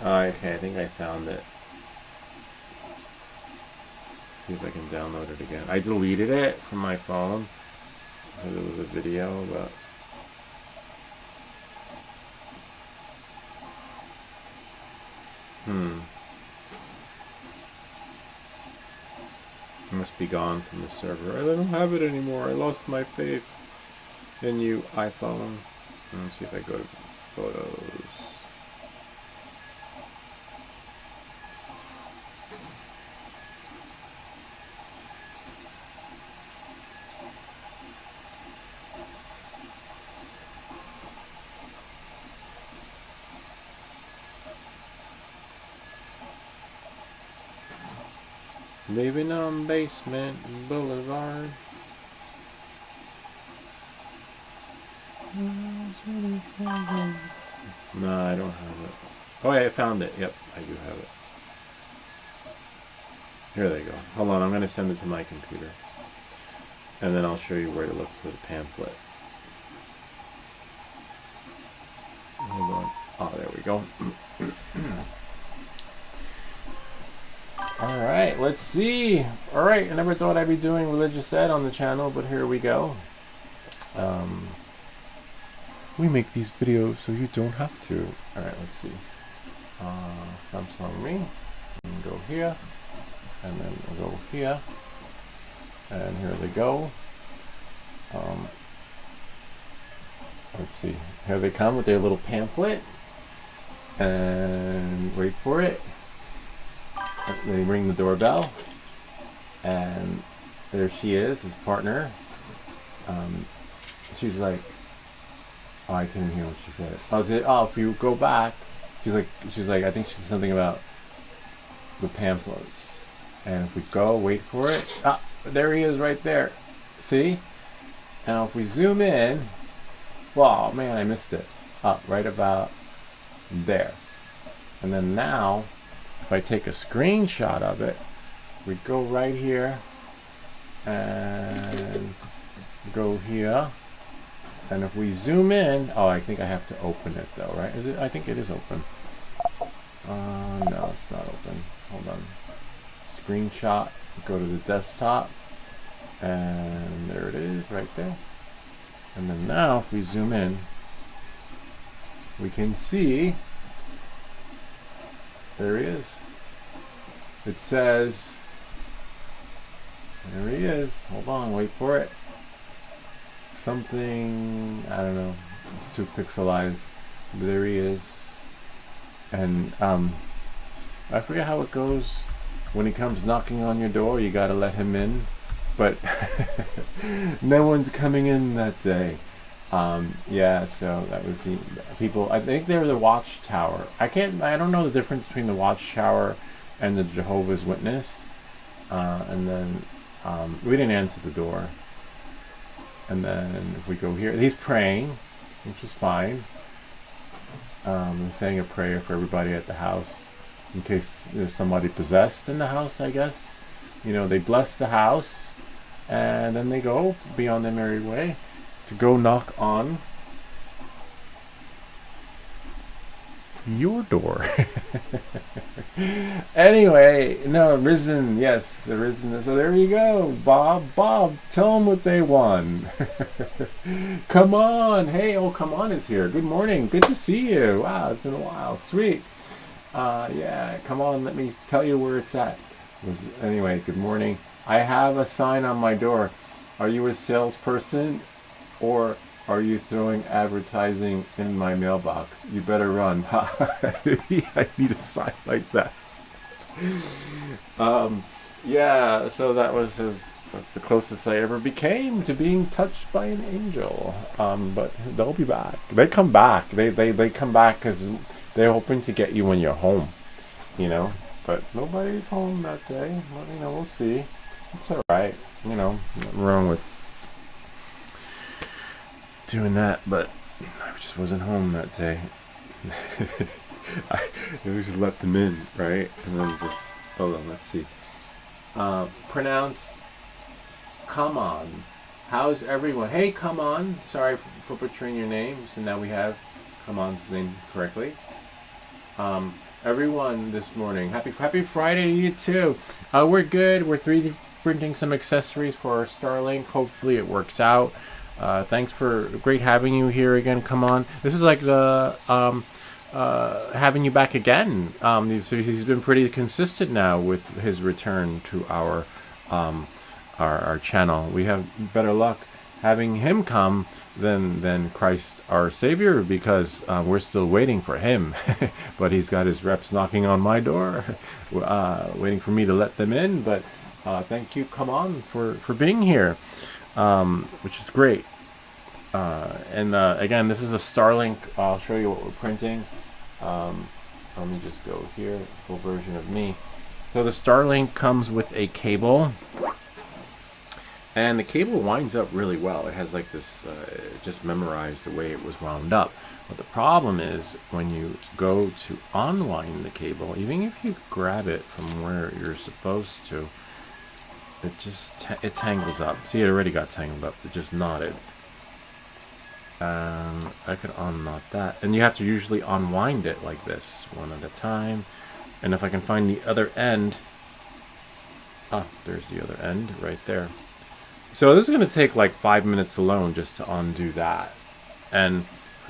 Okay, I think I found it. See if I can download it again. I deleted it from my phone because it was a video, but it must be gone from the server. I don't have it anymore. I lost my faith in you, iPhone. Let's see if I go to photos. Living on Basement Boulevard. No, I don't have it. Oh, yeah, I found it. Yep, I do have it. Here they go. Hold on, I'm going to send it to my computer. And then I'll show you where to look for the pamphlet. Hold on. Oh, there we go. Alright, let's see. Alright, I never thought I'd be doing religious ed on the channel, but here we go. We make these videos so you don't have to. Alright, let's see. Samsung Me. And go here. And then we'll go here. And here they go. Let's see. Here they come with their little pamphlet. And wait for it. They ring the doorbell, and there she is, his partner. She's like, oh, I couldn't hear what she said. Oh, if you go back, she's like, I think she said something about the pamphlet. And if we go, wait for it. Ah, there he is, right there. See? Now, if we zoom in, wow, man, I missed it. Up, right about there. And then now, if I take a screenshot of it, we go right here and go here, and if we zoom in, oh, I think I have to open it though, right? Is it? I think it is open. No, it's not open. Hold on. Screenshot. Go to the desktop, and there it is, right there. And then now, if we zoom in, we can see. There he is. It says, there he is. Hold on, wait for it. Something, I don't know. It's too pixelized. But there he is. And I forget how it goes. When he comes knocking on your door, you gotta let him in. But no one's coming in that day. Yeah, so that was the people. I think there was a watchtower. I don't know the difference between the watchtower and the Jehovah's Witness. And then we didn't answer the door. And then if we go here, he's praying, which is fine. He's saying a prayer for everybody at the house in case there's somebody possessed in the house, I guess. You know, they bless the house and then they go be on their merry way to go knock on your door. Anyway, no, Risen, yes, the Risen. So there you go, Bob, tell them what they won. Come on, hey, oh, come on is here. Good morning, good to see you. Wow, it's been a while, sweet. Yeah, come on, let me tell you where it's at. Anyway, good morning. I have a sign on my door. Are you a salesperson or are you throwing advertising in my mailbox? You better run. I need a sign like that. Yeah, so that's the closest I ever became to being touched by an angel. But they'll be back. They come back. They come back because they're hoping to get you when you're home, you know. But nobody's home that day. Well, you know, we'll see. It's all right. You know, nothing wrong with doing that. But I just wasn't home that day. We should let them in, right? And then just hold on. Let's see. Pronounce come on. How's everyone? Hey, come on. Sorry for butchering your name. So now we have come on's name correctly. Everyone this morning, happy Friday to you too. We're good. We're 3D printing some accessories for our Starlink. Hopefully it works out. Thanks for great having you here again. Come on. This is like the having you back again. He's been pretty consistent now with his return to our channel. We have better luck having him come than Christ our Savior, because we're still waiting for him. But he's got his reps knocking on my door, waiting for me to let them in. But thank you, come on, for being here, which is great. And again, this is a Starlink. I'll show you what we're printing. Let me just go here, full version of me. So the Starlink comes with a cable, and the cable winds up really well. It has like this, just memorized the way it was wound up. But the problem is when you go to unwind the cable, even if you grab it from where you're supposed to, it just it tangles up. See, it already got tangled up. It just knotted. I could unknot that, and you have to usually unwind it like this, one at a time. And if I can find the other end, there's the other end right there. So this is going to take like 5 minutes alone just to undo that. And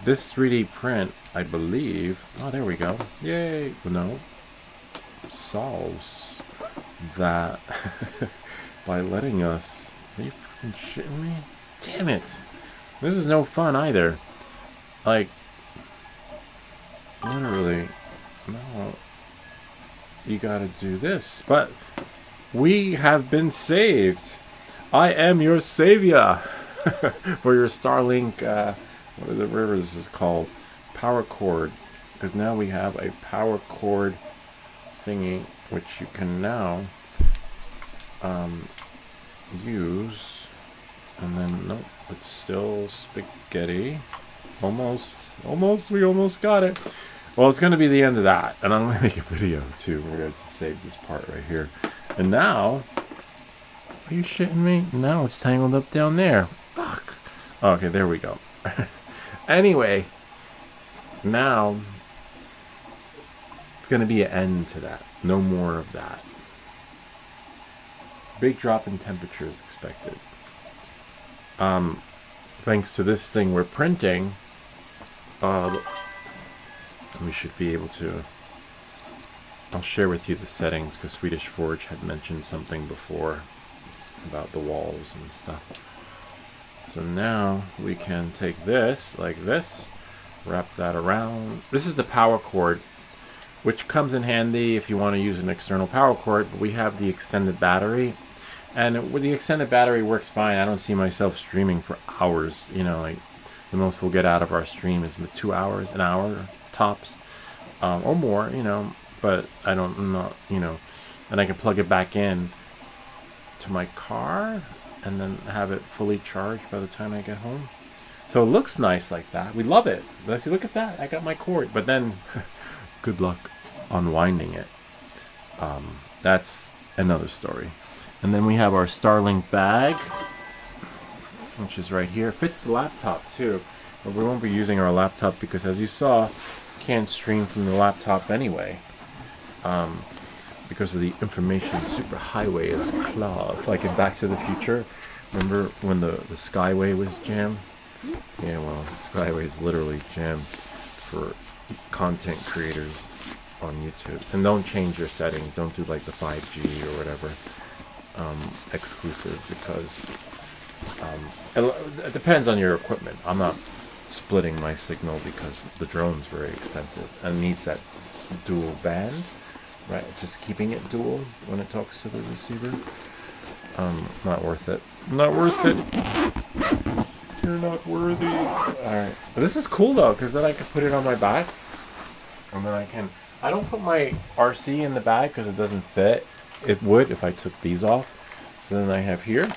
this 3D print, I believe, there we go, yay, no, solves that by letting us, are you fucking shitting me? Damn it. This is no fun either. Like, literally, no, you gotta do this. But we have been saved. I am your savior for your Starlink, whatever this is called, power cord. Because now we have a power cord thingy, which you can now use. And then, nope, it's still spaghetti. Almost, we almost got it. Well, it's going to be the end of that. And I'm going to make a video, too. We're going to just save this part right here. And now, are you shitting me? Now it's tangled up down there. Fuck. Okay, there we go. Anyway, now, it's going to be an end to that. No more of that. Big drop in temperature is expected. Thanks to this thing we're printing, we should be able to, I'll share with you the settings, because Swedish Forge had mentioned something before about the walls and stuff. So now we can take this, like this, wrap that around. This is the power cord, which comes in handy if you want to use an external power cord, but we have the extended battery. And with the extended battery works fine. I don't see myself streaming for hours. You know, like the most we'll get out of our stream is 2 hours, an hour tops, or more. You know, but I'm not. You know, and I can plug it back in to my car and then have it fully charged by the time I get home. So it looks nice like that. We love it. But I see, look at that. I got my cord. But then, good luck unwinding it. That's another story. And then we have our Starlink bag, which is right here. Fits the laptop too, but we won't be using our laptop because, as you saw, can't stream from the laptop anyway, because of the information superhighway is clogged, like in Back to the Future. Remember when the Skyway was jammed? Yeah, well, the Skyway is literally jammed for content creators on YouTube. And don't change your settings. Don't do like the 5G or whatever. exclusive because it depends on your equipment. I'm not splitting my signal because the drone's very expensive and needs that dual band, right? Just keeping it dual when it talks to the receiver. Not worth it. Not worth it. You're not worthy. Alright. But this is cool though, because then I can put it on my back. And then I don't put my RC in the bag because it doesn't fit. It would if I took these off. So then I have here,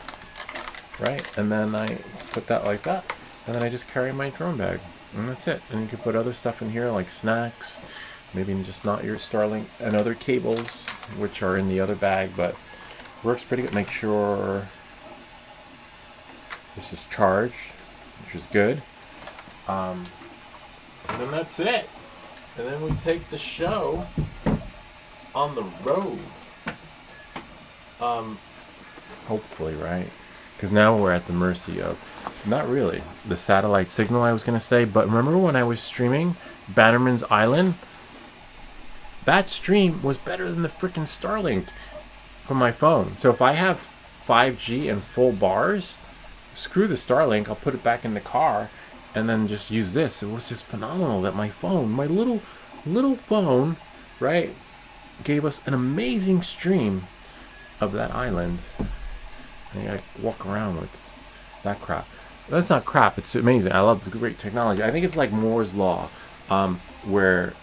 right? And then I put that like that. And then I just carry my drone bag. And that's it. And you can put other stuff in here like snacks. Maybe just not your Starlink and other cables, which are in the other bag, but works pretty good. Make sure this is charged, which is good. And then that's it. And then we take the show on the road. Hopefully, right? Because now we're at the mercy of, not really, the satellite signal I was going to say, but remember when I was streaming Bannerman's Island? That stream was better than the freaking Starlink from my phone. So if I have 5G and full bars, screw the Starlink, I'll put it back in the car and then just use this. It was just phenomenal that my phone, my little phone, right, gave us an amazing stream of that island. And I walk around with that crap. That's not crap, it's amazing. I love this great technology. I think it's like Moore's Law, where,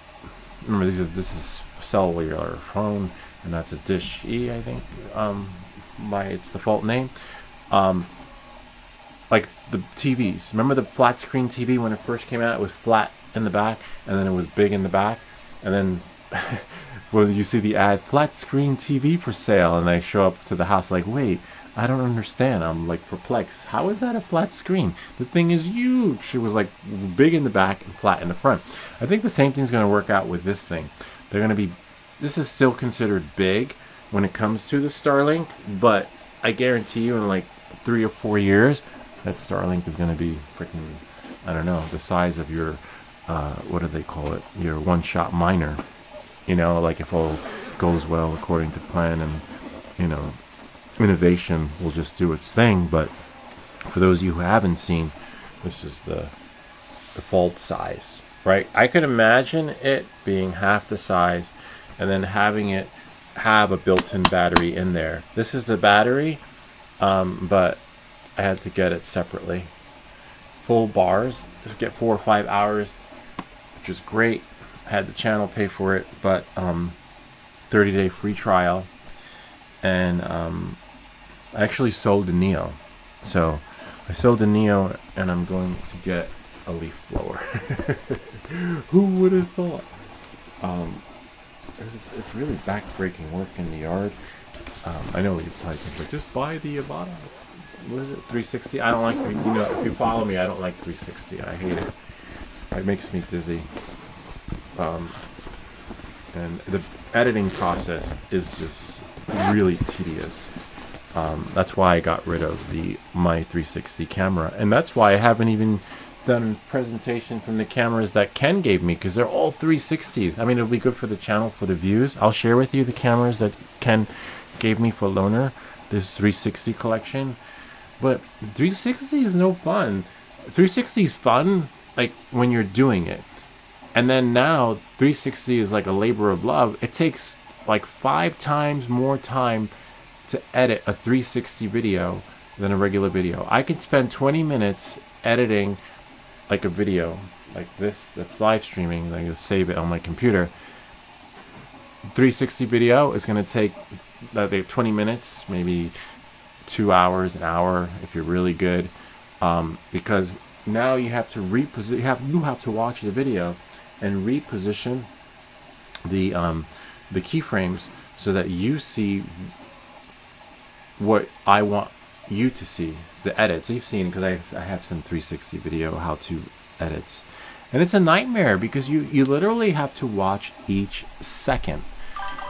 remember this is cellular phone, and that's a Dish E, I think, by its default name. Like the TVs. Remember the flat screen TV when it first came out? It was flat in the back, and then it was big in the back, and then when you see the ad, flat screen TV for sale, and I show up to the house like, wait, I don't understand. I'm like perplexed. How is that a flat screen? The thing is huge. It was like big in the back and flat in the front. I think the same thing's going to work out with this thing. They're going to be, this is still considered big when it comes to the Starlink, but I guarantee you in like 3 or 4 years, that Starlink is going to be freaking, I don't know, the size of your, what do they call it? Your one-shot miner. You know, like if all goes well according to plan and, you know, innovation will just do its thing. But for those of you who haven't seen, this is the default size, right? I could imagine it being half the size and then having it have a built-in battery in there. This is the battery, but I had to get it separately. Full bars, get 4 or 5 hours, which is great. I had the channel pay for it, but 30-day free trial, and I actually sold the Neo. So I sold the Neo, and I'm going to get a leaf blower. Who would have thought? It's really back-breaking work in the yard. I know you probably think like, just buy the Avata. What is it? 360. I don't like. You know, if you follow me, I don't like 360. I hate it. It makes me dizzy. And the editing process is just really tedious. That's why I got rid of my 360 camera, and that's why I haven't even done a presentation from the cameras that Ken gave me, because they're all 360s. I mean, it'll be good for the channel, for the views. I'll share with you the cameras that Ken gave me for loaner, this 360 collection. But 360 is no fun. 360 is fun, like, when you're doing it. And then now, 360 is like a labor of love. It takes like 5 times more time to edit a 360 video than a regular video. I could spend 20 minutes editing like a video like this that's live streaming. I can save it on my computer. 360 video is going to take 20 minutes, maybe 2 hours, an hour if you're really good, because now you have to reposition. You have to watch the video and reposition the keyframes so that you see what I want you to see, the edits. You've seen, because I have some 360 video how-to edits, and it's a nightmare because you literally have to watch each second.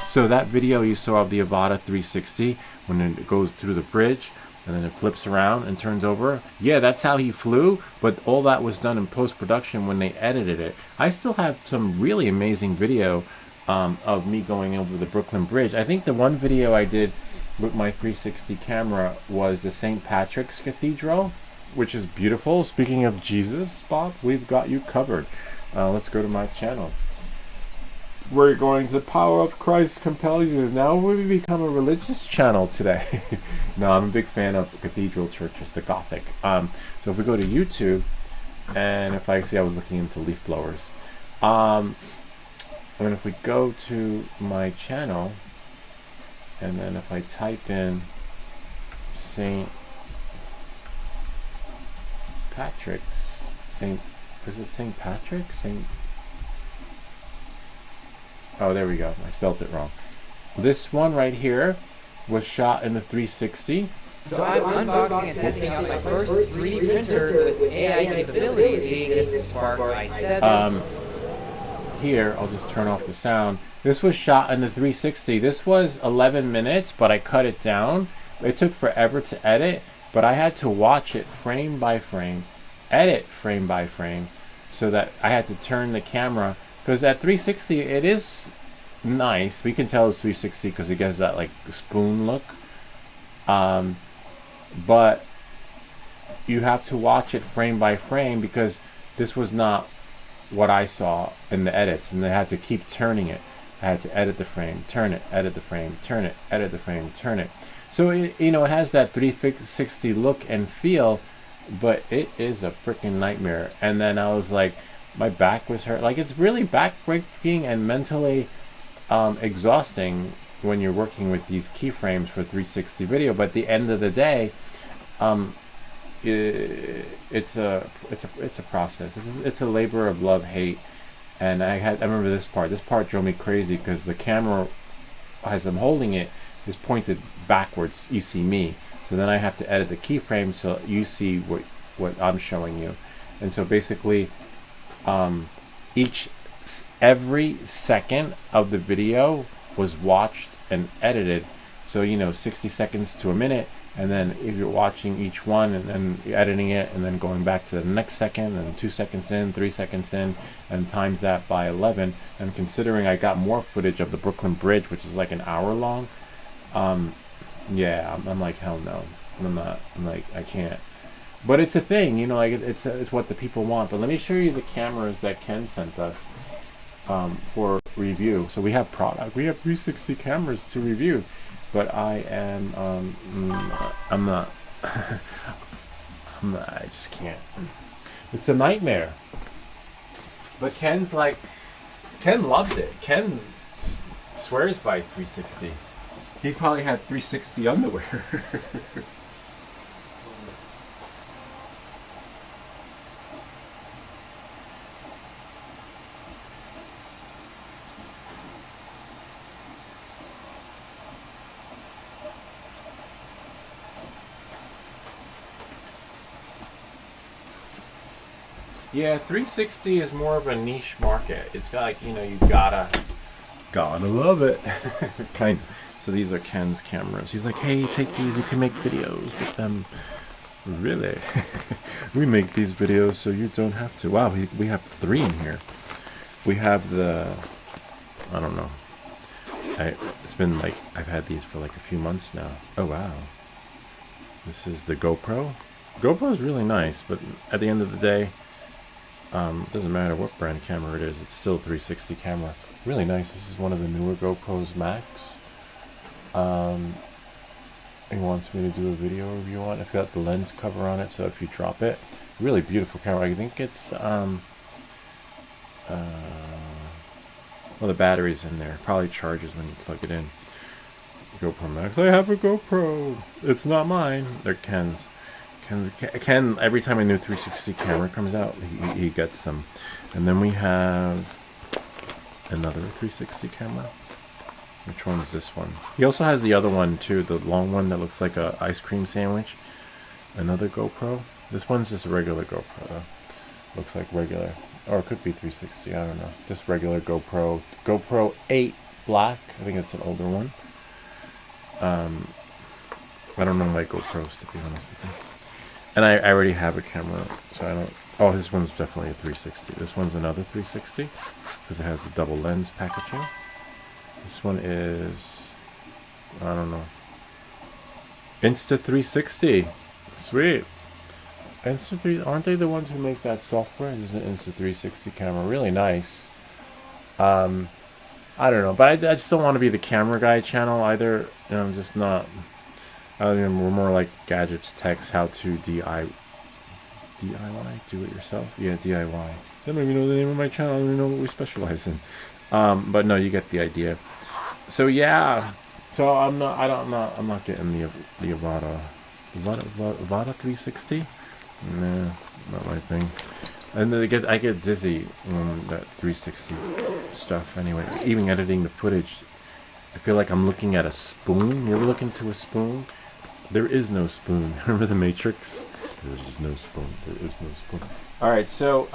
So that video you saw of the Avata 360, when it goes through the bridge and then it flips around and turns over, yeah, that's how he flew, but all that was done in post-production when they edited it. I still have some really amazing video of me going over the Brooklyn Bridge. I think the one video I did with my 360 camera was the St. Patrick's Cathedral, which is beautiful. Speaking of Jesus, Bob, we've got you covered. Let's go to my channel. We're going to Power of Christ Compels You. Now we've become a religious channel today. No, I'm a big fan of cathedral churches, the Gothic. So if we go to YouTube, and if I was looking into leaf blowers. And if we go to my channel, and then if I type in St. Patrick's, is it St. Patrick? Oh, there we go. I spelled it wrong. This one right here was shot in the 360. So I'm unboxing and testing out my first 3D printer with AI capabilities, being this Spark i7. Here, I'll just turn off the sound. This was shot in the 360. This was 11 minutes, but I cut it down. It took forever to edit, but I had to watch it frame by frame, edit frame by frame, so that I had to turn the camera, because at 360 it is nice. We can tell it's 360 because it gives that like spoon look. But you have to watch it frame by frame because this was not what I saw in the edits, and they had to keep turning it. I had to edit the frame, turn it, edit the frame, turn it, edit the frame, turn it. So it, you know, it has that 360 look and feel, but it is a freaking nightmare. And then I was like, my back was hurt. Like, it's really backbreaking and mentally exhausting when you're working with these keyframes for 360 video. But at the end of the day, it's a process. It's a labor of love, hate. And I remember this part drove me crazy because the camera, as I'm holding it, is pointed backwards. You see me, so then I have to edit the keyframe so you see what I'm showing you. And so basically, every second of the video was watched and edited. So, you know, 60 seconds to a minute, and then if you're watching each one and then editing it and then going back to the next second, and 2 seconds in, 3 seconds in, and times that by 11. And considering I got more footage of the Brooklyn Bridge, which is like an hour long, yeah, I'm like, hell no. I'm like, I can't. But it's a thing, you know, like it's what the people want. But let me show you the cameras that Ken sent us for review. So we have product. We have 360 cameras to review. But I am, I'm not, I just can't. It's a nightmare. But Ken's like, Ken loves it. Ken swears by 360. He probably had 360 underwear. Yeah, 360 is more of a niche market. It's got, like, you know, you gotta love it. Kind of. So these are Ken's cameras. He's like, hey, take these, you can make videos with them. Really? We make these videos so you don't have to. Wow, we have 3 in here. We have the, I don't know. It's been like, I've had these for like a few months now. Oh, wow. This is the GoPro. GoPro is really nice, but at the end of the day, it doesn't matter what brand camera it is, it's still a 360 camera. Really nice. This is one of the newer GoPros Max. He wants me to do a video review on it. It's got the lens cover on it, so if you drop it, really beautiful camera. I think it's well, the battery's in there. Probably charges when you plug it in. GoPro Max. I have a GoPro. It's not mine. They're Ken's. Ken, every time a new 360 camera comes out, he gets them. And then we have another 360 camera. Which one is this one? He also has the other one too, the long one that looks like a ice cream sandwich. Another GoPro. This one's just a regular GoPro though. Looks like regular. Or it could be 360, I don't know. Just regular GoPro. GoPro 8 black. I think it's an older one. I don't know my GoPros, to be honest with you. And I already have a camera, so I don't... Oh, this one's definitely a 360. This one's another 360, because it has the double lens packaging. This one is... I don't know. Insta360. Sweet. Insta3, aren't they the ones who make that software? This is an Insta360 camera. Really nice. I don't know, but I just don't want to be the camera guy channel either. You know, I'm just not. I mean, we're more like gadgets, techs, how to DIY, do it yourself. Yeah, DIY. I don't even know the name of my channel. I don't even know what we specialize in. But no, you get the idea. So yeah, so I'm not getting the Avata 360. Nah, not my thing. And then I get dizzy that 360 stuff. Anyway, even editing the footage, I feel like I'm looking at a spoon. You ever look into a spoon? There is no spoon. Remember the Matrix? There is no spoon. There is no spoon. All right, so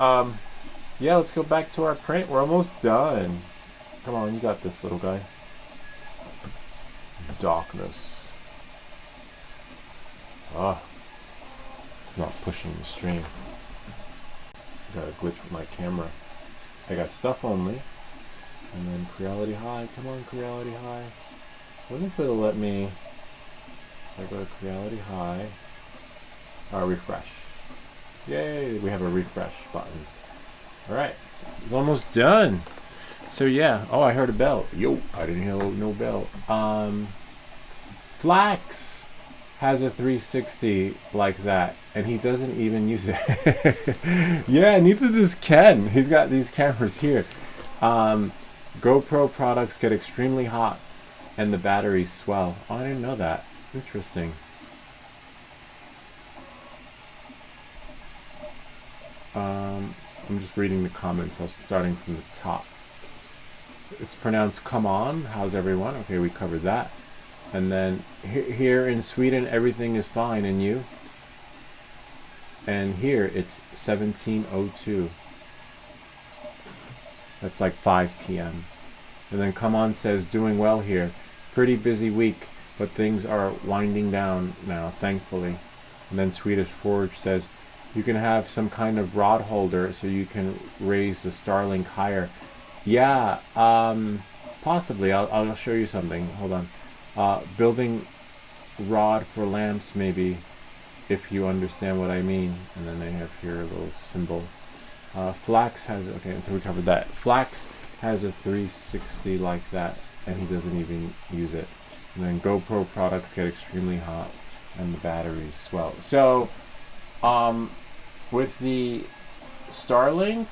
yeah, let's go back to our print. We're almost done. Come on, you got this, little guy. Darkness. Ah, it's not pushing the stream. Got a glitch with my camera. I got stuff only. And then Creality High. Come on, Creality High. I wonder if it'll let me. If I go to Creality High. Refresh. Yay, we have a refresh button. Alright, it's almost done. So yeah. Oh, I heard a bell. Yo, I didn't hear no bell. Flax has a 360 like that, and he doesn't even use it. Yeah, neither does Ken. He's got these cameras here. GoPro products get extremely hot and the batteries swell. Oh, I didn't know that. Interesting. I'm just reading the comments. I was starting from the top. It's pronounced come on. How's everyone? Okay, we covered that. And then here in Sweden, everything is fine. And you? And here it's 17:02. That's like 5 p.m. And then come on says doing well here. Pretty busy week, but things are winding down now, thankfully. And then Swedish Forge says you can have some kind of rod holder so you can raise the Starlink higher. Yeah, possibly. I'll show you something. Hold on. Building rod for lamps, maybe, if you understand what I mean. And then they have here a little symbol. Flax has, okay, so we covered that. Flax has a 360 like that, and he doesn't even use it. And then GoPro products get extremely hot, and the batteries swell. So, with the Starlink,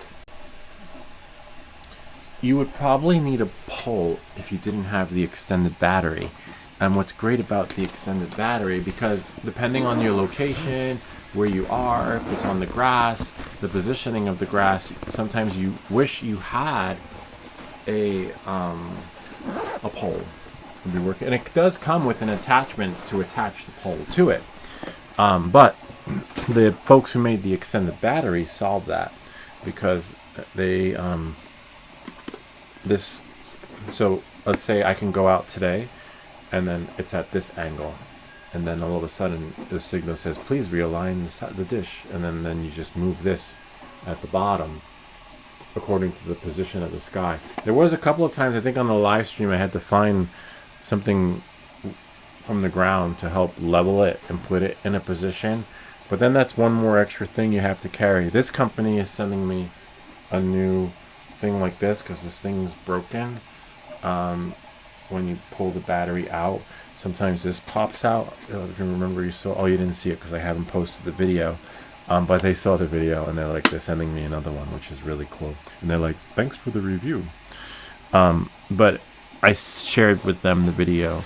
you would probably need a pole if you didn't have the extended battery. And what's great about the extended battery, because depending on your location, where you are, if it's on the grass, the positioning of the grass, sometimes you wish you had a pole to be working. And it does come with an attachment to attach the pole to it. But the folks who made the extended battery solved that, because they so let's say I can go out today and then it's at this angle, and then all of a sudden the signal says please realign the dish, and then you just move this at the bottom according to the position of the sky. There was a couple of times, I think on the live stream, I had to find something from the ground to help level it and put it in a position, but then that's one more extra thing you have to carry. This company is sending me a new thing like this because this thing's broken. When you pull the battery out, sometimes this pops out. If you remember, you saw, oh, you didn't see it because I haven't posted the video, but they saw the video and they're sending me another one, which is really cool. And they're like, thanks for the review. But I shared with them the video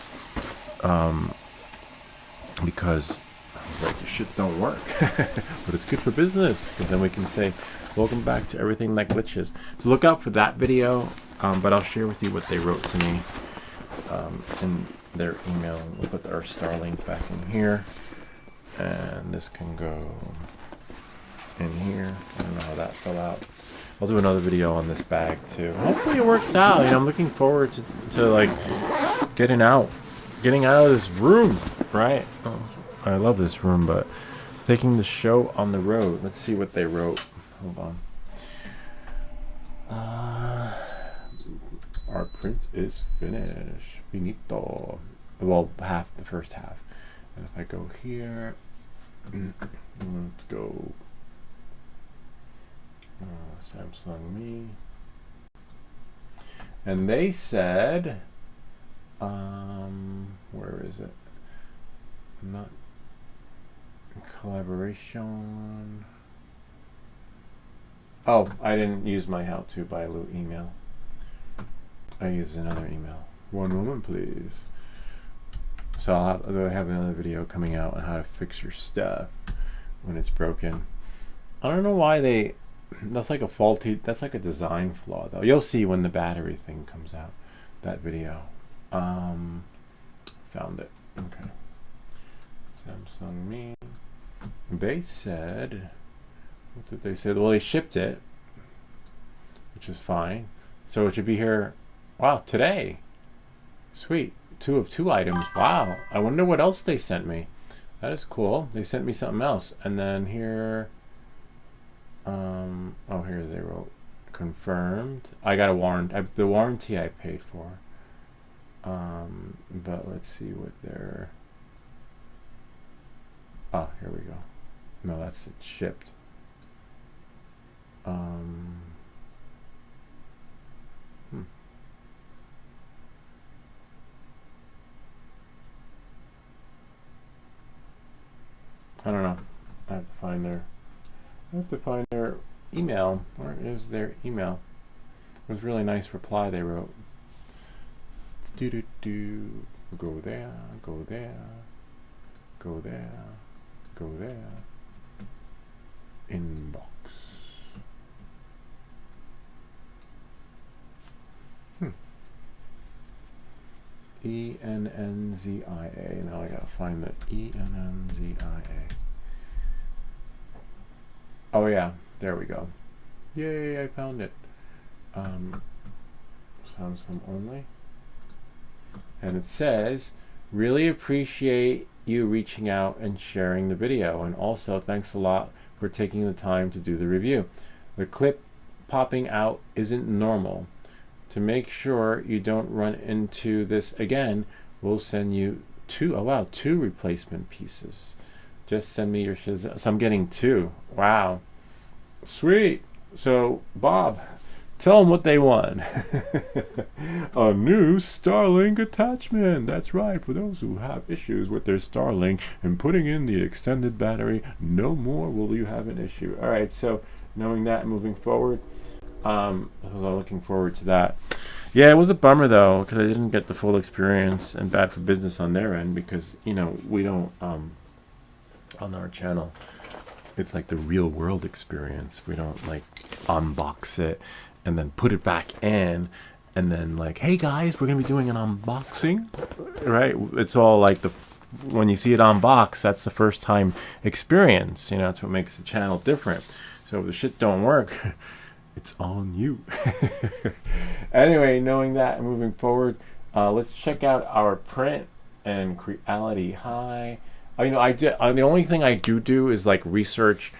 because I was like, your shit don't work, but it's good for business, because then we can say welcome back to Everything That Glitches. So look out for that video, but I'll share with you what they wrote to me in their email. We'll put our Starlink back in here, and this can go in here. I don't know how that fell out. I'll do another video on this bag too. Hopefully it works out. I'm looking forward to like getting out of this room, right? Oh, I love this room, but taking the show on the road. Let's see what they wrote. Hold on. Our print is finished. Finito. Well, the first half. And if I go here, let's go Samsung Me. And they said, where is it? Not collaboration. Oh, I didn't use my how-to by Lou email. I used another email. One moment, please. So I have another video coming out on how to fix your stuff when it's broken. I don't know why that's like a faulty, that's like a design flaw though. You'll see when the battery thing comes out, that video. Found it. Okay. Samsung Me. They said, what did they say? Well, they shipped it, which is fine. So it should be here, wow, today. Sweet. 2 of 2 items. Wow. I wonder what else they sent me. That is cool. They sent me something else. And then here, oh, here they wrote confirmed. I got a warranty. The warranty I paid for. But let's see what they're. Oh, here we go. No, that's it shipped. I don't know. I have to find their email. Where is their email? It was a really nice reply they wrote. Go there, go there, go there, go there. Inbox. ENNZIA. Now I gotta find the ENNZIA. Oh yeah, there we go. Yay, I found it. Samsung only. And it says, really appreciate you reaching out and sharing the video. And also, thanks a lot for taking the time to do the review. The clip popping out isn't normal. To make sure you don't run into this again, we'll send you 2 replacement pieces. Just send me your Shazam. So I'm getting 2. Wow. Sweet. So, Bob, tell them what they want. A new Starlink attachment. That's right. For those who have issues with their Starlink and putting in the extended battery, no more will you have an issue. All right. So, knowing that, moving forward, I'm looking forward to that. Yeah, it was a bummer though, because I didn't get the full experience, and bad for business on their end, because we don't on our channel, it's like the real world experience. We don't like unbox it and then put it back in and then like, hey guys, we're gonna be doing an unboxing, right? It's all like when you see it unboxed, that's the first time experience. That's what makes the channel different. So if the shit don't work, it's on you. Anyway, knowing that and moving forward, let's check out our print and Creality High. The only thing I do is like research.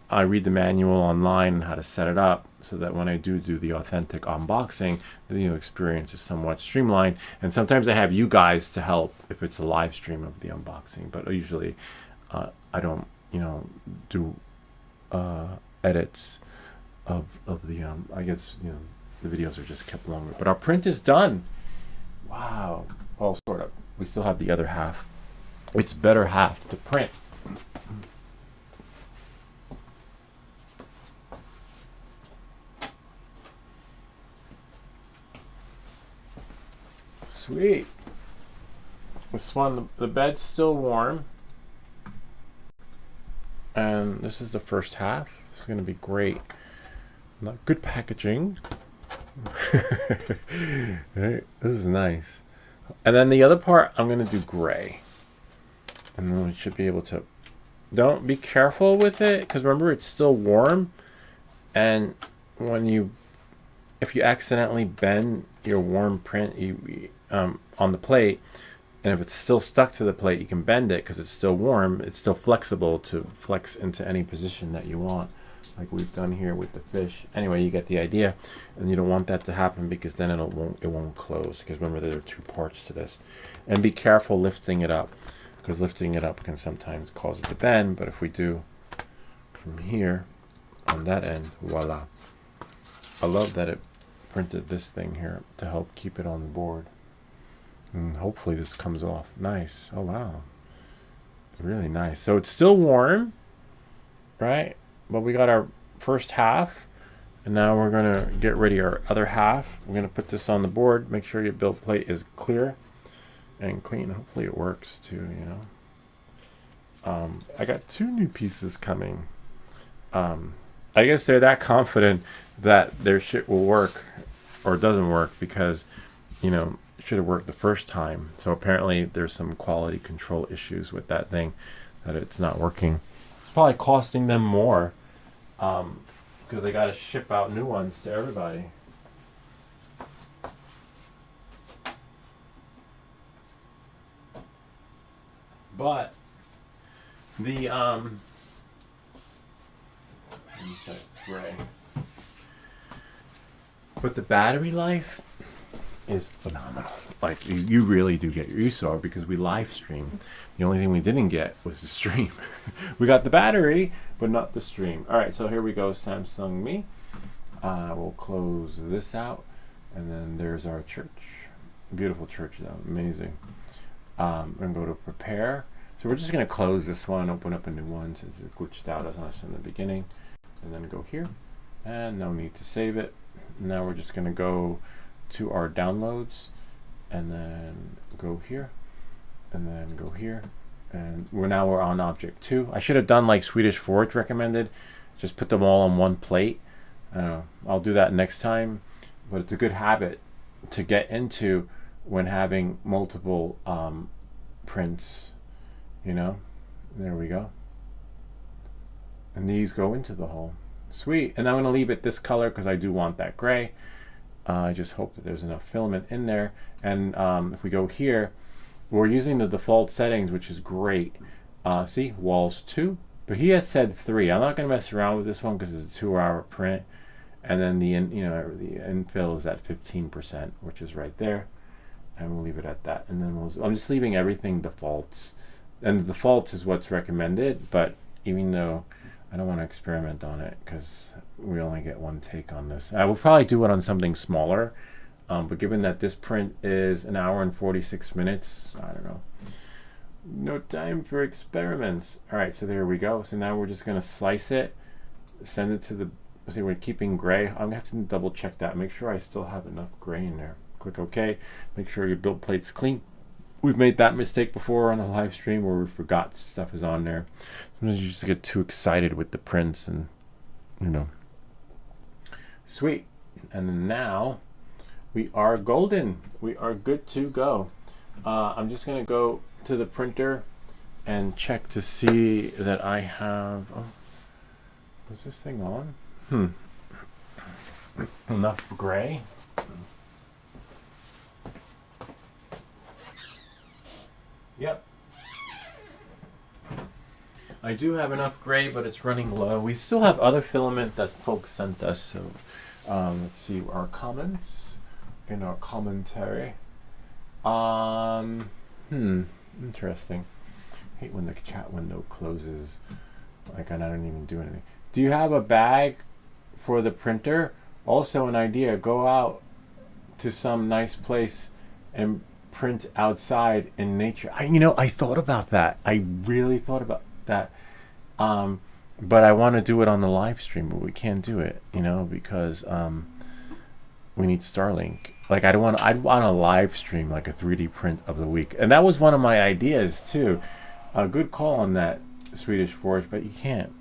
I read the manual online on how to set it up so that when I do the authentic unboxing, the experience is somewhat streamlined. And sometimes I have you guys to help if it's a live stream of the unboxing. But usually, I don't do edits of the I guess the videos are just kept longer. But our print is done. Wow. Well, sort of. We still have the other half. It's better half to print. Sweet. This one, the bed's still warm. And this is the first half. It's going to be great. Good packaging. Right, this is nice. And then the other part, I'm going to do gray. And then we should be able to... Don't be careful with it, because remember, it's still warm. And if you accidentally bend your warm print on the plate, and if it's still stuck to the plate, you can bend it because it's still warm. It's still flexible to flex into any position that you want, like we've done here with the fish. Anyway, you get the idea, and you don't want that to happen because then it won't close. Because remember, there are 2 parts to this, and be careful lifting it up. because lifting it up can sometimes cause it to bend. But if we do from here on that end, voila. I love that it printed this thing here to help keep it on the board. And hopefully this comes off. Nice. Oh, wow. Really nice. So it's still warm, right? But we got our first half. And now we're going to get ready our other half. We're going to put this on the board. Make sure your build plate is clear and clean. Hopefully it works too, you know. I got 2 new pieces coming. I guess they're that confident that their shit will work or doesn't work because, you know, it should have worked the first time. So apparently there's some quality control issues with that thing that it's not working. It's probably costing them more because they got to ship out new ones to everybody. But the gray. But the battery life is phenomenal. Like you really do get you saw because we live stream. The only thing we didn't get was the stream. We got the battery, but not the stream. All right, so here we go, Samsung Me. We'll close this out, and then there's our church. Beautiful church, though, amazing. I'm gonna go to prepare. So we're just gonna close this one, open up a new one since it glitched out as us in the beginning, and then go here. And no need to save it. Now we're just gonna go to our downloads, and then go here, and then go here, and we're on object 2. I should have done like Swedish Forge recommended, just put them all on one plate. I'll do that next time, but it's a good habit to get into when having multiple prints, you know. There we go, and these go into the hole. Sweet. And I'm going to leave it this color because I do want that gray. I just hope that there's enough filament in there. And if we go here, we're using the default settings, which is great. See, walls 2, but he had said 3. I'm not going to mess around with this one because it's a 2-hour print. And then the infill is at 15%, which is right there. And we'll leave it at that. And then I'm just leaving everything defaults. And the defaults is what's recommended, but even though I don't want to experiment on it because we only get one take on this. I will probably do it on something smaller, but given that this print is 1 hour and 46 minutes, I don't know. No time for experiments. All right, so there we go. So now we're just going to slice it, send it to the, see, we're keeping gray. I'm going to have to double check that, make sure I still have enough gray in there. Click OK, make sure your build plate's clean. We've made that mistake before on a live stream where we forgot stuff is on there. Sometimes you just get too excited with the prints and, you know. Sweet. And now we are golden. We are good to go. I'm just going to go to the printer and check to see that I have... Oh, was this thing on? Enough gray. Yep. I do have enough gray, but it's running low. We still have other filament that folks sent us, so let's see our comments in our commentary. Interesting. I hate when the chat window closes, like I don't even do anything. Do you have a bag for the printer? Also an idea, go out to some nice place and print outside in nature. I thought about that. I really thought about that. But I want to do it on the live stream, but we can't do it, because we need Starlink. Like I'd want a live stream, like a 3D print of the week. And that was one of my ideas too. A good call on that, Swedish Forge, but you can't.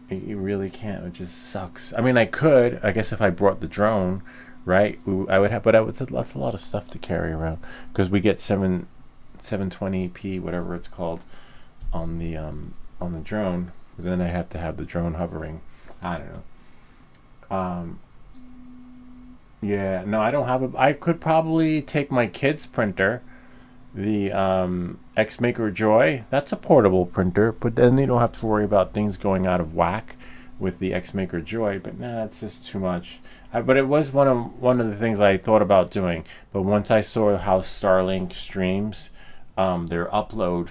You really can't. It just sucks. I mean, I could, I guess if I brought the drone, right? I would have, but that's a lot of stuff to carry around because we get 720p, whatever it's called, on the drone. Then I have to have the drone hovering. I don't know. Yeah, no, I don't have I could probably take my kid's printer, the X-Maker Joy. That's a portable printer, but then you don't have to worry about things going out of whack with the X-Maker Joy. But nah, it's just too much. But it was one of the things I thought about doing. But once I saw how Starlink streams their upload,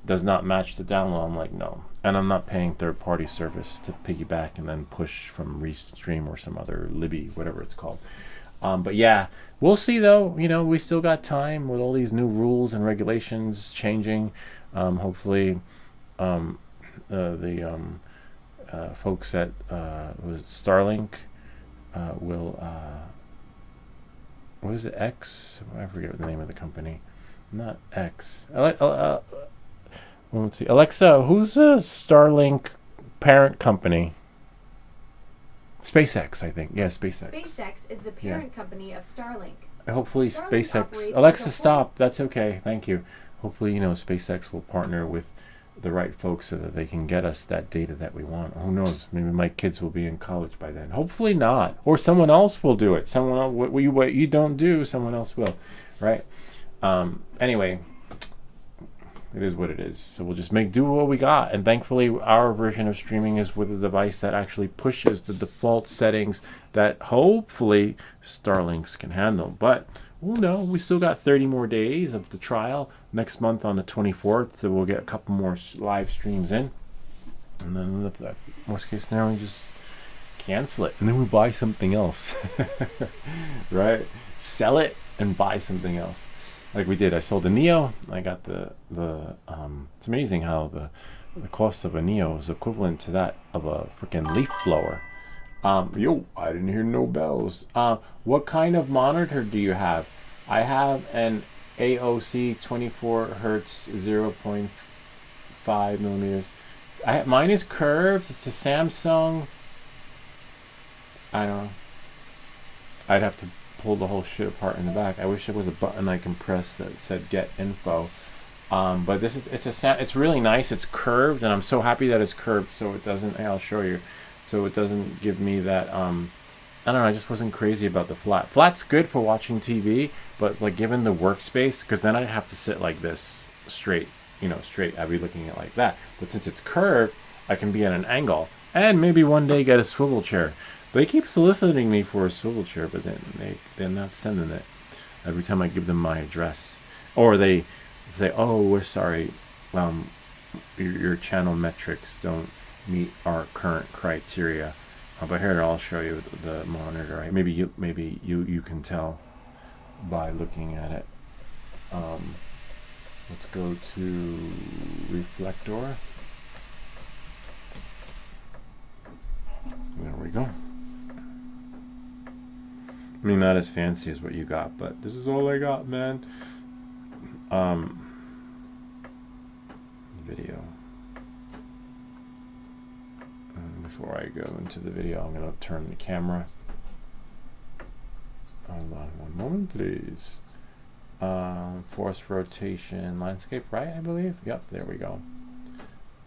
does not match the download. I'm like, no. And I'm not paying third-party service to piggyback and then push from Restream or some other Libby, whatever it's called. But yeah, we'll see though. You know, we still got time with all these new rules and regulations changing. Hopefully, the folks at was Starlink will what is it? X? I forget the name of the company. Not X. Let's see. Alexa, who's the Starlink parent company? SpaceX, I think. Yeah, SpaceX. SpaceX is the parent company of Starlink. Hopefully, Starlink SpaceX. operates Alexa, as a stop. That's okay. Thank you. Hopefully, SpaceX will partner with the right folks so that they can get us that data that we want. Who knows? Maybe my kids will be in college by then. Hopefully not. Or someone else will do it. Someone else, what you don't do, someone else will. Right? Anyway, it is what it is. So we'll just do what we got. And thankfully, our version of streaming is with a device that actually pushes the default settings that hopefully Starlinks can handle. But we'll know. We still got 30 more days of the trial. Next month on the 24th, so we'll get a couple more live streams in. And then if that worst case scenario, we just cancel it. And then we buy something else. Right? Sell it and buy something else. Like we did. I sold a Neo. I got the it's amazing how the cost of a Neo is equivalent to that of a freaking leaf blower. Yo, I didn't hear no bells. What kind of monitor do you have? I have an AOC 24 hertz 0.5 millimeters. Mine is curved. It's a Samsung. I don't know. I'd have to pull the whole shit apart in the back. I wish there was a button I can press that said get info. But it's really nice. It's curved, and I'm so happy that it's curved, so it doesn't. I'll show you. So it doesn't give me that. I don't know. I just wasn't crazy about the flat. Flat's good for watching TV, but like given the workspace, because then I'd have to sit like this straight. Straight. I'd be looking at it like that. But since it's curved, I can be at an angle, and maybe one day get a swivel chair. They keep soliciting me for a swivel chair, but then they're not sending it. Every time I give them my address, or they say, "Oh, we're sorry, your channel metrics don't meet our current criteria." But here, I'll show you the monitor. Right? Maybe you can tell by looking at it. Let's go to reflector. There we go. I mean, not as fancy as what you got, but this is all I got, man. Video. Before I go into the video, I'm going to turn the camera. Hold on one moment, please. Force rotation, landscape, right, I believe? Yep, there we go.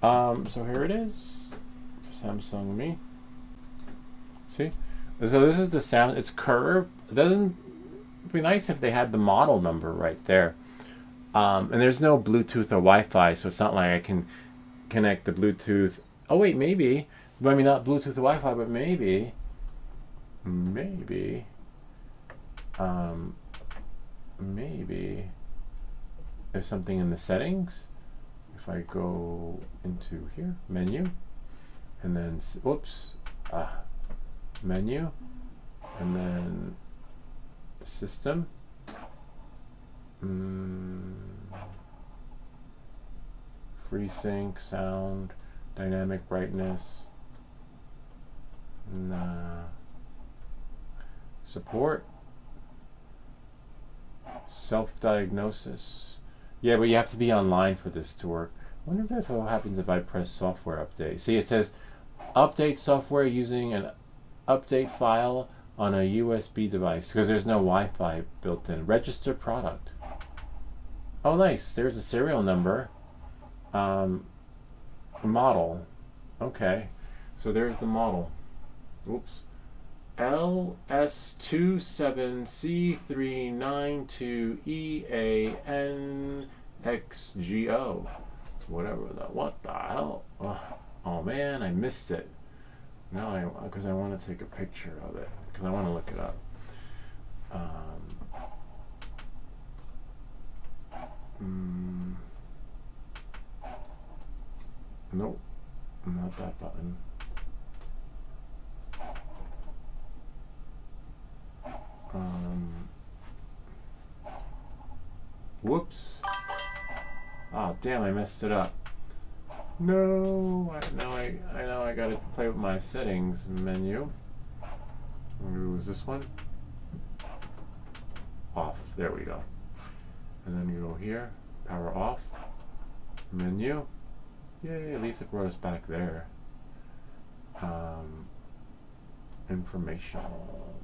So here it is. Samsung Me. See? So this is the sound. It's curved. It doesn't. It'd be nice if they had the model number right there. And there's no Bluetooth or Wi-Fi, so it's not like I can connect the Bluetooth. Oh wait, maybe. I mean, not Bluetooth or Wi-Fi, but maybe. Maybe there's something in the settings. If I go into here, menu, and then menu, and then system, FreeSync, sound, dynamic brightness, support, self-diagnosis. Yeah, but you have to be online for this to work. I wonder if what happens if I press software update. See, it says update software using an update file on a USB device, because there's no Wi-Fi built in. Register product. Oh, nice. There's a serial number. Model. Okay. So there's the model. Oops. LS27C392EANXGO. Whatever that. What the hell? Oh man, I missed it. No, because I want to take a picture of it, because I want to look it up. Nope, not that button. Whoops. Oh, damn, I messed it up. No, I know I gotta play with my settings menu. Was this one? Off, there we go. And then you go here, power off, menu. Yay, at least it brought us back there. Informational.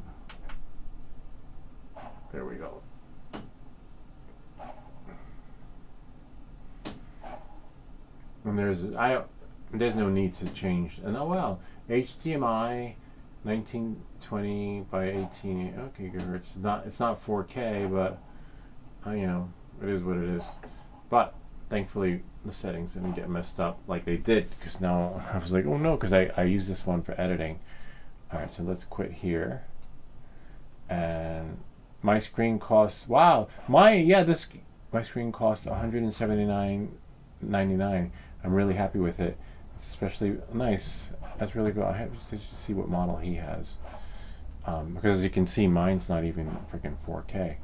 There we go. And there's no need to change. And oh well, HDMI 1920 by 18. Okay, gigahertz. It's not 4K, but you know, it is what it is. But thankfully, the settings didn't get messed up like they did, because now I was like, oh no, because I use this one for editing. All right, so let's quit here. And my screen costs, wow, my screen cost $179.99. I'm really happy with it. It's especially nice. That's really good. I have to see what model he has, because as you can see, mine's not even freaking 4K.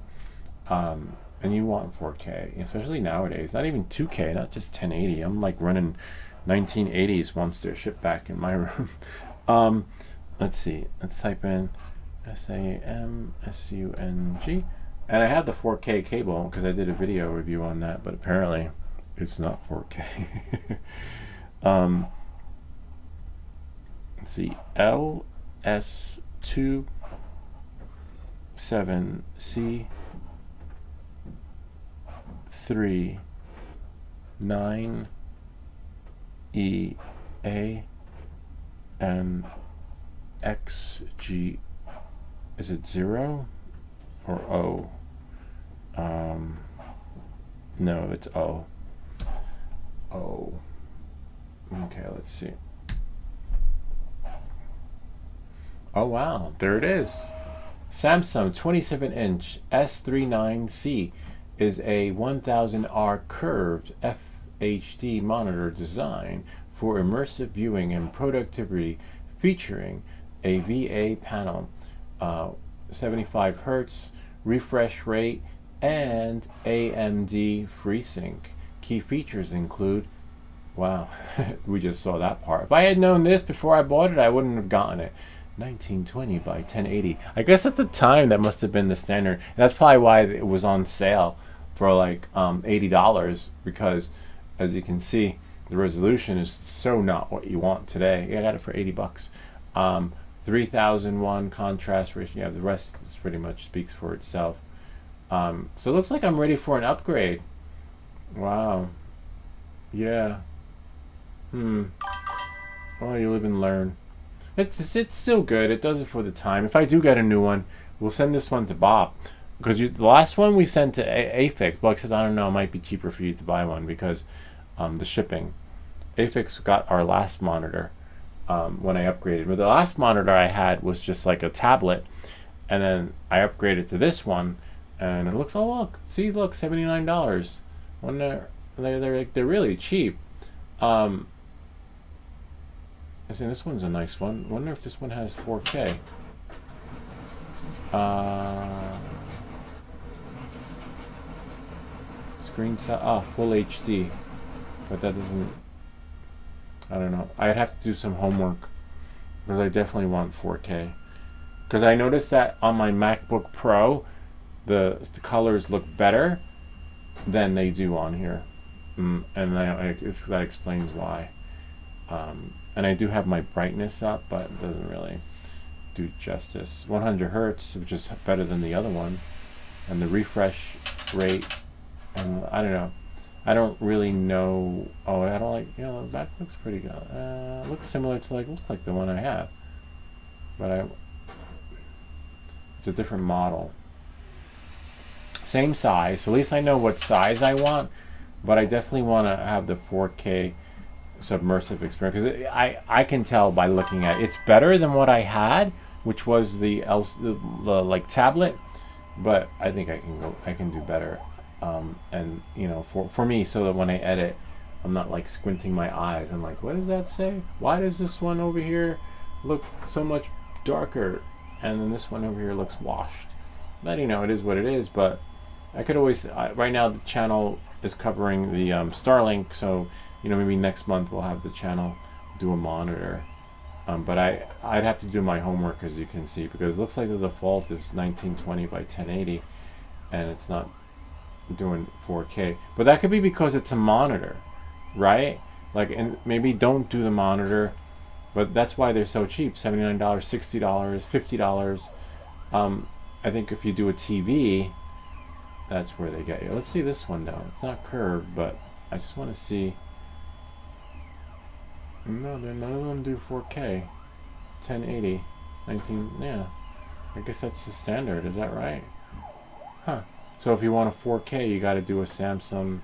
And you want 4K, especially nowadays. Not even 2K, not just 1080. I'm like running 1980s once they're shipped back in my room. Let's see. Let's type in SAMSUNG, and I have the 4K cable because I did a video review on that, but apparently it's not 4K. Let's see, LS27C 9 EA and XG. Is it 0 or O? No, it's O. O. Okay, let's see. Oh wow, there it is. Samsung 27-inch S39C is a 1000R curved FHD monitor designed for immersive viewing and productivity, featuring a VA panel, 75 Hz refresh rate, and AMD FreeSync. Key features include, wow, we just saw that part. If I had known this before I bought it, I wouldn't have gotten it. 1920 by 1080. I guess at the time that must have been the standard, and that's probably why it was on sale for like $80, because as you can see, the resolution is so not what you want today. Yeah, I got it for $80. 3001 contrast ratio. Yeah, the rest is pretty much speaks for itself. So it looks like I'm ready for an upgrade. Wow. Yeah. Well, you live and learn. It's still good. It does it for the time. If I do get a new one, we'll send this one to Bob, because the last one we sent to Afix. Well, except I don't know, it might be cheaper for you to buy one because the shipping. Afix got our last monitor when I upgraded. But the last monitor I had was just like a tablet, and then I upgraded to this one, and it looks, oh look, see, look, $79. When they're really cheap. I think this one's a nice one. Wonder if this one has 4K. Screen size, full HD, but that doesn't. I don't know. I'd have to do some homework, because I definitely want 4K. Because I noticed that on my MacBook Pro, the colors look better than they do on here, and that explains why. And I do have my brightness up, but it doesn't really do justice. 100 Hertz, which is better than the other one, and the refresh rate, and I don't know. I don't really know. Oh, I don't like. The back looks pretty good. It looks similar to looks like the one I have, but it's a different model. Same size, so at least I know what size I want. But I definitely want to have the 4K submersive experience, because I can tell by looking at it. It's better than what I had, which was the like tablet, but I think I can do better, and for me, so that when I edit, I'm not like squinting my eyes. I'm like, what does that say? Why does this one over here look so much darker, and then this one over here looks washed? But you know, it is what it is. But I could always right now the channel is covering the Starlink, so you know, maybe next month we'll have the channel do a monitor. But I'd have to do my homework, as you can see, because it looks like the default is 1920 by 1080, and it's not doing 4K. But that could be because it's a monitor, right? Like, and maybe don't do the monitor, but that's why they're so cheap. $79, $60, $50. I think if you do a TV, that's where they get you. Let's see this one though. It's not curved, but I just want to see. No, none of them do 4K. 1080, 19. Yeah, I guess that's the standard. Is that right? Huh. So if you want a 4K, you got to do a Samsung.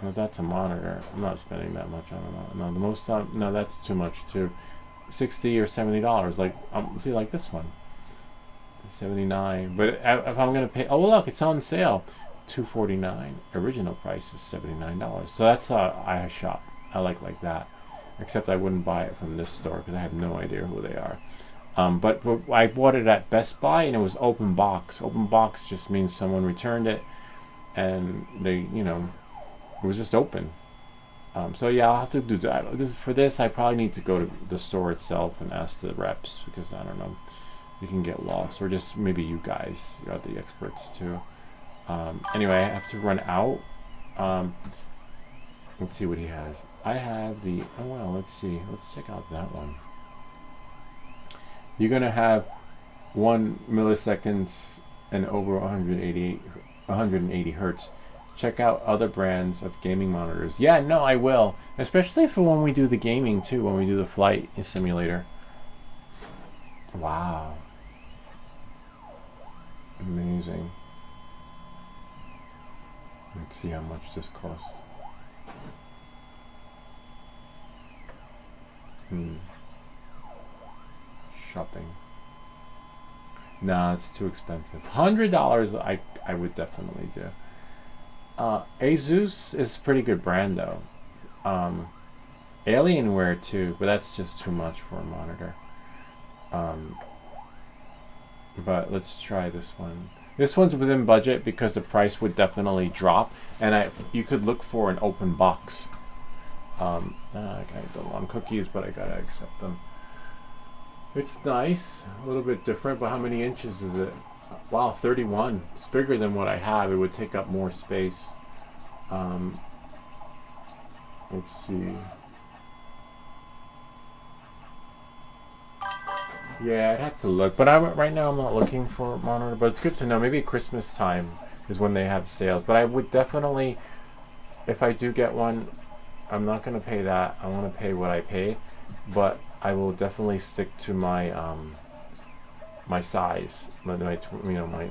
Oh, that's a monitor. I'm not spending that much on it. No, the most. No, that's too much too. $60 or $70. Like, see, like this one. 79. But if I'm gonna pay, oh look, it's on sale. $249. Original price is $79. So that's I shop. I like that. Except I wouldn't buy it from this store because I have no idea who they are. But I bought it at Best Buy and it was open box. Open box just means someone returned it and they, you know, it was just open. So yeah, I'll have to do that. For this, I probably need to go to the store itself and ask the reps, because I don't know, you can get lost, or just maybe you guys are the experts too. Anyway, I have to run out. Let's see what he has. I have the, oh well, let's see. Let's check out that one. You're gonna have 1 milliseconds and over 180 hertz. Check out other brands of gaming monitors. Yeah, no, I will. Especially for when we do the gaming too, when we do the flight simulator. Wow. Amazing. Let's see how much this costs. Shopping. Nah, it's too expensive. $100 I would definitely do. Asus is a pretty good brand though. Alienware too, but that's just too much for a monitor. But let's try this one. This one's within budget because the price would definitely drop, and you could look for an open box. I don't want cookies, but I gotta accept them. It's nice, a little bit different, but how many inches is it? Wow, 31. It's bigger than what I have. It would take up more space. Let's see. Yeah, I'd have to look, but right now I'm not looking for a monitor. But it's good to know. Maybe Christmas time is when they have sales. But I would definitely, if I do get one, I'm not going to pay that. I want to pay what I paid, but I will definitely stick to my my size, the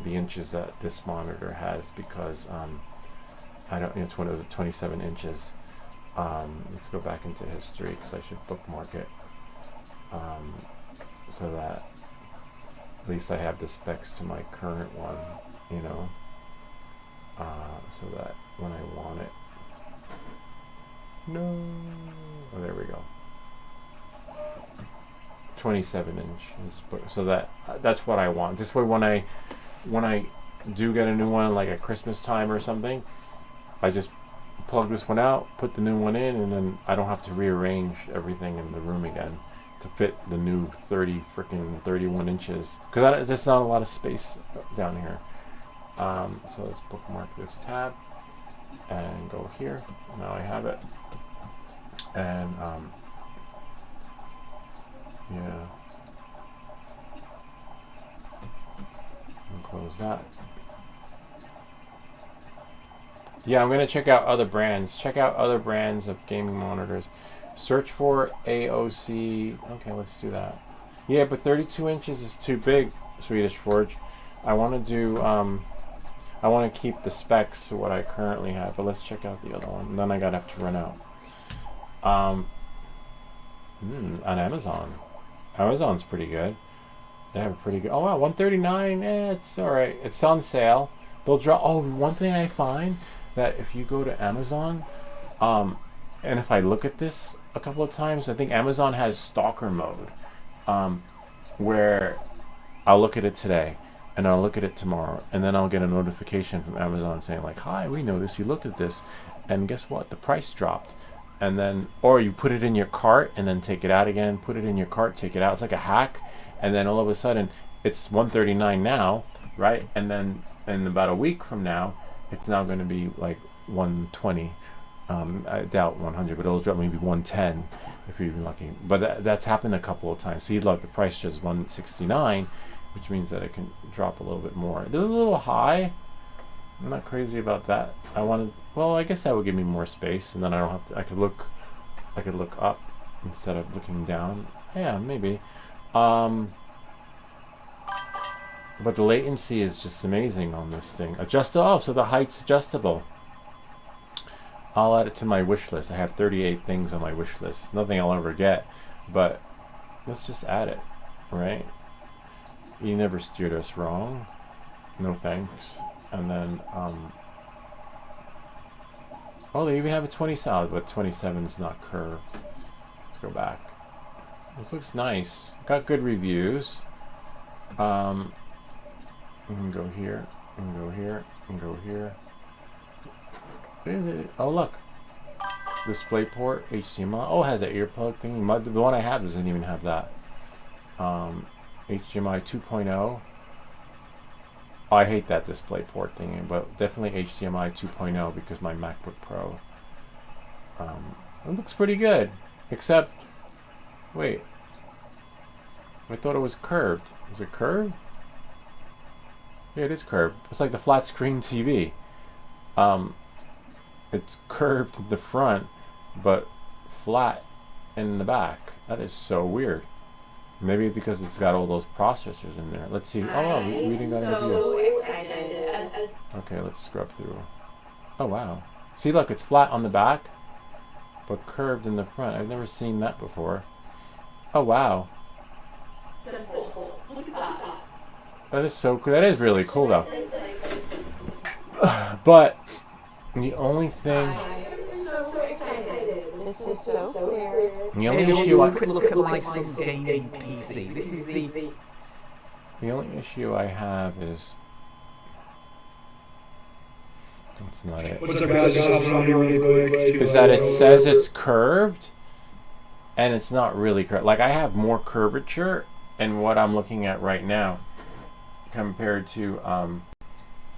inches that this monitor has, because I don't, it was 27 inches. Let's go back into history because I should bookmark it, so that at least I have the specs to my current one, so that when I want it. No. Oh, there we go. 27 inches. So that's what I want. This way, when I do get a new one, like at Christmas time or something, I just plug this one out, put the new one in, and then I don't have to rearrange everything in the room again to fit the new 31 inches. Because there's not a lot of space down here. So let's bookmark this tab and go here. Now I have it. And yeah, and close that. Yeah, I'm gonna check out other brands. Check out other brands of gaming monitors. Search for AOC. Okay, let's do that. Yeah, but 32 inches is too big, Swedish Forge. I want to do. I want to keep the specs to what I currently have, but let's check out the other one. And then I gotta have to run out. On Amazon. Amazon's pretty good. They have a pretty good. Oh wow, $139. It's all right. It's on sale. They'll drop. Oh, one thing I find that if you go to Amazon, And if I look at this a couple of times, I think Amazon has stalker mode, where I'll look at it today, and I'll look at it tomorrow, and then I'll get a notification from Amazon saying like, "Hi, we noticed you looked at this, and guess what? The price dropped." And then, or you put it in your cart and then take it out again. Put it in your cart, take it out. It's like a hack, and then all of a sudden, it's $139 now, right? And then in about a week from now, it's now going to be like $120. I doubt 100, but it'll drop maybe 110 if you're even lucky. But that's happened a couple of times. See, look, the price just 169, which means that it can drop a little bit more. It's a little high. I'm not crazy about that. Well, I guess that would give me more space, and then I don't have to. I could look up instead of looking down. Yeah, maybe. But the latency is just amazing on this thing. Oh, so the height's adjustable. I'll add it to my wish list. I have 38 things on my wish list. Nothing I'll ever get, but let's just add it, right? You never steered us wrong. No thanks. And then, oh, they even have a 27, but 27 is not curved. Let's go back. This looks nice. Got good reviews. We can go here, and go here, and go here. Oh, look. DisplayPort, HDMI. Oh, it has an earplug thing. The one I have doesn't even have that. HDMI 2.0. Oh, I hate that DisplayPort thing, but definitely HDMI 2.0 because my MacBook Pro. It looks pretty good, except, wait. I thought it was curved. Is it curved? Yeah, it is curved. It's like the flat screen TV. It's curved in the front, but flat in the back. That is so weird. Maybe because it's got all those processors in there. Let's see. Oh, wow, we didn't got an idea. Excited. Okay, let's scrub through. Oh, wow. See, look, it's flat on the back, but curved in the front. I've never seen that before. Oh, wow. Simple. Look at that. That is so cool. That is really cool, though. But the only thing... I'm so excited. This is so clear. The only issue I... quick look at my son's gaming PC. This is The only issue I have is... That's not it. What's up, guys? Just hopping on here really quick. Is that it says it's curved, and it's not really curved. Like, I have more curvature in what I'm looking at right now compared to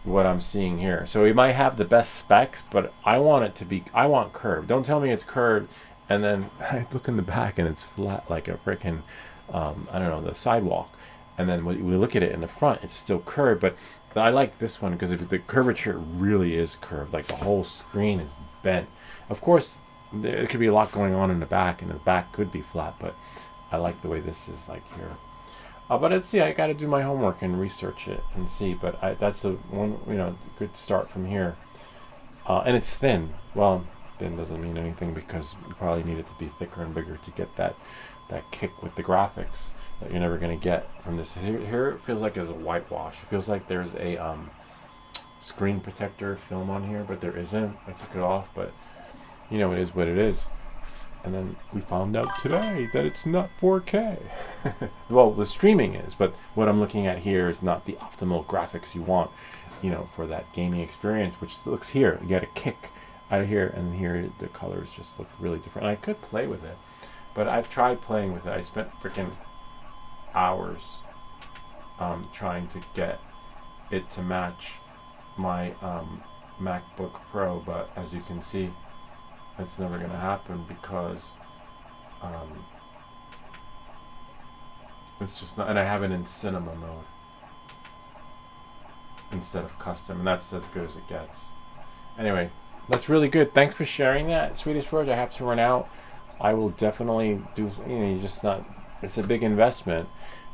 what I'm seeing here. So we might have the best specs, but I want it to be, I want curved. Don't tell me it's curved, and then I look in the back and it's flat like a freaking, I don't know, the sidewalk. And then we look at it in the front, it's still curved, but I like this one because if the curvature really is curved, like the whole screen is bent. Of course, there could be a lot going on in the back, and the back could be flat, but I like the way this is like here. But it's, yeah, I got to do my homework and research it and see. But that's a one, good start from here. And it's thin. Well, thin doesn't mean anything because you probably need it to be thicker and bigger to get that kick with the graphics that you're never going to get from this. Here it feels like there's a whitewash. It feels like there's a screen protector film on here, but there isn't. I took it off, but it is what it is. And then we found out today that it's not 4K. Well, the streaming is, but what I'm looking at here is not the optimal graphics you want, for that gaming experience, which looks here. You get a kick out of here, and here the colors just look really different. And I could play with it, but I've tried playing with it. I spent freaking hours trying to get it to match my MacBook Pro, but as you can see, it's never going to happen because it's just not, and I have it in cinema mode instead of custom, and that's as good as it gets. Anyway, that's really good. Thanks for sharing that, Swedish Forge. I have to run out. I will definitely do, it's a big investment,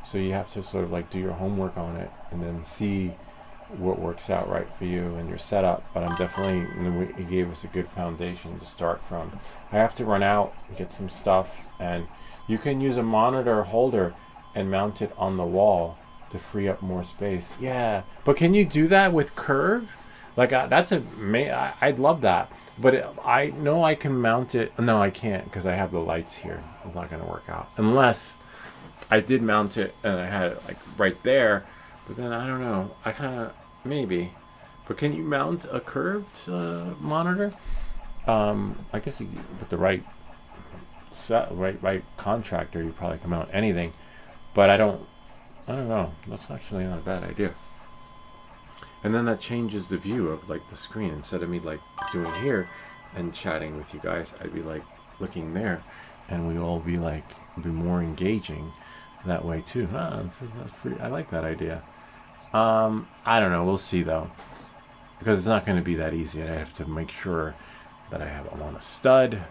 so you have to sort of like do your homework on it and then see what works out right for you and your setup. But I'm definitely, he gave us a good foundation to start from. I have to run out and get some stuff, and you can use a monitor holder and mount it on the wall to free up more space. Yeah, but can you do that with curve? Like that's I'd love that, but I know I can mount it. No, I can't because I have the lights here. It's not gonna work out unless I did mount it and I had it like right there. But then I don't know. I kind of maybe. But can you mount a curved monitor? I guess with the right right contractor, you probably can mount anything. But I don't know. That's actually not a bad idea. And then that changes the view of like the screen. Instead of me like doing here and chatting with you guys, I'd be like looking there, and we all be like be more engaging that way too. That's pretty, I like that idea. I don't know. We'll see though, because it's not going to be that easy. I have to make sure that I want a stud,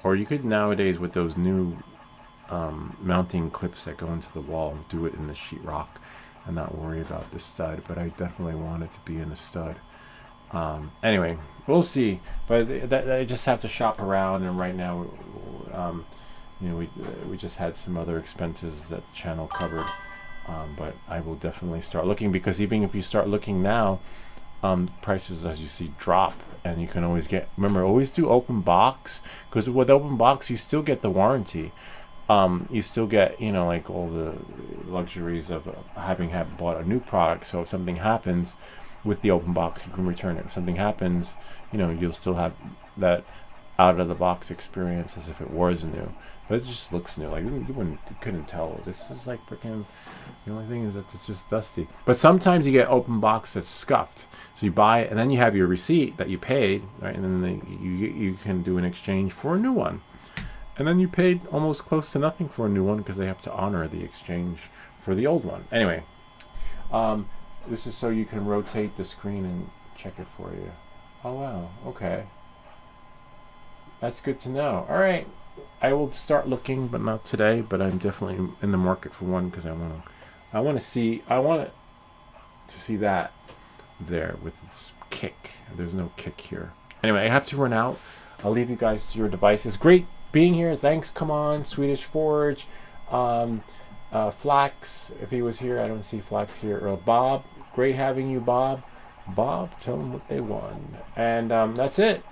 or you could nowadays with those new mounting clips that go into the wall, do it in the sheetrock and not worry about the stud. But I definitely want it to be in a stud. Anyway, we'll see. But I just have to shop around, and right now, you know, we just had some other expenses that the channel covered. But I will definitely start looking, because even if you start looking now, prices, as you see, drop, and you can always get, remember, always do open box, because with open box you still get the warranty. You still get, you know, like all the luxuries of having bought a new product. So if something happens with the open box, you can return it. If something happens, you know, you'll still have that out of the box experience as if it was new. But it just looks new. Like you couldn't tell. This is like freaking. The only thing is that it's just dusty. But sometimes you get open box that's scuffed. So you buy it, and then you have your receipt that you paid, right? And then you can do an exchange for a new one. And then you paid almost close to nothing for a new one, because they have to honor the exchange for the old one. Anyway, this is so you can rotate the screen and check it for you. Oh wow, okay. That's good to know. All right, I will start looking, but not today. But I'm definitely in the market for one, because I want to see that there with this kick. There's no kick here. Anyway, I have to run out. I'll leave you guys to your devices. Great being here. Thanks. Come on, Swedish Forge, Flax. If he was here, I don't see Flax here. Or Bob. Great having you, Bob. Bob, tell them what they won. And that's it.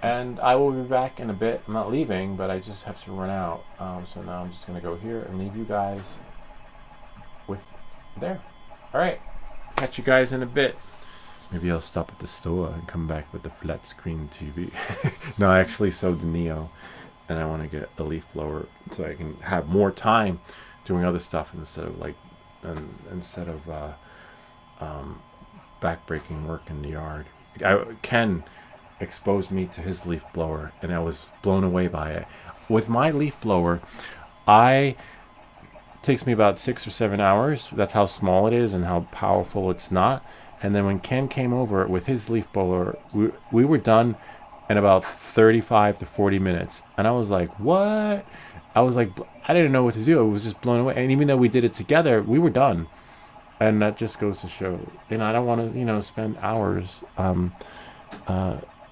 And I will be back in a bit. I'm not leaving, but I just have to run out. So now I'm just going to go here and leave you guys with there. All right. Catch you guys in a bit. Maybe I'll stop at the store and come back with the flat screen TV. No, I actually sewed the Neo, and I want to get a leaf blower so I can have more time doing other stuff instead of back-breaking work in the yard. Ken exposed me to his leaf blower, and I was blown away by it. With my leaf blower, it takes me about 6 or 7 hours. That's how small it is and how powerful it's not. And then when Ken came over with his leaf blower, we were done in about 35 to 40 minutes. And I was like, what? I was like, I didn't know what to do. I was just blown away. And even though we did it together, we were done. And that just goes to show, you know, I don't want to, spend hours.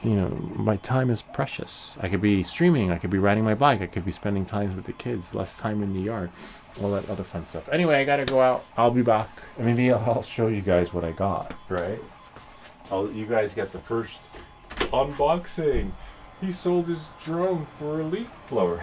My time is precious. I could be streaming. I could be riding my bike. I could be spending time with the kids, less time in the yard, all that other fun stuff. Anyway, I gotta go out. I'll be back. Maybe I'll show you guys what I got, right? You guys get the first unboxing. He sold his drone for a leaf blower.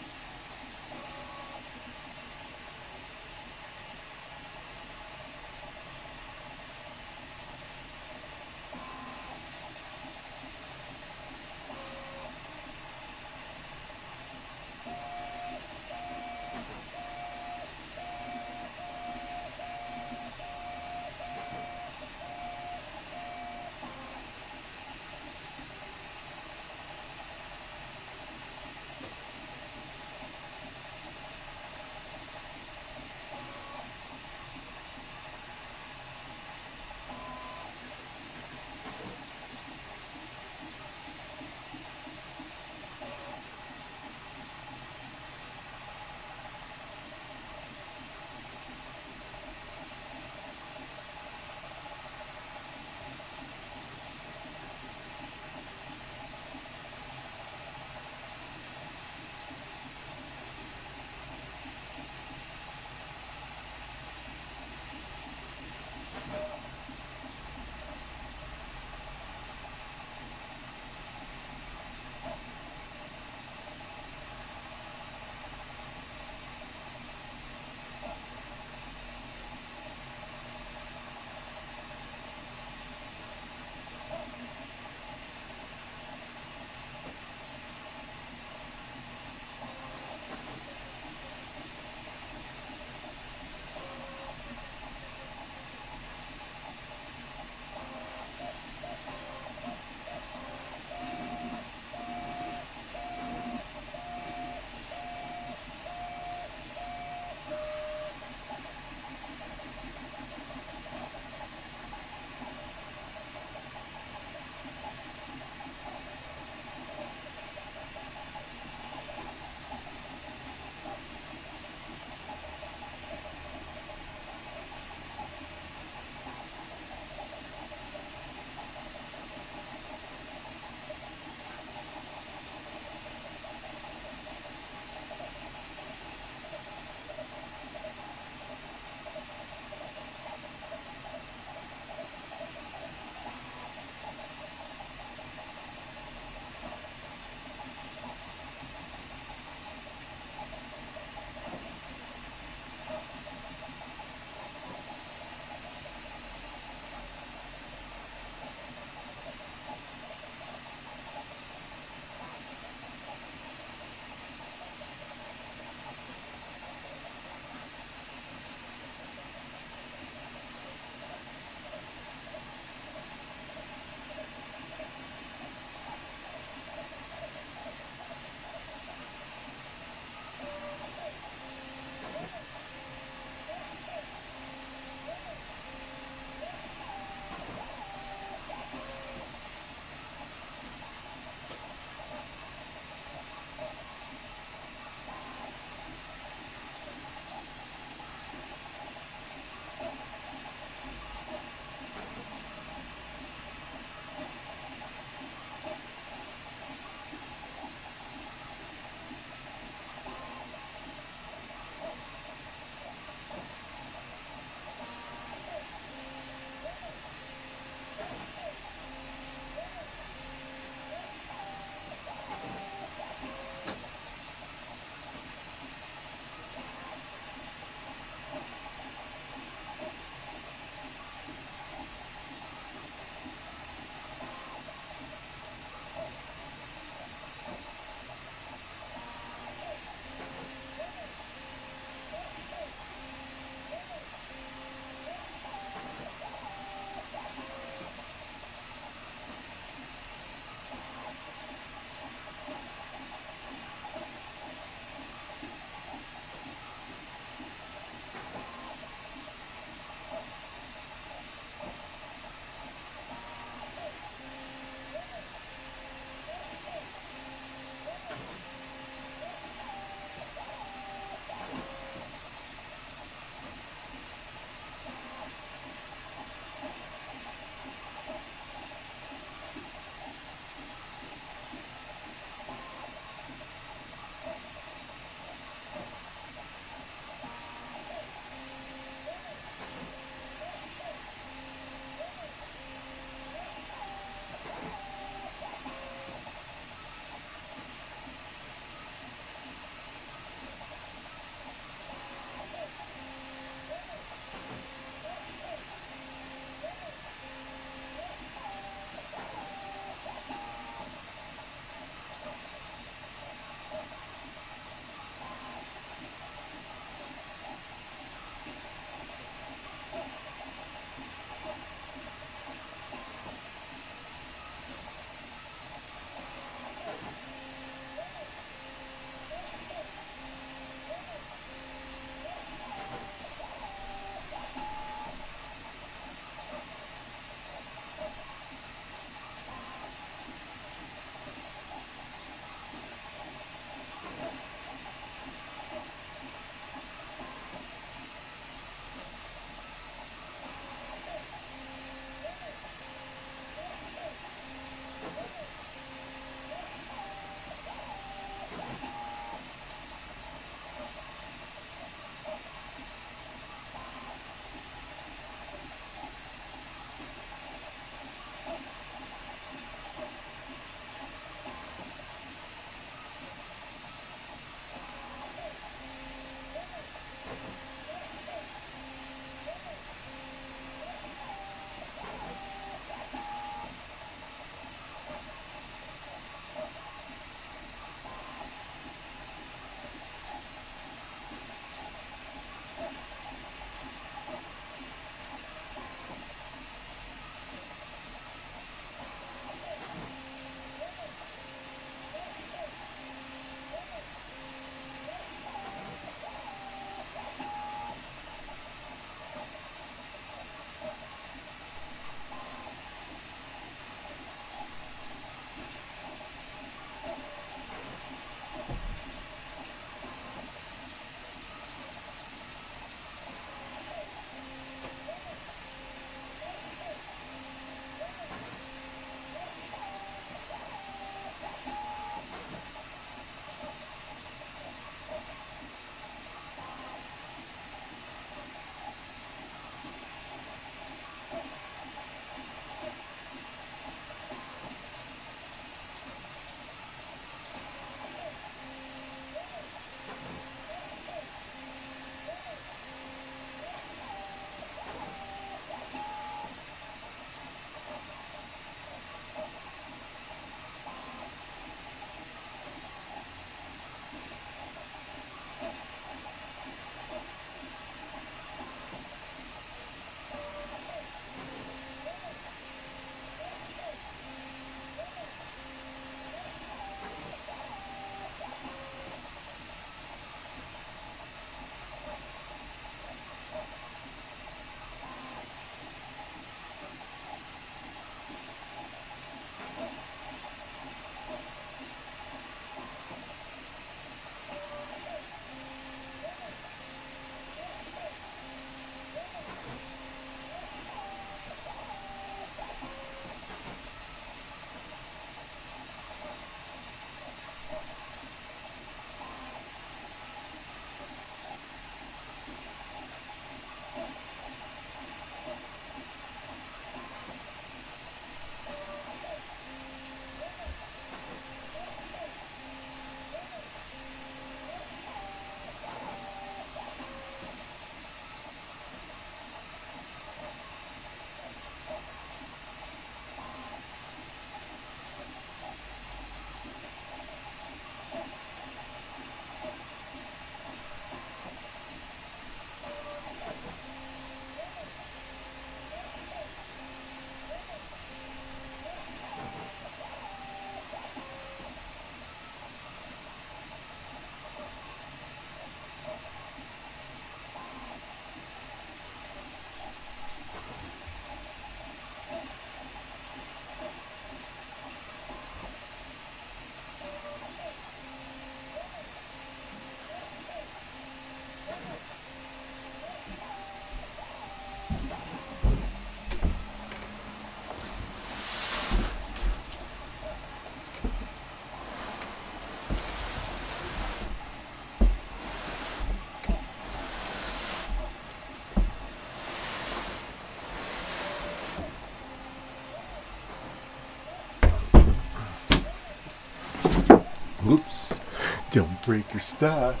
Don't break your stuff.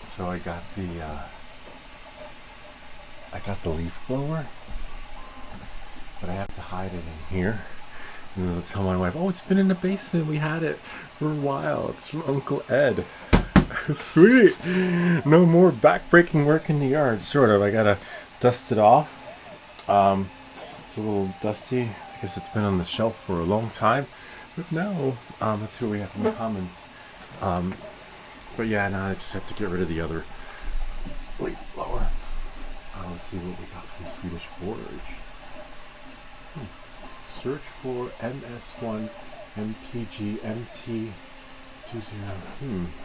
So I got the leaf blower, but I have to hide it in here. And I'll tell my wife, oh, it's been in the basement. We had it for a while. It's from Uncle Ed. Sweet. No more back-breaking work in the yard. Sort of. I gotta dust it off. It's a little dusty. I guess it's been on the shelf for a long time. But no. Let's see what we have in the comments. But yeah, now I just have to get rid of the other leaf blower. Let's see what we got from Swedish Forge. Search for MS1 MPG MT20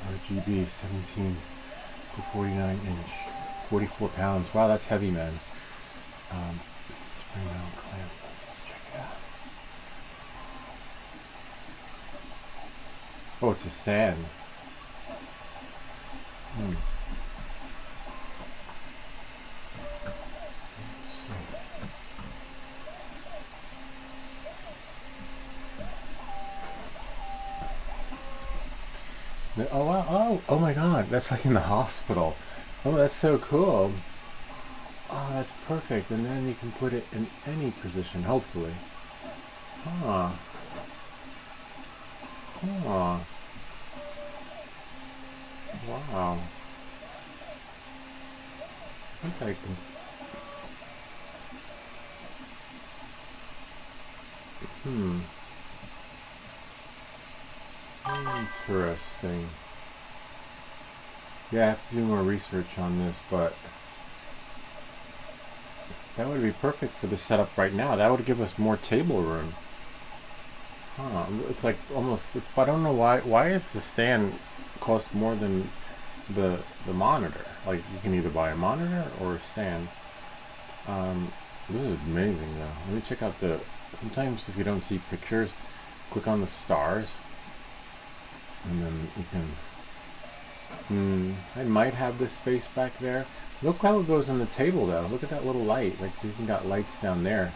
RGB 17 to 49 inch, 44 pounds. Wow, that's heavy, man. Spring mount clamp. Let's check it out. Oh, it's a stand. Oh wow! Oh my God! That's like in the hospital. Oh, that's so cool. Oh, that's perfect. And then you can put it in any position, hopefully. Huh. Huh. Wow. I think I can. Interesting. Yeah, I have to do more research on this, but that would be perfect for the setup right now. That would give us more table room. Huh. It's like almost, I don't know why is the stand cost more than the monitor? Like, you can either buy a monitor or a stand. This is amazing though. Let me check out sometimes if you don't see pictures, click on the stars. And then you can, I might have this space back there. Look how it goes on the table though. Look at that little light. Like, you even got lights down there.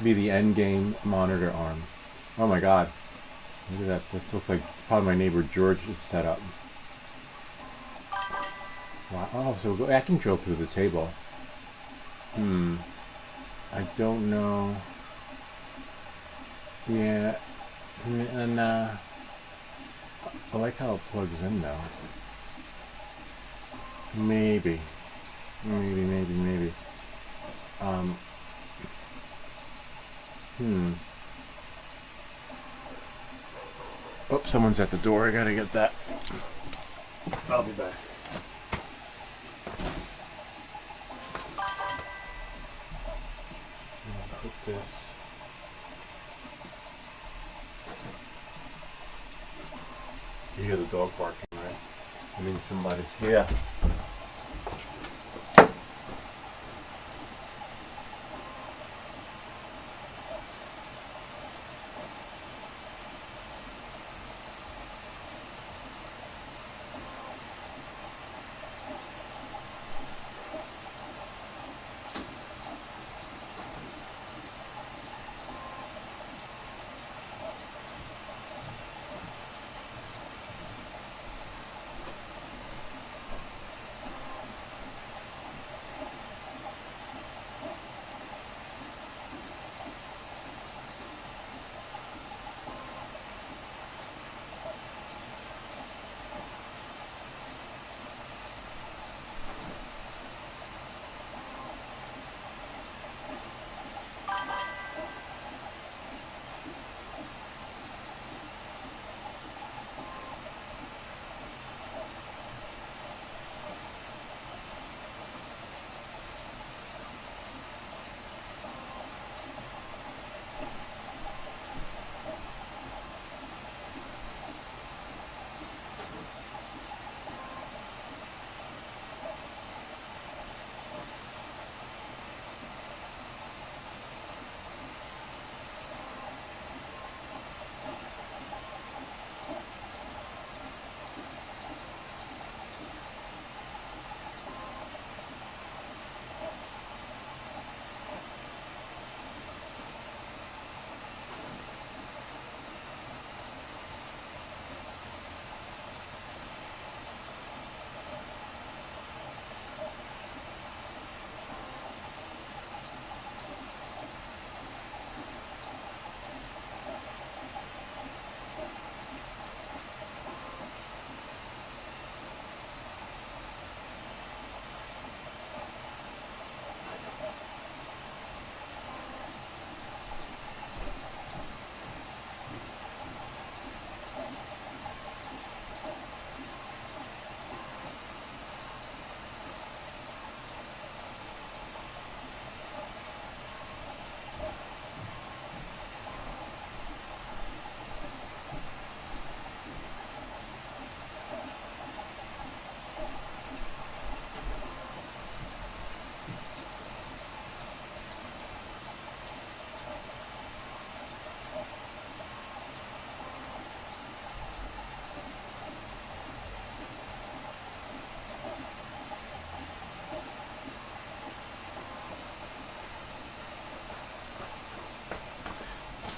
Be the end game monitor arm. Oh my God. Look at that. This looks like probably my neighbor George's setup. Wow. Oh, so I can drill through the table. I don't know. Yeah. And I like how it plugs in though. Maybe. Oh, someone's at the door. I gotta get that. I'll be back. I'll put this. You hear the dog barking, right? I mean, somebody's here.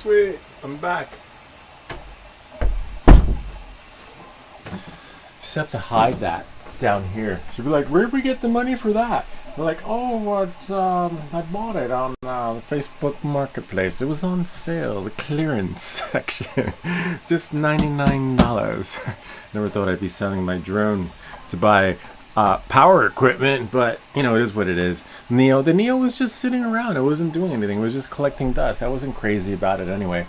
sweet. I'm back. Just have to hide that down here. She'll be like, where'd we get the money for that? We're like, oh, what? I bought it on the Facebook Marketplace. It was on sale, the clearance section. Just $99. Never thought I'd be selling my drone to buy power equipment, but you know, it is what it is. The Neo was just sitting around. It wasn't doing anything. It was just collecting dust. I wasn't crazy about it anyway.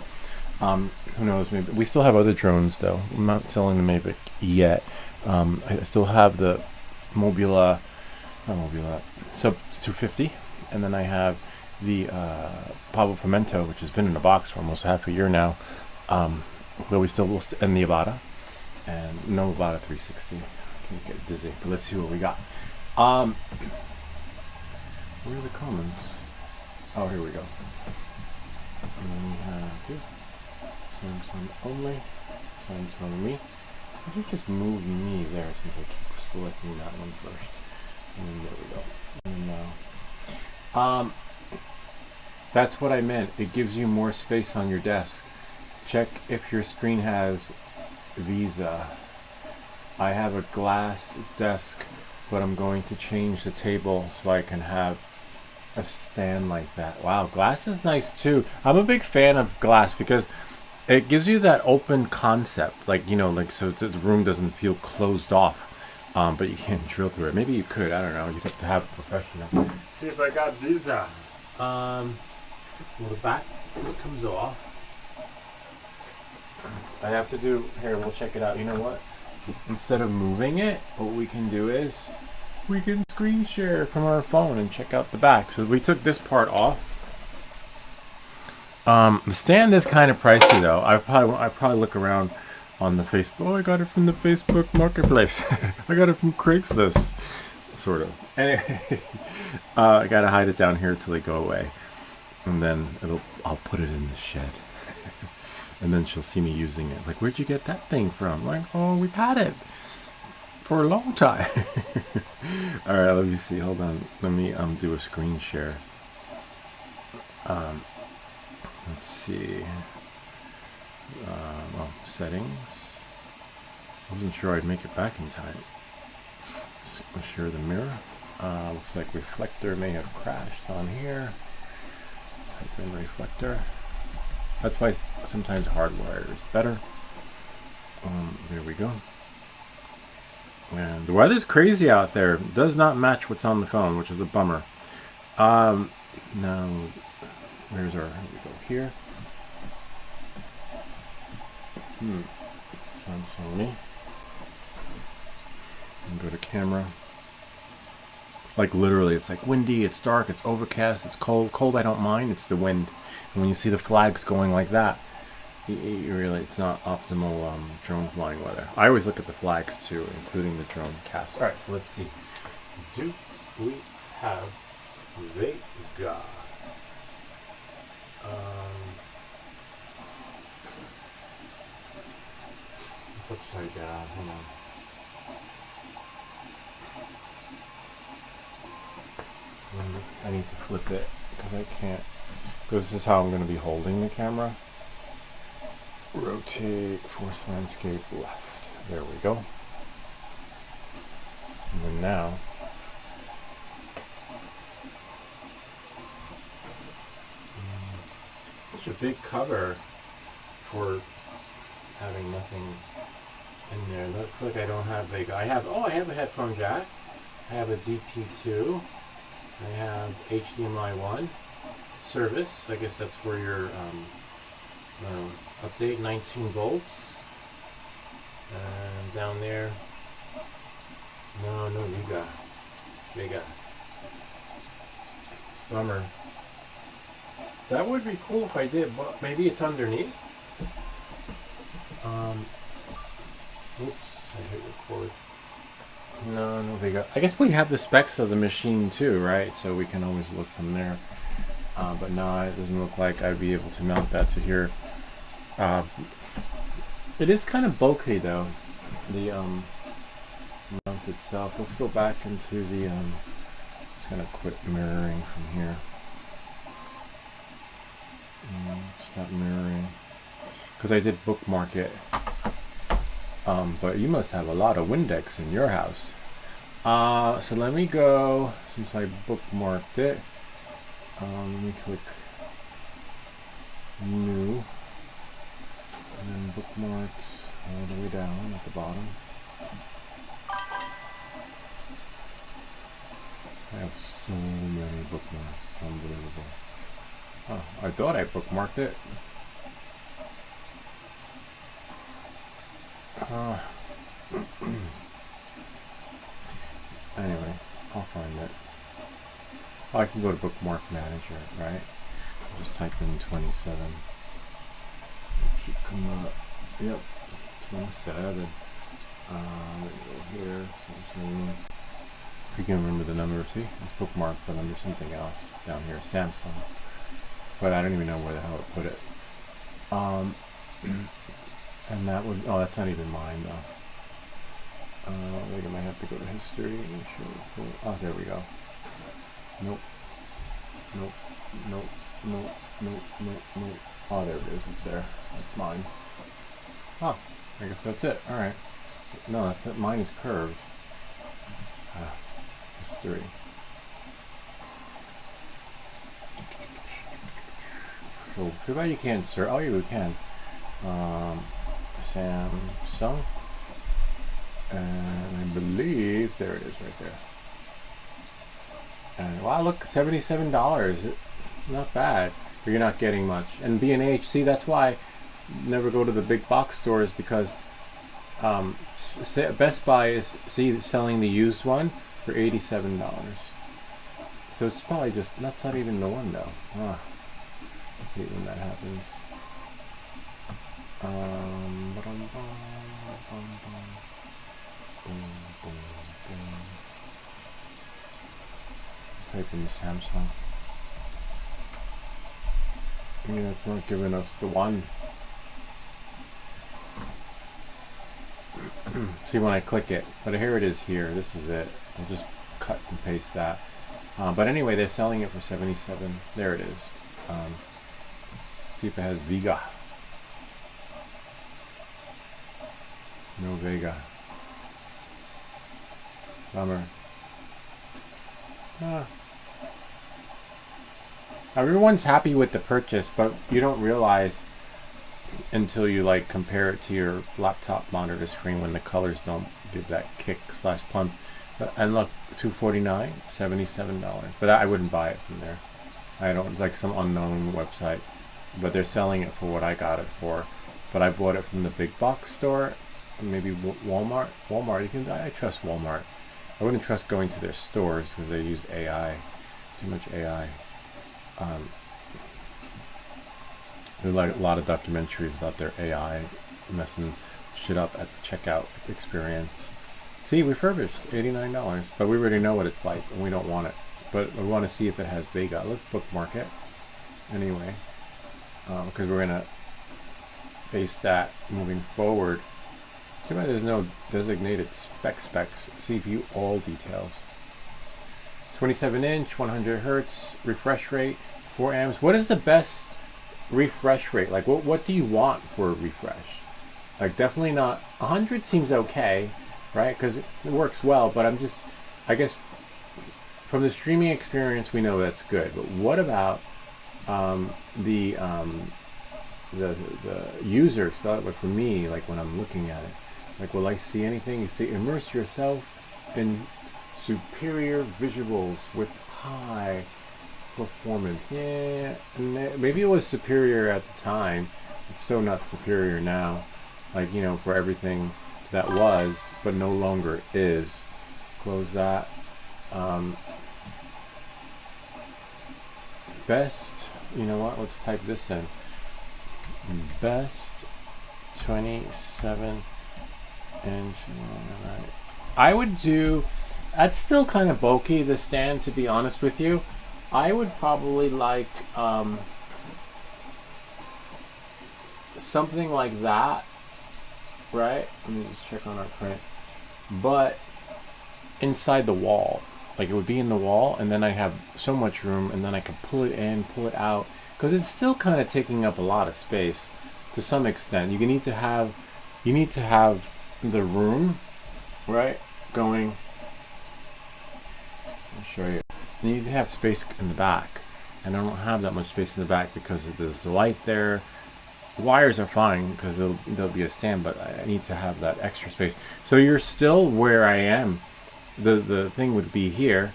Who knows? Maybe we still have other drones though. I'm not selling the Mavic yet. I still have the Mobula, not Mobula, Sub 250, and then I have the Pablo Fomento, which has been in the box for almost half a year now. But we still will, and the Avata, and no Avata 360. I can't get dizzy, but let's see what we got. Where are the comments? Oh, here we go. And then we have here, Samsung only, Samsung me. Could you just move me there since I keep selecting that one first? And then there we go. And now, that's what I meant. It gives you more space on your desk. Check if your screen has Visa. I have a glass desk, but I'm going to change the table so I can have a stand like that. Wow, glass is nice too. I'm a big fan of glass because it gives you that open concept, like, you know, like, so the room doesn't feel closed off, but you can't drill through it. Maybe you could, I don't know, you'd have to have a professional. See if I got Visa. Well, the back just comes off. I have to do, here, we'll check it out. You know what? Instead of moving it, what we can do is we can screen share from our phone and check out the back. So we took this part off. The stand is kind of pricey though. I probably look around on the Facebook. Oh, I got it from the Facebook Marketplace. I got it from Craigslist, sort of. Anyway, I gotta hide it down here till they go away, and then I'll put it in the shed. And then she'll see me using it. Like, where'd you get that thing from? Like, oh, we've had it for a long time. All right, let me see. Hold on. Let me do a screen share. Let's see. Well, settings. I wasn't sure I'd make it back in time. Let's share the mirror. Looks like reflector may have crashed on here. Type in reflector. That's why sometimes hardwire is better. There we go. And the weather's crazy out there. It does not match what's on the phone, which is a bummer. Now, where's our, here we go, here. Samsung me. And go to camera. Like literally, it's like windy, it's dark, it's overcast, it's cold. Cold I don't mind, it's the wind. And when you see the flags going like that, you really, it's not optimal drone flying weather. I always look at the flags too, including the drone cast. All right, so let's see. Do we have Vega? It's upside down. Hold on. I need to flip it because I can't. Because this is how I'm going to be holding the camera. Rotate, force landscape left. There we go. And then now, such a big cover for having nothing in there. Looks like I don't have Vega. I have a headphone jack. I have a DP2. I have HDMI 1 service. I guess that's for your update, 19 volts. And down there, no Vega. Bummer. That would be cool if I did, but maybe it's underneath. Oops, I hit record. No Vega. I guess we have the specs of the machine too, right? So we can always look from there. But no, it doesn't look like I'd be able to mount that to here. It is kind of bulky though, the mount itself. Let's go back into the, just gonna quit mirroring from here. Stop mirroring. Because I did bookmark it. But you must have a lot of Windex in your house. So let me go, since I bookmarked it. Let me click new. And then bookmarks all the way down at the bottom. I have so many bookmarks. It's unbelievable. Oh, I thought I bookmarked it. Anyway, I'll find it. Oh, I can go to Bookmark Manager, right? I'll just type in 27. It should come up. Yep, 27. Go here. Something. If you can remember the number, see? It's bookmarked, but under something else down here, Samsung. But I don't even know where the hell it put it. And that would, oh, that's not even mine though. I think I might have to go to history and show. Oh, there we go. Nope. Nope. Nope. Nope. Nope. Nope. Nope. Oh, there it is. It's there. That's mine. Oh, I guess that's it. All right. No, that's it. Mine is curved. History. So, too bad you can't search. Oh, yeah, we can. Samsung. And I believe there it is right there. And wow, look, $77. Not bad. But you're not getting much. And B&H, see, that's why I never go to the big box stores, because Best Buy is selling the used one for $87. So it's probably just, that's not even the one though. I hate when that happens. Type in Samsung. Yeah, it's not giving us the one. See when I click it, but here it is here. This is it. I'll just cut and paste that. But anyway, they're selling it for $77. There it is. See if it has Vega. No Vega. Bummer. Everyone's happy with the purchase, but you don't realize until you like compare it to your laptop monitor screen when the colors don't give that kick / plump. And look, $249, $77. But I wouldn't buy it from there. I don't, like some unknown website. But they're selling it for what I got it for. But I bought it from the big box store. Maybe Walmart. I trust Walmart. I wouldn't trust going to their stores because they use AI. Too much AI. There's like a lot of documentaries about their AI messing shit up at the checkout experience. See, refurbished, $89. But we already know what it's like and we don't want it. But we want to see if it has Vega. Let's bookmark it. Anyway. Because we're going to base that moving forward. Too bad there's no designated specs. See view all details. 27 inch, 100 hertz, refresh rate, 4 amps. What is the best refresh rate? Like what do you want for a refresh? Like definitely not, 100 seems okay, right? Because it works well, but I guess from the streaming experience we know that's good. But what about the user experience? Like for me, like when I'm looking at it, like will I see anything? You see, immerse yourself in superior visuals with high performance. Yeah, maybe it was superior at the time. It's so not superior now. Like, you know, for everything that was, but no longer is. Close that. Best, you know what? Let's type this in. Best 27 inch. I would do. That's still kind of bulky, the stand, to be honest with you. I would probably like something like that, right? Let me just check on our print. But inside the wall, like it would be in the wall, and then I have so much room, and then I could pull it in, pull it out, because it's still kind of taking up a lot of space to some extent. You need to have the room, right, going. I'll show you. You need to have space in the back, and I don't have that much space in the back because there's the light there. The wires are fine because there'll be a stand, but I need to have that extra space. So you're still where I am. The thing would be here,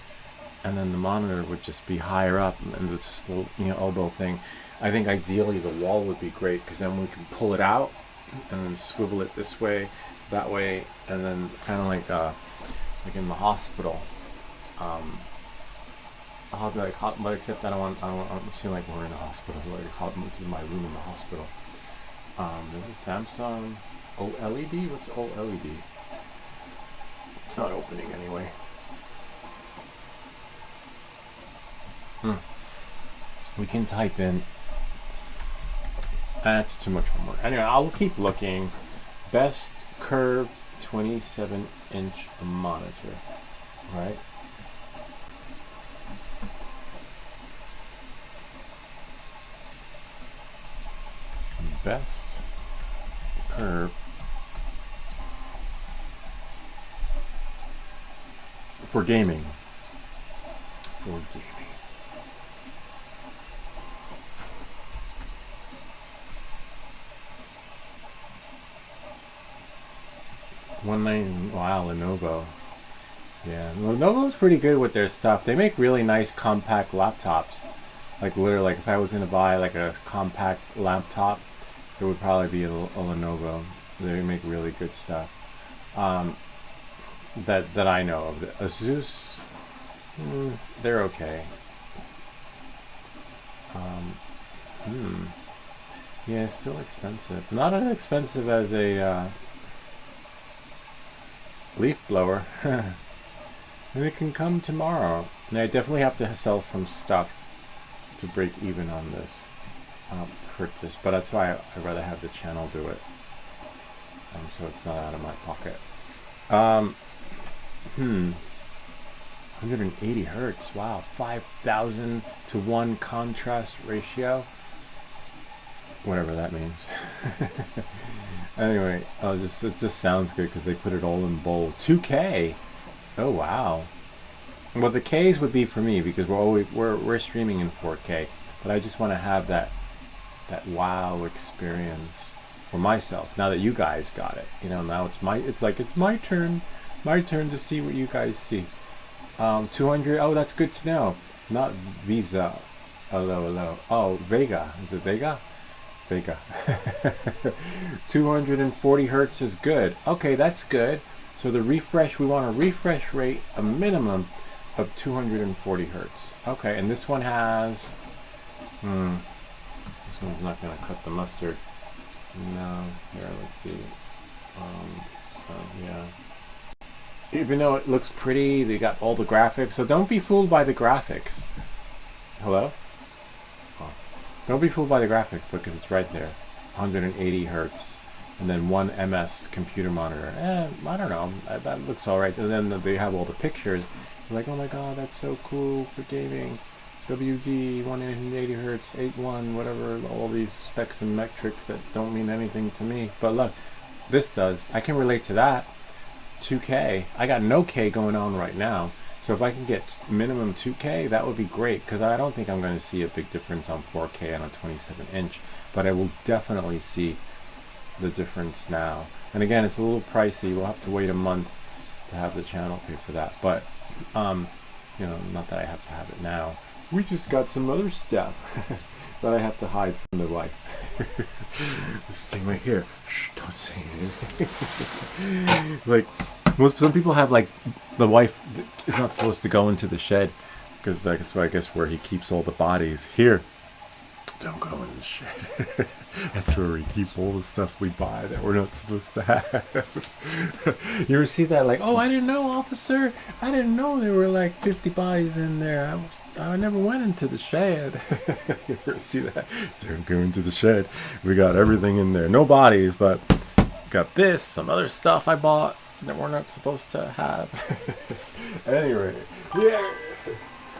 and then the monitor would just be higher up, and it's just a little, elbow thing. I think ideally the wall would be great because then we can pull it out and then swivel it this way, that way, and then kind of like in the hospital. But except I don't seem like we're in a hospital. This is my room in the hospital. There's a Samsung OLED. What's OLED? It's not opening anyway. We can type in. That's too much homework. Anyway, I'll keep looking. Best curved 27-inch monitor. Right? Best curve for gaming. For gaming. Wow, Lenovo. Yeah, Lenovo's pretty good with their stuff. They make really nice compact laptops. Like literally, like if I was gonna buy like a compact laptop, it would probably be a Lenovo. They make really good stuff. That I know of. The Asus, they're okay. Yeah, it's still expensive. Not as expensive as a leaf blower. And it can come tomorrow. And I definitely have to sell some stuff to break even on this purchase, but that's why I'd rather have the channel do it, so it's not out of my pocket. 180 hertz. Wow, 5,000 to 1 contrast ratio. Whatever that means. Anyway, it just sounds good because they put it all in bold. 2K. Oh wow. Well, the K's would be for me because we're streaming in 4K, but I just want to have that wow experience for myself. Now that you guys got it, now it's my turn to see what you guys see. 200. Oh, that's good to know. Not Visa. Hello. Oh, Vega. Is it Vega? Vega. 240 hertz is good. Okay, that's good. So the refresh, we want a refresh rate, a minimum of 240 hertz. Okay, and this one has. This one's not going to cut the mustard. No. Here, let's see. So yeah. Even though it looks pretty, they got all the graphics. So don't be fooled by the graphics. Hello? Oh. Don't be fooled by the graphics because it's right there. 180 hertz. And then 1 MS computer monitor. I don't know. That looks alright. And then they have all the pictures. You're like, oh my god, that's so cool for gaming. WD, 180 hertz, 8.1, whatever, all these specs and metrics that don't mean anything to me. But look, this does. I can relate to that. 2K. I got no K going on right now. So if I can get minimum 2K, that would be great. Because I don't think I'm going to see a big difference on 4K and a 27-inch. But I will definitely see the difference now. And again, it's a little pricey. We'll have to wait a month to have the channel pay for that. But, not that I have to have it now. We just got some other stuff that I have to hide from the wife. This thing right here. Shh, don't say anything. Like, some people have, like, the wife is not supposed to go into the shed because I guess where he keeps all the bodies. Here, don't go in the shed. That's where we keep all the stuff we buy that we're not supposed to have. You ever see that? Like, oh, I didn't know, officer. I didn't know there were like 50 bodies in there. I never went into the shed. You ever see that? Don't go into the shed. We got everything in there. No bodies, but got this, some other stuff I bought that we're not supposed to have. Anyway, yeah.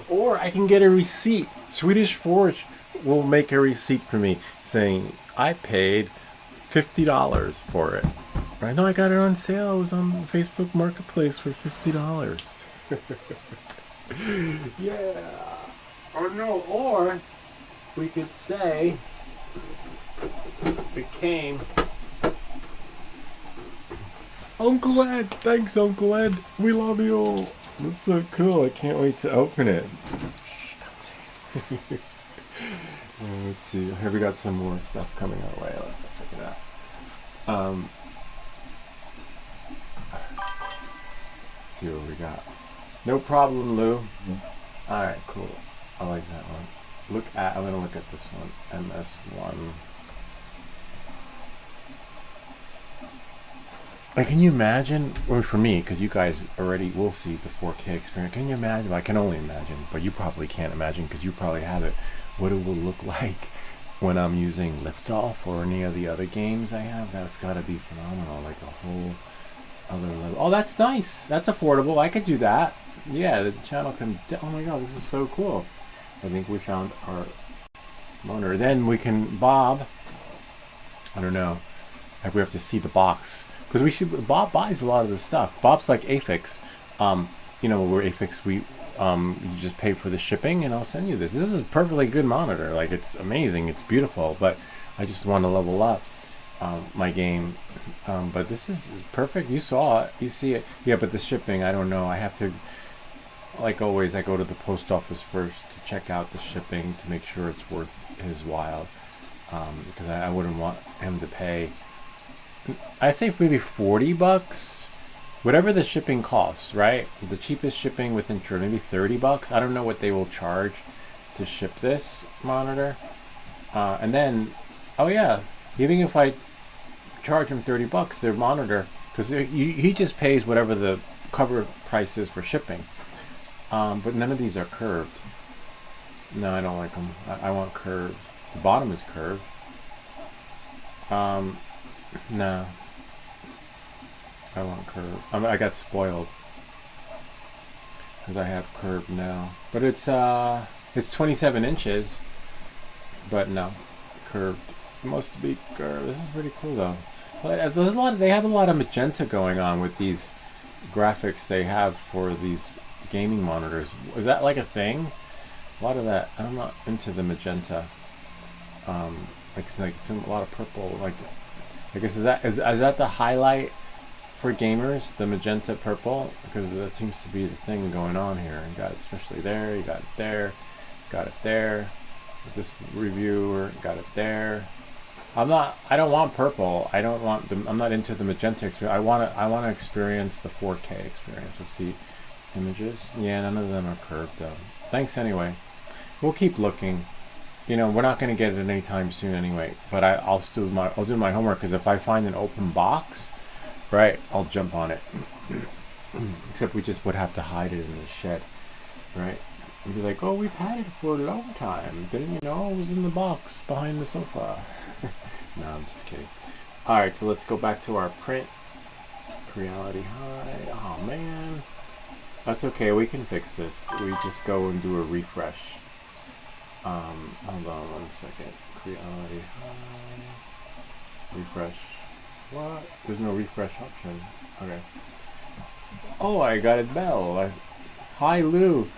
Or I can get a receipt. Swedish Forge will make a receipt for me saying I paid $50 for it. I know I got it on sale. It was on Facebook Marketplace for $50. Yeah. Or no, or we could say it came. Uncle Ed, thanks Uncle Ed. We love you. That's so cool. I can't wait to open it. Shh, don't say. Let's see. Here we got some more stuff coming our way. Let's check it out. Let's see what we got. No problem, Lou. Alright, cool. I like that one. I'm gonna look at this one. MS1. Like, can you imagine, or for me, because you guys already will see the 4K experience, can you imagine? I can only imagine, but you probably can't imagine because you probably have it. What it will look like when I'm using Liftoff or any of the other games I have. That's got to be phenomenal, like a whole other level. Oh, that's nice. That's affordable. I could do that. Yeah, the channel can. Oh my god, this is so cool. I think we found our monitor. Then we can Bob. I don't know. Like we have to see the box because we should. Bob buys a lot of the stuff. Bob's like Afix. You know, we're Afix. You just pay for the shipping, and I'll send you this. This is a perfectly good monitor. Like it's amazing. It's beautiful. But I just want to level up my game. But this is perfect. You saw it. You see it. Yeah, but the shipping, I don't know. I have to. Like always, I go to the post office first to check out the shipping to make sure it's worth his while, because I wouldn't want him to pay. I'd say maybe $40, whatever the shipping costs, right? The cheapest shipping with insurance, maybe $30. I don't know what they will charge to ship this monitor, and then, oh yeah, even if I charge him $30, their monitor, because he just pays whatever the cover price is for shipping. But none of these are curved. No, I don't like them. I want curved. The bottom is curved. No. I want curved. I got spoiled because I have curved now. But it's 27 inches. But no, curved. It must be curved. This is pretty cool though. There's a lot. They have a lot of magenta going on with these graphics they have for these gaming monitors. Is that like a thing? A lot of that. I'm not into the magenta. Like it's a lot of purple. Like I guess is that the highlight for gamers? The magenta purple, because that seems to be the thing going on here. You got it especially there. You got it there. Got it there. This reviewer got it there. I don't want purple. I don't want them. I'm not into the magenta experience. I want to experience the 4K experience. Let's see. Images. Yeah, none of them are curved though. Thanks anyway. We'll keep looking. You know, we're not going to get it anytime soon anyway. But I'll do my homework, because if I find an open box, right, I'll jump on it. Except we just would have to hide it in the shed, right? And be like, oh, we've had it for a long time. Didn't you know it was in the box behind the sofa? No, I'm just kidding. All right, so let's go back to our print. Reality high. Oh man. That's okay, we can fix this. We just go and do a refresh. Hold on 1 second. Reality high. Refresh. What? There's no refresh option. Okay. Oh, I got it, Bell. Hi, Lou.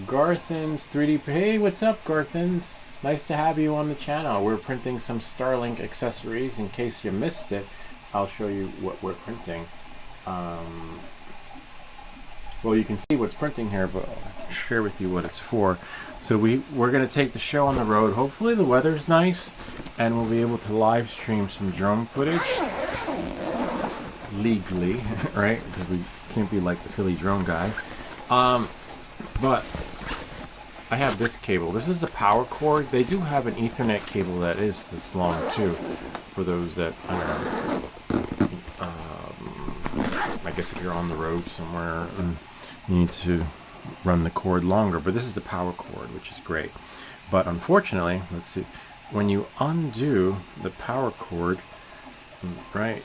Garthins 3D. Hey, what's up, Garthins? Nice to have you on the channel. We're printing some Starlink accessories. In case you missed it, I'll show you what we're printing. Well, you can see what's printing here, but I'll share with you what it's for. So we're going to take the show on the road. Hopefully the weather's nice, and we'll be able to live stream some drone footage legally, right? Because we can't be like the Philly drone guy. But I have this cable. This is the power cord. They do have an Ethernet cable that is this long too, for those that, I don't know, I guess if you're on the road somewhere and you need to run the cord longer. But this is the power cord, which is great. But unfortunately, let's see, when you undo the power cord, right,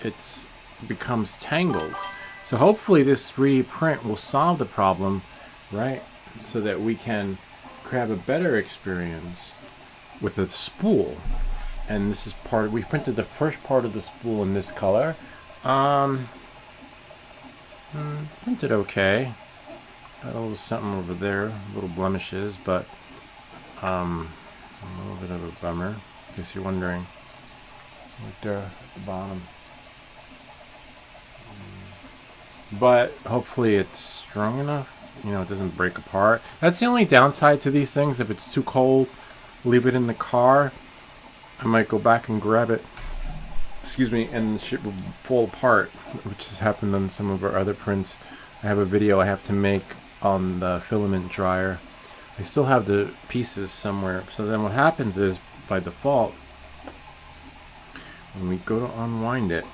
it becomes tangled. So hopefully this 3D print will solve the problem, right, so that we can grab a better experience with a spool, and this is part. We printed the first part of the spool in this color. Printed okay. Got a little something over there, little blemishes, but a little bit of a bummer, in case you're wondering. Right there at the bottom. But hopefully it's strong enough, you know, it doesn't break apart. That's the only downside to these things. If it's too cold, leave it in the car. I might go back and grab it, excuse me, and the shit will fall apart, which has happened on some of our other prints. I have a video I have to make on the filament dryer. I still have the pieces somewhere. So then what happens is, by default, when we go to unwind it,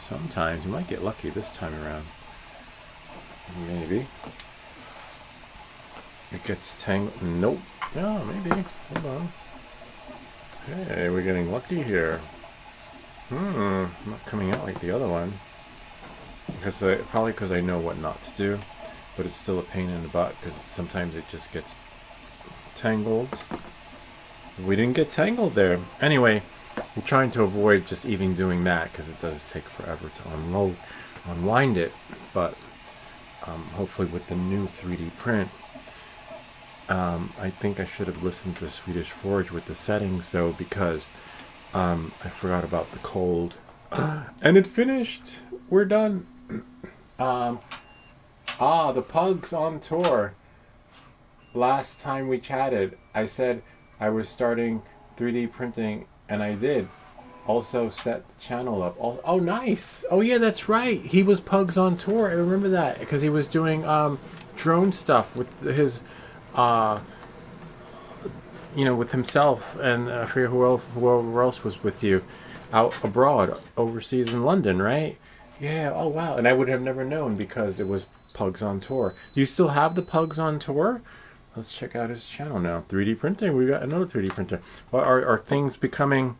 sometimes you might get lucky this time around. Maybe. It gets tangled. Nope. Yeah, maybe. Hold on. Hey, we're getting lucky here. Not coming out like the other one. Probably because I know what not to do. But it's still a pain in the butt because sometimes it just gets tangled. We didn't get tangled there. Anyway, I'm trying to avoid just even doing that because it does take forever to unwind it. But hopefully with the new 3D print, I think I should have listened to Swedish Forge with the settings though, because I forgot about the cold. And it finished. We're done. The Pugs on tour. Last time we chatted, I said I was starting 3D printing, and I did. Also set the channel up. Oh, nice. Oh, yeah, that's right. He was Pugs on tour. I remember that because he was doing drone stuff with his, with himself, and I forget who else was with you, out abroad, overseas in London, right? Yeah. Oh, wow. And I would have never known because it was Pugs on tour. Do you still have the Pugs on tour? Let's check out his channel now. 3D printing. We got another 3D printer. Well, are things becoming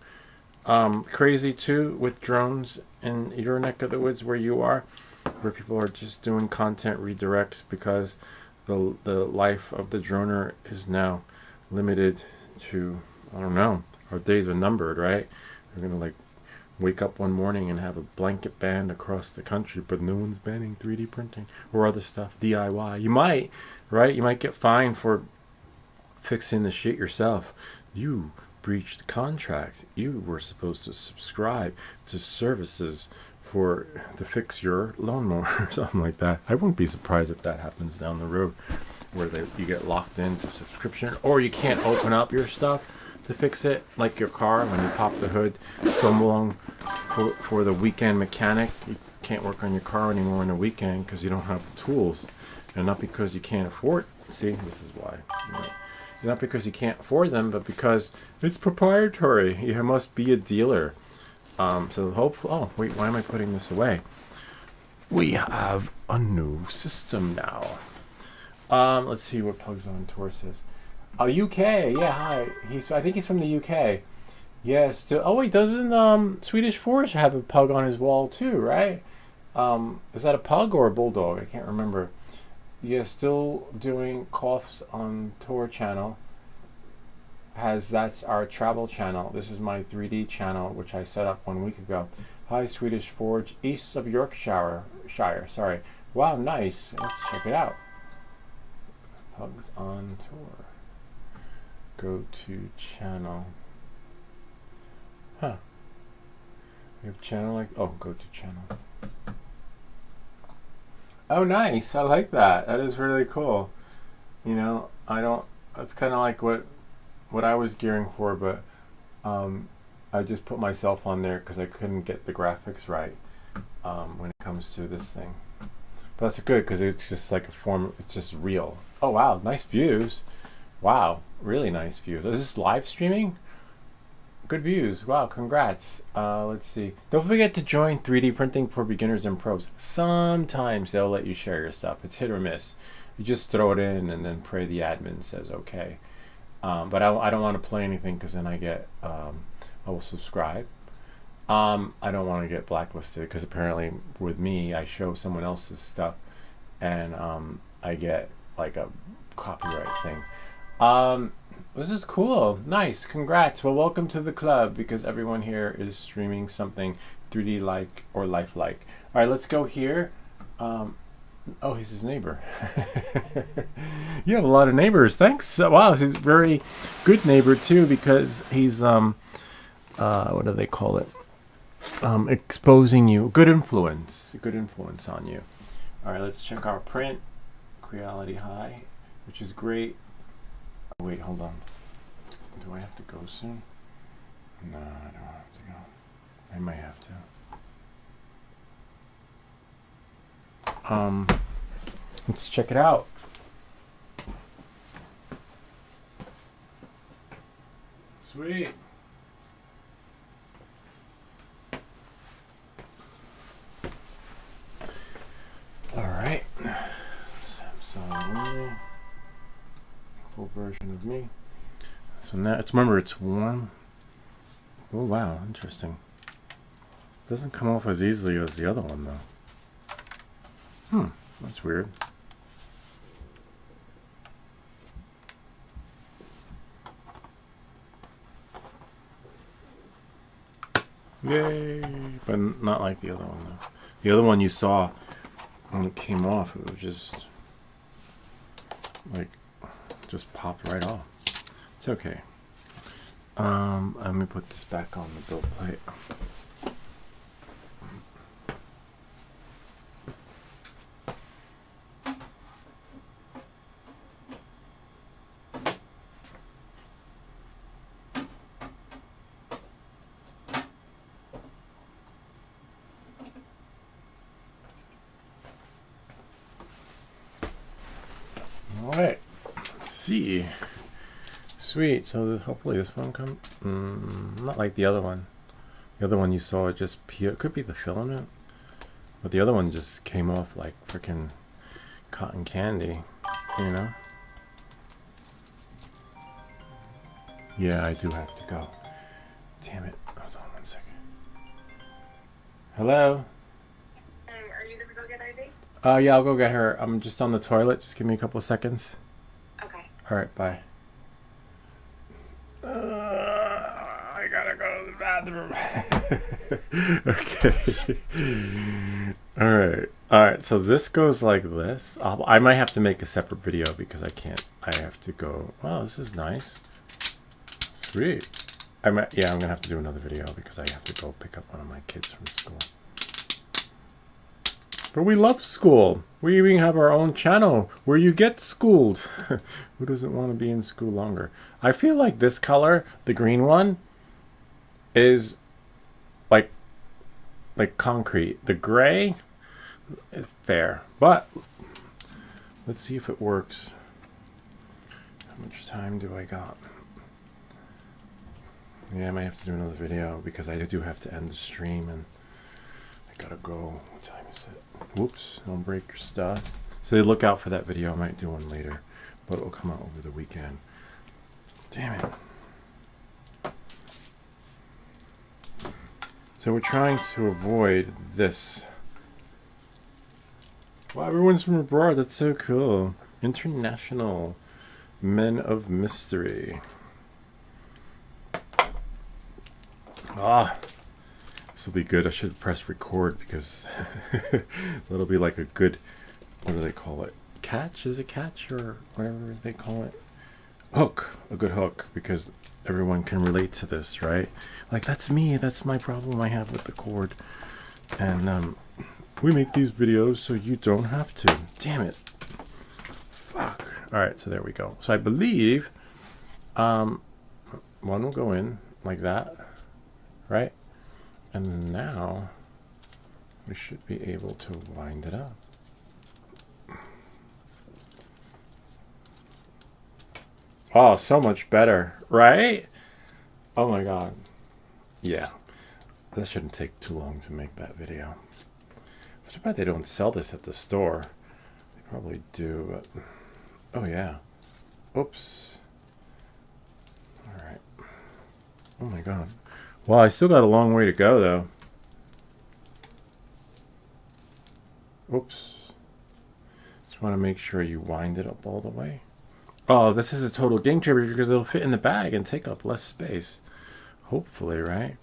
crazy too with drones in your neck of the woods where you are, where people are just doing content redirects because the life of the droner is now limited to, I don't know, our days are numbered, right? We're gonna like wake up one morning and have a blanket ban across the country, but no one's banning 3D printing or other stuff, DIY. You might, right? You might get fined for fixing the shit yourself. You breached contract. You were supposed to subscribe to services to fix your lawnmower or something like that. I wouldn't be surprised if that happens down the road, where you get locked into subscription, or you can't open up your stuff to fix it, like your car when you pop the hood so long for the weekend mechanic. You can't work on your car anymore on the weekend because you don't have the tools, and not because you can't afford. See, this is why. Not because you can't afford them, but because it's proprietary. You must be a dealer. So hopefully, oh wait, why am I putting this away? We have a new system now. Let's see what Pugs on Tour says. UK, yeah, hi. I think he's from the UK. Yeah, still. Oh wait, doesn't Swedish Forge have a pug on his wall too, right? Is that a pug or a bulldog? I can't remember. Yeah, still doing Coughs on Tour channel. That's our travel channel. This is my 3D channel, which I set up 1 week ago. Hi, Swedish Forge, east of Yorkshire. Sorry. Wow, nice. Let's check it out. Pugs on Tour. Go to channel. Huh. We have channel like. Oh, go to channel. Oh, nice. I like that. That is really cool. You know, it's kind of like what I was gearing for, but I just put myself on there because I couldn't get the graphics right when it comes to this thing. But that's good because it's just like it's just real. Oh, wow. Nice views. Wow. Really nice views. Is this live streaming? Good views. Wow, congrats. Let's see. Don't forget to join 3D Printing for Beginners and Pros. Sometimes they'll let you share your stuff. It's hit or miss. You just throw it in and then pray the admin says okay. But I don't want to play anything because then I will subscribe. I don't want to get blacklisted because apparently with me, I show someone else's stuff and I get like a copyright thing. This is cool. Nice. Congrats. Well, welcome to the club because everyone here is streaming something 3D like or lifelike. All right, let's go here. Oh, he's his neighbor. You have a lot of neighbors. Thanks. Wow, he's a very good neighbor too because he's what do they call it? Exposing you. Good influence. Good influence on you. All right, let's check our print. Reality high, which is great. Oh, wait, hold on. Do I have to go soon? No, I don't have to go. I might have to. Let's check it out. Sweet. All right. Samsung only. Full version of me. So now it's, remember, it's warm. Oh wow, interesting. Doesn't come off as easily as the other one though. That's weird. Yay! But not like the other one though. The other one you saw when it came off, it was just like just popped right off. It's okay. Let me put this back on the build plate. All right. Let's see. Sweet. So this, hopefully this one comes. Not like the other one. The other one you saw, it just it could be the filament, but the other one just came off like freaking cotton candy, you know. Yeah, I do have to go. Damn it. Hold on 1 second. Hello? Hey, are you gonna go get Ivy? Yeah, I'll go get her. I'm just on the toilet. Just give me a couple of seconds. Okay. All right, bye. I gotta go to the bathroom. Okay. All right. So this goes like this. I might have to make a separate video because I can't. I have to go. Wow, this is nice. Sweet. Yeah, I'm gonna have to do another video because I have to go pick up one of my kids from school. But we love school. We even have our own channel where you get schooled. Who doesn't want to be in school longer? I feel like this color, the green one, is like concrete. The gray is fair. But let's see if it works. How much time do I got? Yeah, I might have to do another video because I do have to end the stream and I gotta go. What time is it? Whoops, don't break your stuff. So look out for that video. I might do one later, but it will come out over the weekend. Damn it. So we're trying to avoid this. Wow, everyone's from abroad. That's so cool. International Men of Mystery. This will be good. I should press record because that'll be like a good, what do they call it? Catch? Is it catch or whatever they call it? Hook. A good hook because everyone can relate to this, right? Like, that's me. That's my problem I have with the cord. And we make these videos so you don't have to. Damn it. Fuck. All right, so there we go. So I believe one will go in like that, right? And now we should be able to wind it up. Oh, so much better, right? Oh my god. Yeah. That shouldn't take too long to make that video. I'm surprised they don't sell this at the store. They probably do, but... Oh yeah. Oops. Alright. Oh my god. Well, I still got a long way to go, though. Oops. Just want to make sure you wind it up all the way. Oh, this is a total game changer because it'll fit in the bag and take up less space. Hopefully, right?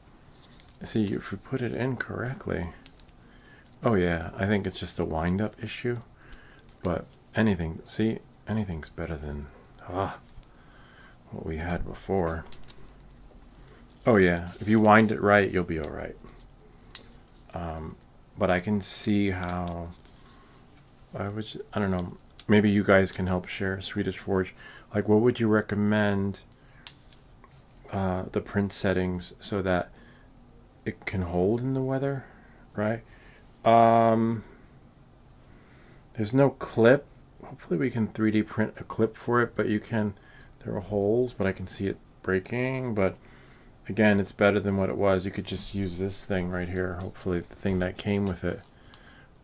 See, if we put it in correctly. Oh yeah, I think it's just a wind-up issue. But anything, see, anything's better than what we had before. Oh yeah, if you wind it right, you'll be all right. But I can see how I don't know. Maybe you guys can help share Swedish Forge. Like, what would you recommend the print settings so that it can hold in the weather, right? There's no clip. Hopefully we can 3D print a clip for it, but you can, there are holes, but I can see it breaking. But again, it's better than what it was. You could just use this thing right here, hopefully the thing that came with it,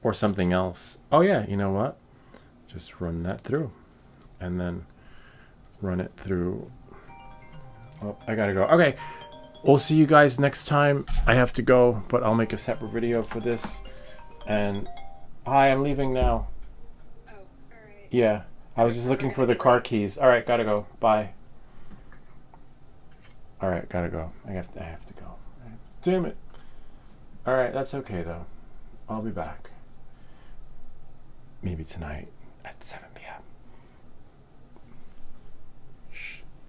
or something else. Oh yeah, you know what? Just run that through, and then run it through. Oh, I gotta go. Okay, we'll see you guys next time. I have to go, but I'll make a separate video for this. And hi, I'm leaving now. Oh, alright. Yeah, I was just looking for the car keys. All right, gotta go. Bye. All right, gotta go. I have to go. Damn it. All right, that's okay though. I'll be back. Maybe tonight at 7.